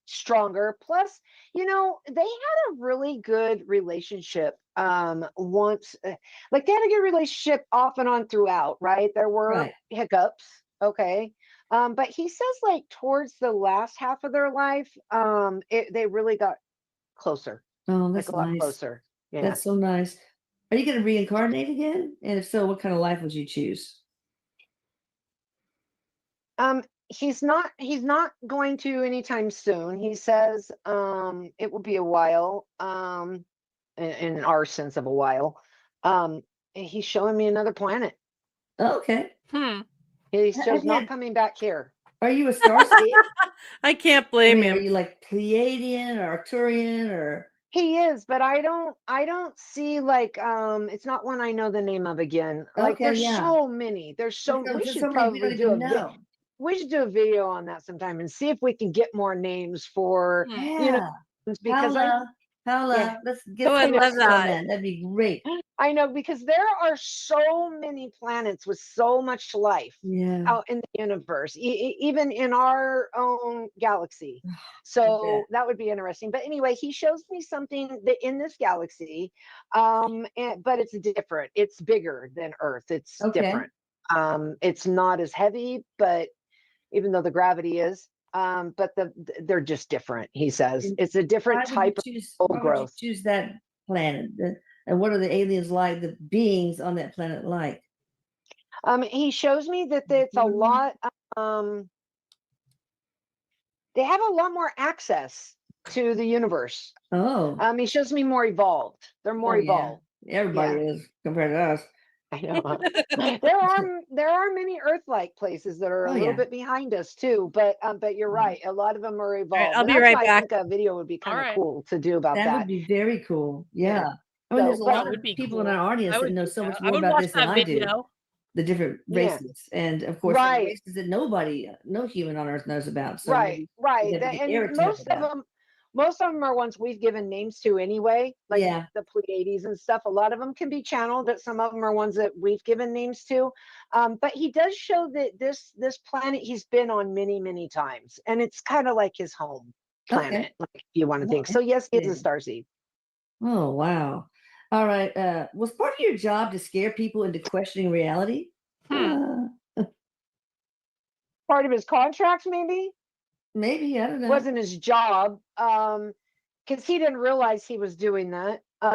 stronger. Plus, you know, they had a really good relationship once, like they had a good relationship off and on throughout, right? There were hiccups, okay. But he says like towards the last half of their life, they really got closer. Oh, that's like a lot nice. Closer. Yeah. That's so nice. Are you going to reincarnate again? And if so, what kind of life would you choose? He's not going to anytime soon. He says it will be a while, in our sense of a while. He's showing me another planet. Okay. He shows not coming back here. Are you a star seed? I can't blame him. Are you like Pleiadian or Arcturian or? He is, but I don't see like it's not one I know the name of again. Like there's so many. There's so we should probably do a video on that sometime and see if we can get more names for you know, because let's get I love that. That'd be great. I know, because there are so many planets with so much life out in the universe, even in our own galaxy. So that would be interesting. But anyway, he shows me something that in this galaxy, but it's different. It's bigger than Earth. It's different. It's not as heavy, but even though the gravity is, but they're just different. He says it's a different type of growth. Choose that planet. And what are the aliens like? The beings on that planet like? He shows me that it's a lot. They have a lot more access to the universe. He shows me more evolved. They're more evolved. Yeah. Everybody is compared to us. I know. there are many Earth-like places that are a little bit behind us too, but you're right. A lot of them are evolved. Right, I'll be right back. I think a video would be kind of cool to do about that. That would be very cool. Yeah. I mean, there's a lot of people in our audience that know so much more about this than I do. The different races, and of course, races that no human on Earth knows about. So right. And most of them are ones we've given names to anyway, like the Pleiades and stuff. A lot of them can be channeled, but some of them are ones that we've given names to. But he does show that this planet he's been on many, many times, and it's kind of like his home planet, like if you want to think. So yes, he's a starseed. Oh wow. All right. Was part of your job to scare people into questioning reality? Part of his contract, maybe? Maybe, I don't know. Wasn't his job, because he didn't realize he was doing that. But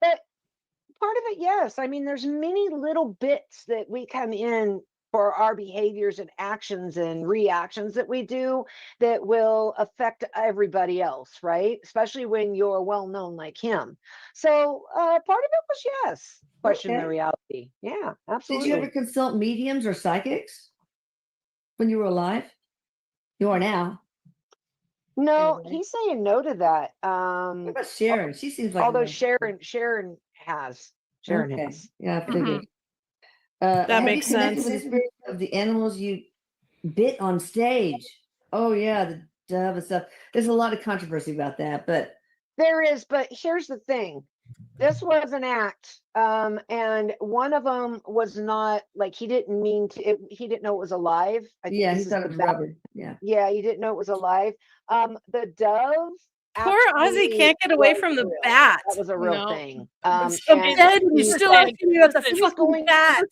part of it, yes. I mean, there's many little bits that we come in for our behaviors and actions and reactions that we do that will affect everybody else, right? Especially when you're well known like him. So part of it was question the reality. Yeah, absolutely. Did you ever consult mediums or psychics when you were alive? You are now. No, he's saying no to that. What about Sharon? She seems like although Sharon has. Yeah, I figured. That makes sense. With the spirit of the animals you bit on stage. Oh yeah, the dove and stuff. There's a lot of controversy about that, but There is, but here's the thing. This was an act, and one of them was not like he didn't mean to. He didn't know it was alive. I think yeah, he this is thought the it was bat. rubber. Yeah. Yeah, he didn't know it was alive. The dove. Poor Ozzy actually can't get away was from the real. bat. That was a real No. thing. It's so And dead, and he you was still like, asking me about the Listen, fucking going- bat.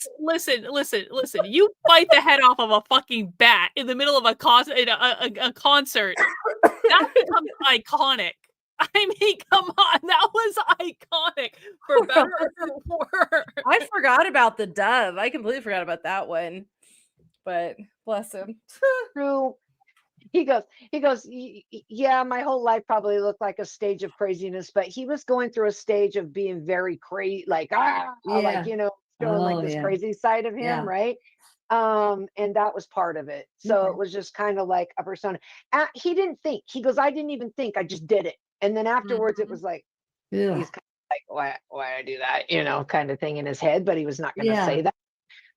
Listen. You bite the head off of a fucking bat in the middle of a concert. That becomes iconic. I mean, come on, that was iconic for better or for worse. I forgot about the dove. I completely forgot about that one. But bless him. through. He goes, yeah, my whole life probably looked like a stage of craziness, but he was going through a stage of being very crazy, like, like, showing like this crazy side of him, right? And that was part of it. So it was just kind of like a persona. He didn't think. He goes, I didn't even think. I just did it. And then afterwards, it was like, he's kind of like, why I do that, kind of thing in his head, but he was not going to say that.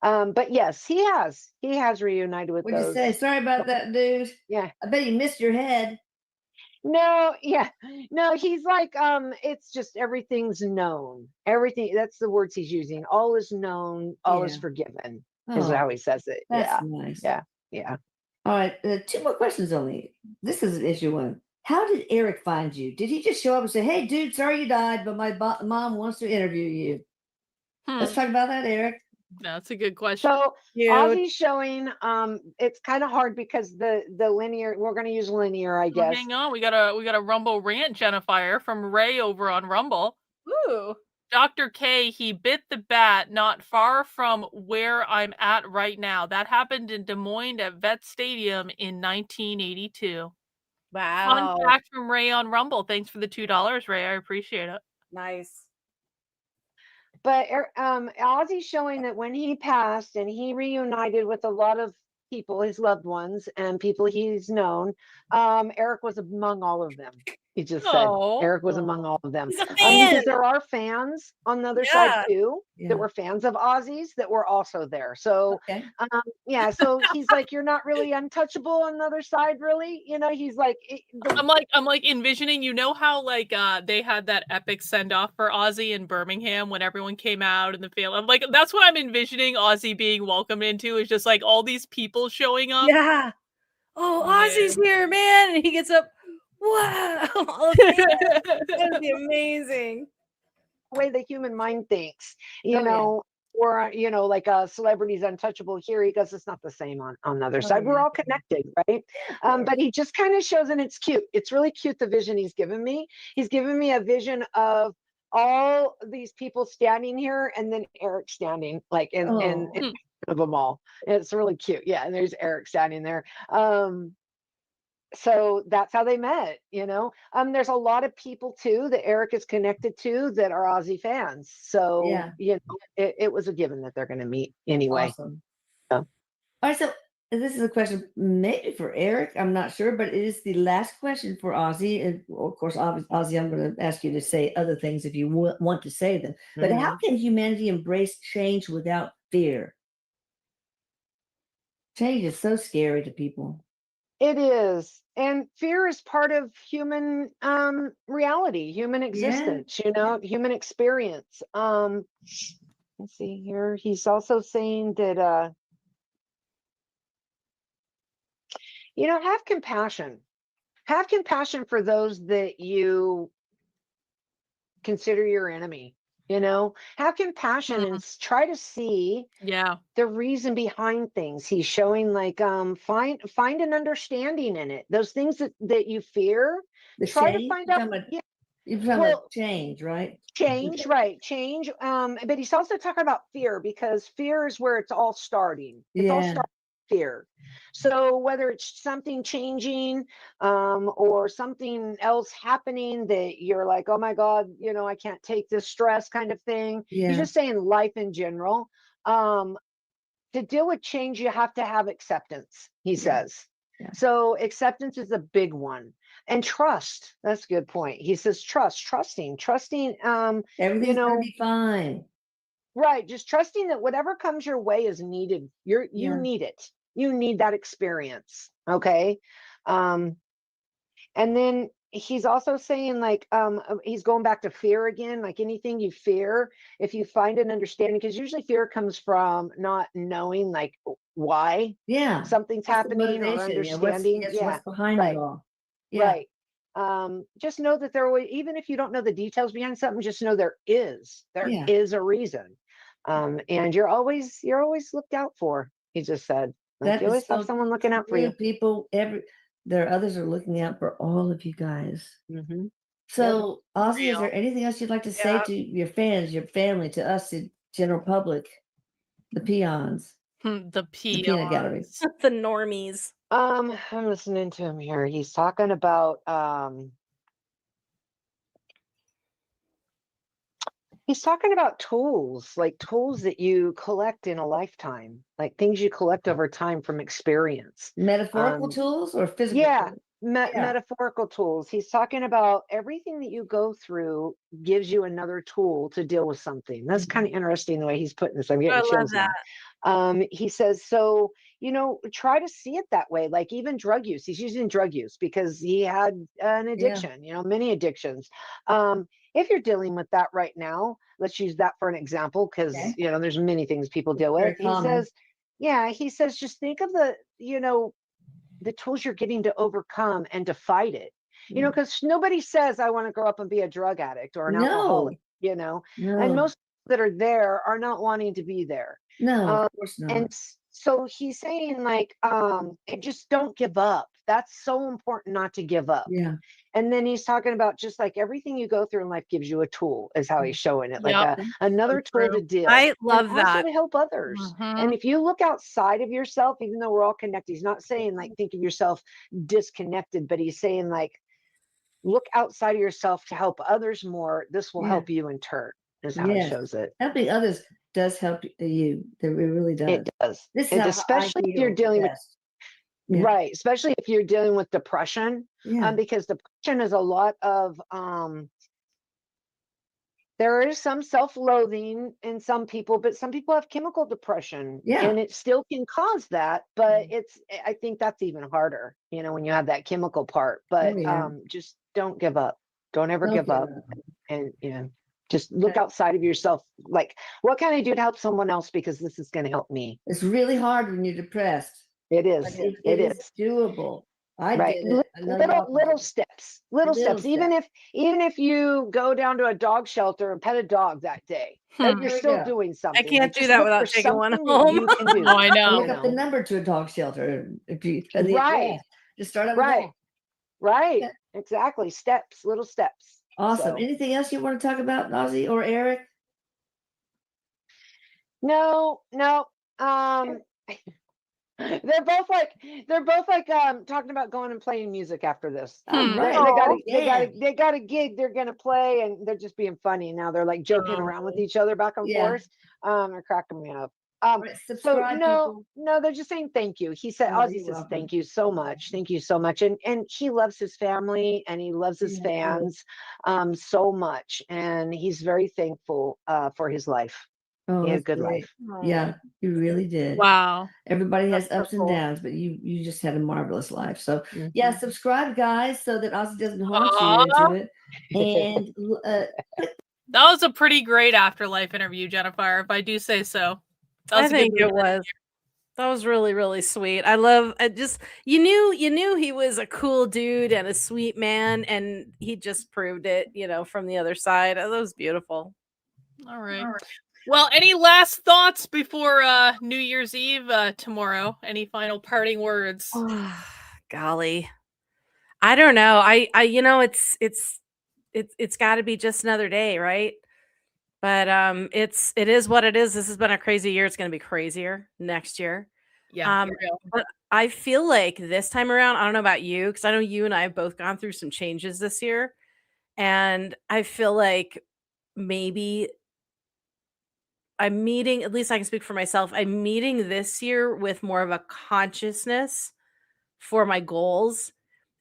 But yes, he has reunited with What'd you those. say? Sorry about that, dude. Yeah. I bet you missed your head. No, he's like, it's just everything's known. Everything, that's the words he's using. All is known, all is forgiven, is how he says it. That's nice. Yeah. All right, 2 more questions only. This is issue 1. How did Eric find you? Did he just show up and say, hey, dude, sorry you died, but my mom wants to interview you? Let's talk about that, Eric. That's a good question. So Ozzy's showing, it's kind of hard because the linear, we're going to use linear, I guess. Hang on, we got a Rumble rant Jennifer from Ray over on Rumble. Ooh. Dr. K, he bit the bat not far from where I'm at right now. That happened in Des Moines at Vet Stadium in 1982. Wow. Fun fact from Ray on Rumble. Thanks for the $2, Ray. I appreciate it. Nice. But Ozzy's showing that when he passed and he reunited with a lot of people, his loved ones and people he's known, Eric was among all of them. He just said Eric was among all of them. He's a fan. Because there are fans on the other side too that were fans of Ozzy's that were also there. So so he's like, you're not really untouchable on the other side, really. He's like, I'm like envisioning, how like they had that epic send off for Ozzy in Birmingham when everyone came out in the field. I'm like, that's what I'm envisioning Ozzy being welcomed into, is just like all these people showing up. Yeah. Oh, Ozzy's here, man. And he gets up. Wow. That would be amazing. The way the human mind thinks, or like a celebrity's untouchable here. He goes, it's not the same on the other side. We're all connected, right? But he just kind of shows, and it's cute. It's really cute, the vision he's given me. He's given me a vision of all these people standing here, and then Eric standing like in of them all. It's really cute. Yeah, and there's Eric standing there. So that's how they met, There's a lot of people too that Eric is connected to that are Ozzy fans. So it was a given that they're going to meet anyway. Awesome. All right, so this is a question maybe for Eric. I'm not sure, but it is the last question for Ozzy. And of course, Ozzy, I'm going to ask you to say other things if you want to say them. But how can humanity embrace change without fear? Change is so scary to people. It is. And fear is part of human reality, human existence, human experience. Let's see here. He's also saying that, have compassion. Have compassion for those that you consider your enemy. Have compassion and try to see the reason behind things. He's showing like find an understanding in it. Those things that you fear, try to find out. You're talking about change, right? Change, right? Change. But he's also talking about fear, because fear is where it's all starting. It's all starting fear. So whether it's something changing or something else happening that you're like, oh my God, I can't take this stress kind of thing. He's just saying life in general. To deal with change, you have to have acceptance, he says. So acceptance is a big one. And trust, that's a good point. He says trusting, everything's gonna be fine. Right. Just trusting that whatever comes your way is needed. You need it. you need that experience. Okay. And then he's also saying like, he's going back to fear again, like anything you fear, if you find an understanding, because usually fear comes from not knowing like why something's happening or understanding. What's behind right. it all. Right. Just know that there will, even if you don't know the details behind something, just know there is a reason. And you're always looked out for. He just said, like, you always have someone looking out for you. People, there are others are looking out for all of you guys. So, Ozzy, is there anything else you'd like to say to your fans, your family, to us, the general public, the peons, the peanut gallery, the normies? I'm listening to him here. He's talking about tools, like tools that you collect in a lifetime, like things you collect over time from experience. Metaphorical tools or physical tools? Metaphorical tools. He's talking about everything that you go through gives you another tool to deal with something. That's kind of interesting the way he's putting this. I'm getting chills now. He says, so, try to see it that way. Like even drug use, he's using drug use because he had an addiction, many addictions. If you're dealing with that right now, let's use that for an example, because, there's many things people deal with. He says, just think of the tools you're getting to overcome and to fight it, because nobody says, I want to grow up and be a drug addict or an alcoholic, and most that are there are not wanting to be there. No, of course not. And so he's saying like, just don't give up. That's so important, not to give up. And then he's talking about just like everything you go through in life gives you a tool, is how he's showing it, like another tool to deal. I love and that. Also to help others. And if you look outside of yourself, even though we're all connected, he's not saying like think of yourself disconnected, but he's saying like look outside of yourself to help others more. This will help you in turn, is how he shows it. Helping others does help you. It really does. It does. Especially if you're dealing with right, especially if you're dealing with depression, because depression is a lot of there is some self-loathing in some people, but some people have chemical depression, and it still can cause that. But I think that's even harder, when you have that chemical part. But just don't give up. Don't ever give up. And just look outside of yourself. Like, what can I do to help someone else? Because this is going to help me. It's really hard when you're depressed. It is. It is doable. I did it. Little steps. Even if you go down to a dog shelter and pet a dog that day, you're still doing something. I can't do that without taking one home. You can do. I know. Look up the number to a dog shelter. If you just start out with right. Exactly. Steps. Little steps. Awesome. Anything else you want to talk about, Ozzy or Eric? No. They're both like talking about going and playing music after this. They got a gig they're gonna play, and they're just being funny now. They're like joking around with each other back and forth. They're cracking me up. So no, they're just saying thank you. He said, Ozzy says thank you so much, and he loves his family and he loves his fans so much, and he's very thankful for his life. He had a good life. Yeah, you really did. Wow. Everybody has ups and downs, but you just had a marvelous life. So subscribe, guys, so that Ozzy doesn't haunt you into it. And that was a pretty great Afterlife interview, Jennifer, if I do say so. I think it was. That was really, really sweet. I love you knew he was a cool dude and a sweet man, and he just proved it, from the other side. That was beautiful. All right. Well, any last thoughts before New Year's Eve tomorrow? Any final parting words? Oh, golly, I don't know. I it's got to be just another day, right? But it is what it is. This has been a crazy year. It's going to be crazier next year. Yeah. But I feel like this time around, I don't know about you, because I know you and I have both gone through some changes this year, and I feel like maybe I'm meeting, at least I can speak for myself, I'm meeting this year with more of a consciousness for my goals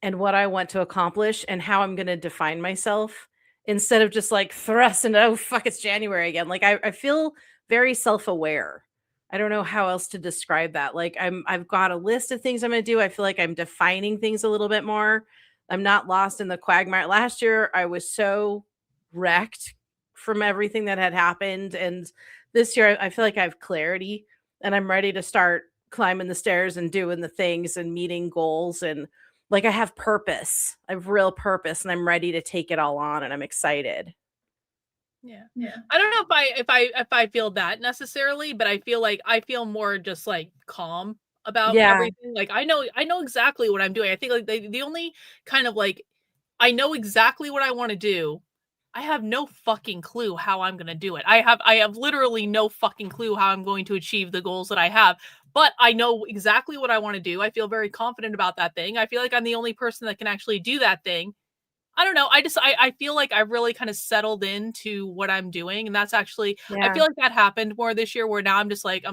and what I want to accomplish and how I'm going to define myself, instead of just like thrust into, oh, fuck, it's January again. Like I feel very self-aware. I don't know how else to describe that. Like I've got a list of things I'm going to do. I feel like I'm defining things a little bit more. I'm not lost in the quagmire. Last year I was so wrecked from everything that had happened, and this year I feel like I have clarity and I'm ready to start climbing the stairs and doing the things and meeting goals, and like I have purpose. I have real purpose and I'm ready to take it all on, and I'm excited. Yeah. I don't know if I feel that necessarily, but I feel more just like calm about everything. Like I know exactly what I'm doing. I think like the only kind of like I know exactly what I want to do. I have no fucking clue how I'm going to do it. I have literally no fucking clue how I'm going to achieve the goals that I have, but I know exactly what I want to do. I feel very confident about that thing. I feel like I'm the only person that can actually do that thing. I don't know. I feel like I've really kind of settled into what I'm doing. And that's actually, I feel like that happened more this year, where now I'm just like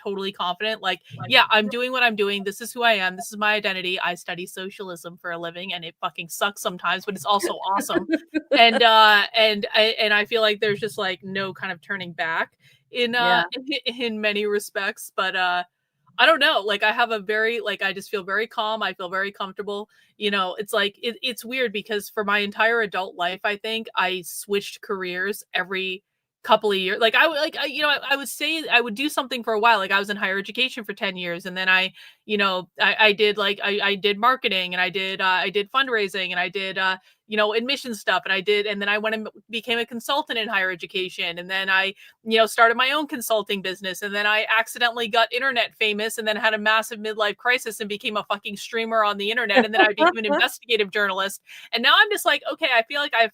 totally confident. Like, yeah, I'm doing what I'm doing. This is who I am. This is my identity. I study socialism for a living, and it fucking sucks sometimes, but it's also awesome. And I feel like there's just like no kind of turning back in many respects. But I don't know. Like I have a very, like, I just feel very calm. I feel very comfortable. You know, it's like, it's weird because for my entire adult life, I think I switched careers every couple of years. Like I would say I would do something for a while. Like I was in higher education for 10 years. And then I did like, I did marketing, and I did fundraising, and I did, admission stuff. And then I went and became a consultant in higher education. And then I, started my own consulting business. And then I accidentally got internet famous, and then had a massive midlife crisis and became a fucking streamer on the internet. And then I became an investigative journalist. And now I'm just like, okay, I feel like I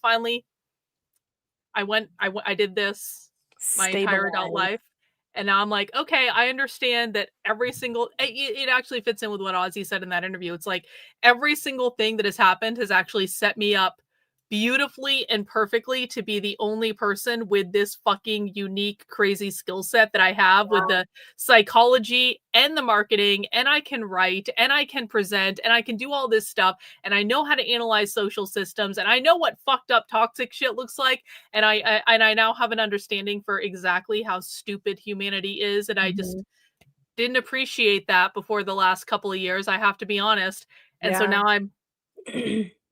did this my entire adult life. And now I'm like, okay, I understand that every single, it actually fits in with what Ozzy said in that interview. It's like every single thing that has happened has actually set me up beautifully and perfectly to be the only person with this fucking unique, crazy skill set that I have with the psychology and the marketing, and I can write and I can present and I can do all this stuff, and I know how to analyze social systems, and I know what fucked up toxic shit looks like, and I now have an understanding for exactly how stupid humanity is, and I just didn't appreciate that before the last couple of years, I have to be honest. And so now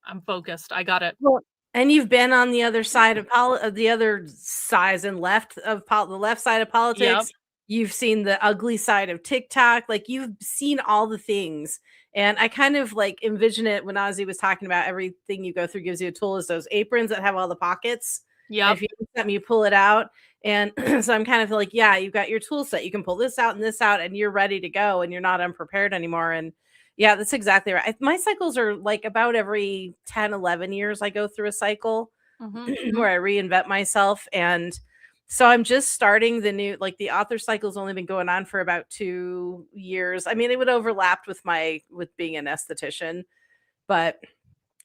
I'm focused. I got it. Well, and you've been on the other side of the other sides and left of the left side of politics. Yep. You've seen the ugly side of TikTok. Like you've seen all the things. And I kind of like envision it when Ozzy was talking about everything you go through gives you a tool, is those aprons that have all the pockets. Yeah. If you use them, you pull it out. And so I'm kind of like, yeah, you've got your tool set. You can pull this out, and you're ready to go, and you're not unprepared anymore. And yeah, that's exactly right. My cycles are like about every 10, 11 years I go through a cycle where I reinvent myself. And so I'm just starting the new, like the author cycle's only been going on for about 2 years. I mean, it would overlap with being an esthetician, but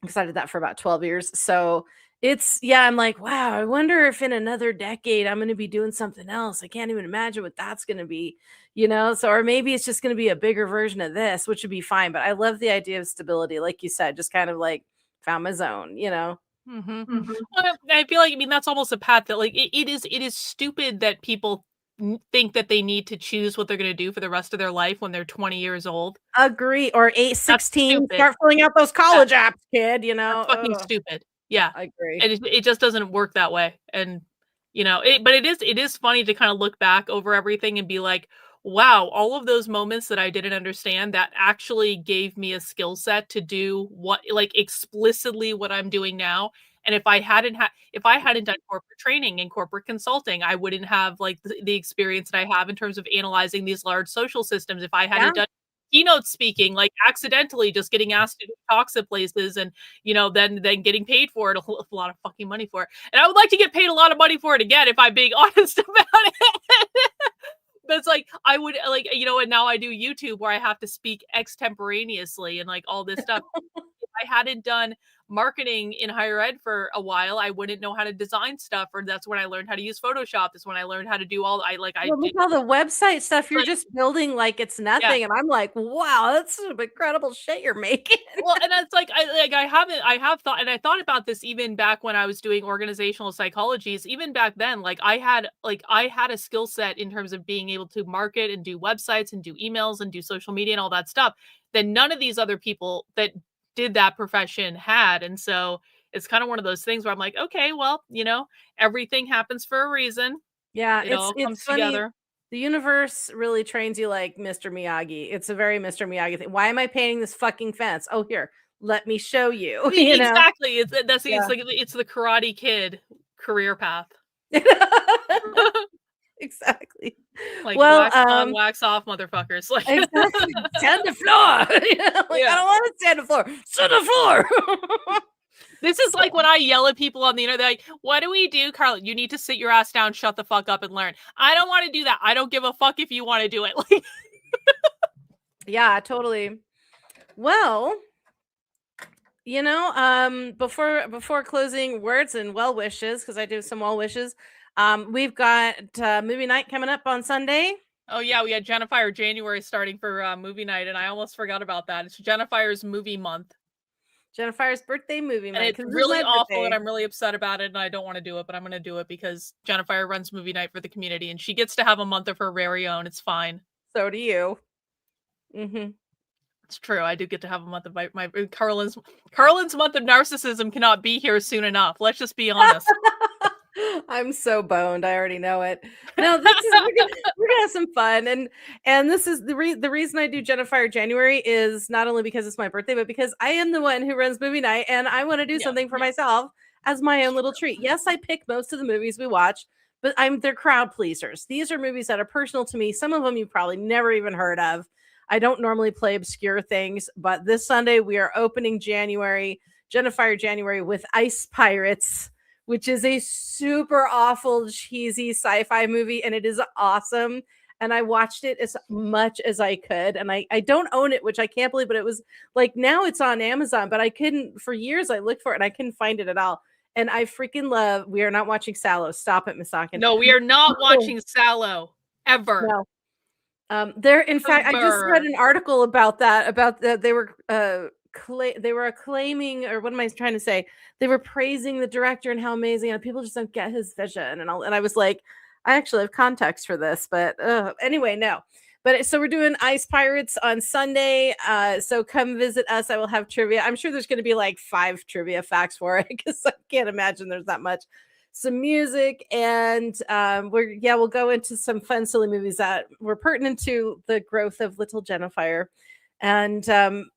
because I did that for about 12 years. So I'm like, wow, I wonder if in another decade I'm going to be doing something else. I can't even imagine what that's going to be, so, or maybe it's just going to be a bigger version of this, which would be fine. But I love the idea of stability. Like you said, just kind of like found my zone, Well, I feel like, that's almost a path that like, it is stupid that people think that they need to choose what they're going to do for the rest of their life when they're 20 years old. Agree. Or 16, start filling out those college apps, kid, That's fucking stupid. Yeah, I agree. And it just doesn't work that way. And but it is funny to kind of look back over everything and be like, wow, all of those moments that I didn't understand, that actually gave me a skill set to do what, like, explicitly what I'm doing now. And if I hadn't done corporate training and corporate consulting, I wouldn't have like the experience that I have in terms of analyzing these large social systems. If I hadn't done keynote speaking, like accidentally just getting asked to do talks at places, and then getting paid for it, a lot of fucking money for it. And I would like to get paid a lot of money for it again, if I'm being honest about it. But it's like, I would like, and now I do YouTube where I have to speak extemporaneously and like all this stuff. If I hadn't done marketing in higher ed for a while, I wouldn't know how to design stuff, or that's when I learned how to use Photoshop. That's when I learned how to do all look all the website stuff you're just building like it's nothing, and I'm like, wow, that's some incredible shit you're making. Well, and it's like I have thought, and I thought about this even back when I was doing organizational psychologies. Even back then, I had a skill set in terms of being able to market and do websites and do emails and do social media and all that stuff that none of these other people that did that profession had. And so it's kind of one of those things where I'm like, okay, well, everything happens for a reason. Yeah, It all comes funny. together. The universe really trains you like Mr. Miyagi. It's a very Mr. Miyagi thing. Why am I painting this fucking fence? Oh, here, let me show you. Exactly. It's the Karate Kid career path. Exactly. Wax on, wax off, motherfuckers. Exactly. Stand the floor. I don't want to stand the floor. Stand the floor. This is like when I yell at people on the internet, like, what do we do, Karlyn? You need to sit your ass down, shut the fuck up, and learn. I don't want to do that. I don't give a fuck if you want to do it. Yeah, totally. Well, before closing words and well wishes, because I do some well wishes, we've got movie night coming up on Sunday. Oh yeah, we had Jennifer January starting for movie night, and I almost forgot about that. It's Jennifer's movie month. Jennifer's birthday movie night. And it's really awful, and I'm really upset about it, and I don't want to do it, but I'm going to do it because Jennifer runs movie night for the community, and she gets to have a month of her very own. It's fine. So do you. Mm-hmm. It's true. I do get to have a month of my Karlyn's month of narcissism cannot be here soon enough. Let's just be honest. I'm so boned. I already know it. No, we're gonna have some fun, and this is the reason I do Jennifer January is not only because it's my birthday, but because I am the one who runs movie night, and I want to do something for myself as my own little treat. Yes, I pick most of the movies we watch, but they're crowd pleasers. These are movies that are personal to me. Some of them you've probably never even heard of. I don't normally play obscure things, but this Sunday we are opening Jennifer January with Ice Pirates, which is a super awful, cheesy sci-fi movie, and it is awesome. And I watched it as much as I could, and I don't own it, which I can't believe, but it was like now it's on Amazon, but I couldn't, for years I looked for it and I couldn't find it at all. And I freaking love, we are not watching Sallow. Stop it, Misakin. No, we are not watching Sallow, ever. No. In fact, I just read an article about that, they were acclaiming, or what am I trying to say? They were praising the director and how amazing, and people just don't get his vision. And I was like, I actually have context for this, but anyway, no. But so we're doing Ice Pirates on Sunday. So come visit us. I will have trivia. I'm sure there's going to be like 5 trivia facts for it because I can't imagine there's that much. Some music, and we'll go into some fun, silly movies that were pertinent to the growth of little Jennifer. And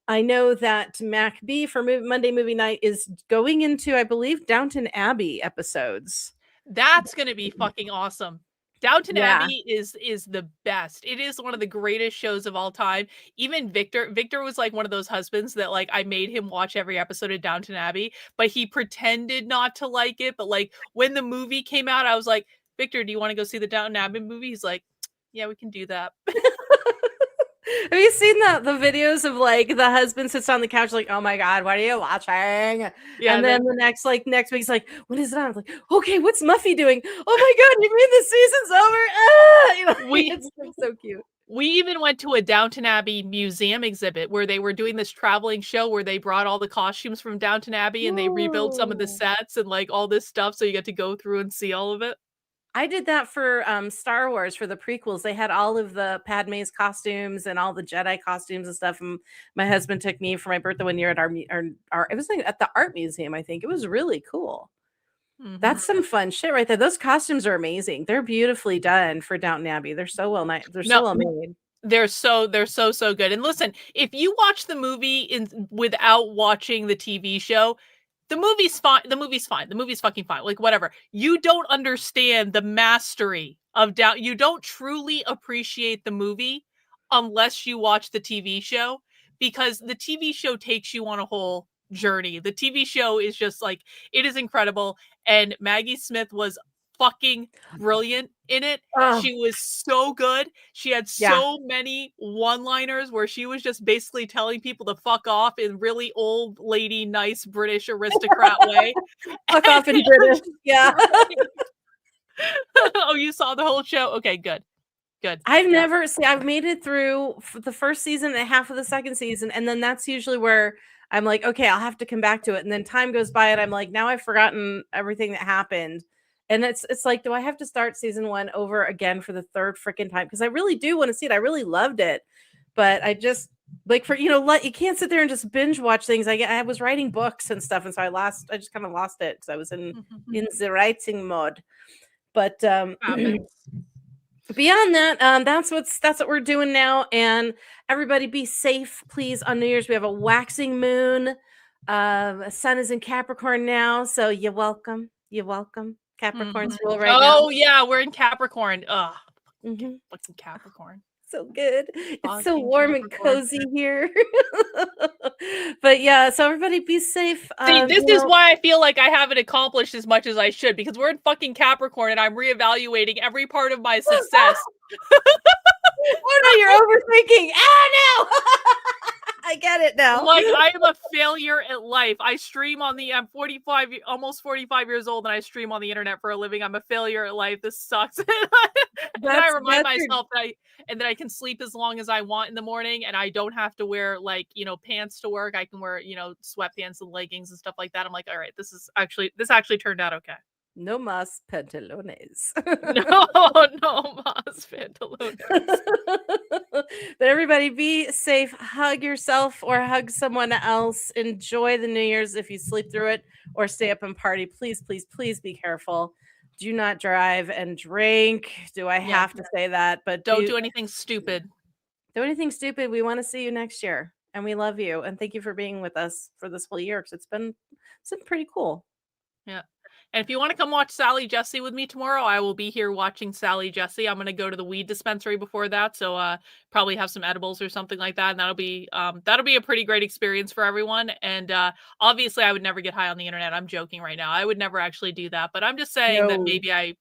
I know that Mac B for Monday movie night is going into, I believe, Downton Abbey episodes. That's going to be fucking awesome. Downton Abbey is the best. It is one of the greatest shows of all time. Even Victor was like one of those husbands that like I made him watch every episode of Downton Abbey, but he pretended not to like it. But like when the movie came out, I was like, Victor, do you want to go see the Downton Abbey movie? He's like, yeah, we can do that. Have you seen the videos of like the husband sits on the couch like, oh my God, what are you watching? Yeah, and then the next week he's like, what is it on? I'm like, okay, what's Muffy doing? Oh my God, you mean the season's over? It's so cute. We even went to a Downton Abbey museum exhibit where they were doing this traveling show where they brought all the costumes from Downton Abbey and they rebuilt some of the sets and like all this stuff. So you get to go through and see all of it. I did that for Star Wars for the prequels. They had all of the Padme's costumes and all the Jedi costumes and stuff. And my husband took me for my birthday one year at our it was like at the art museum. I think it was really cool. Mm-hmm. That's some fun shit right there. Those costumes are amazing. They're beautifully done for Downton Abbey. They're so well made. So well made. They're so good. And listen, if you watch the movie without watching the TV show, the movie's fine. The movie's fine. The movie's fucking fine. Like, whatever. You don't understand the mastery of Downton. You don't truly appreciate the movie unless you watch the TV show, because the TV show takes you on a whole journey. The TV show is just like, it is incredible. And Maggie Smith was fucking brilliant in it. She was so good. She had so many one-liners where she was just basically telling people to fuck off in really old lady, nice British aristocrat way. Fuck off in British. Yeah. Oh, you saw the whole show? Okay, good. I've made it through the first season and half of the second season, and then that's usually where I'm like, okay, I'll have to come back to it. And then time goes by and I'm like, now I've forgotten everything that happened. And it's like, do I have to start season 1 over again for the third freaking time? Because I really do want to see it. I really loved it. But I just like you can't sit there and just binge watch things. I was writing books and stuff. And so I just kind of lost it because I was in the writing mode. But beyond that, that's what we're doing now. And everybody be safe, please. On New Year's, we have a waxing moon. Sun is in Capricorn now, so you're welcome. Capricorn's rule right now. Oh yeah, we're in Capricorn. Ugh. What's in Capricorn? So good. It's so warm and cozy here. But yeah, so everybody be safe. See, this is why I feel like I haven't accomplished as much as I should, because we're in fucking Capricorn and I'm reevaluating every part of my success. Oh no, you're overthinking. Oh no. I get it now. Like, I am a failure at life. I'm 45, almost 45 years old, and I stream on the internet for a living. I'm a failure at life. This sucks. And then I remind myself that I can sleep as long as I want in the morning, and I don't have to wear pants to work. I can wear sweatpants and leggings and stuff like that. I'm like, all right, this actually turned out okay. No mas pantalones. No mas pantalones. But everybody be safe. Hug yourself or hug someone else. Enjoy the New Year's if you sleep through it or stay up and party. Please, please, please be careful. Do not drive and drink. Do I have to say that? But don't do anything stupid. Do anything stupid. We want to see you next year. And we love you. And thank you for being with us for this whole year, because it's been pretty cool. Yeah. And if you want to come watch Sally Jesse with me tomorrow, I will be here watching Sally Jesse. I'm going to go to the weed dispensary before that, so probably have some edibles or something like that. And that'll be a pretty great experience for everyone. And obviously, I would never get high on the internet. I'm joking right now. I would never actually do that. But I'm just saying that maybe I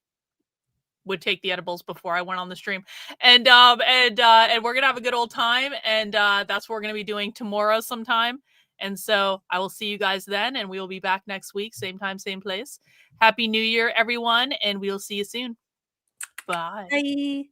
would take the edibles before I went on the stream. And we're gonna have a good old time. And that's what we're gonna be doing tomorrow sometime. And so I will see you guys then, and we will be back next week, same time, same place. Happy New Year, everyone, and we'll see you soon. Bye. Bye.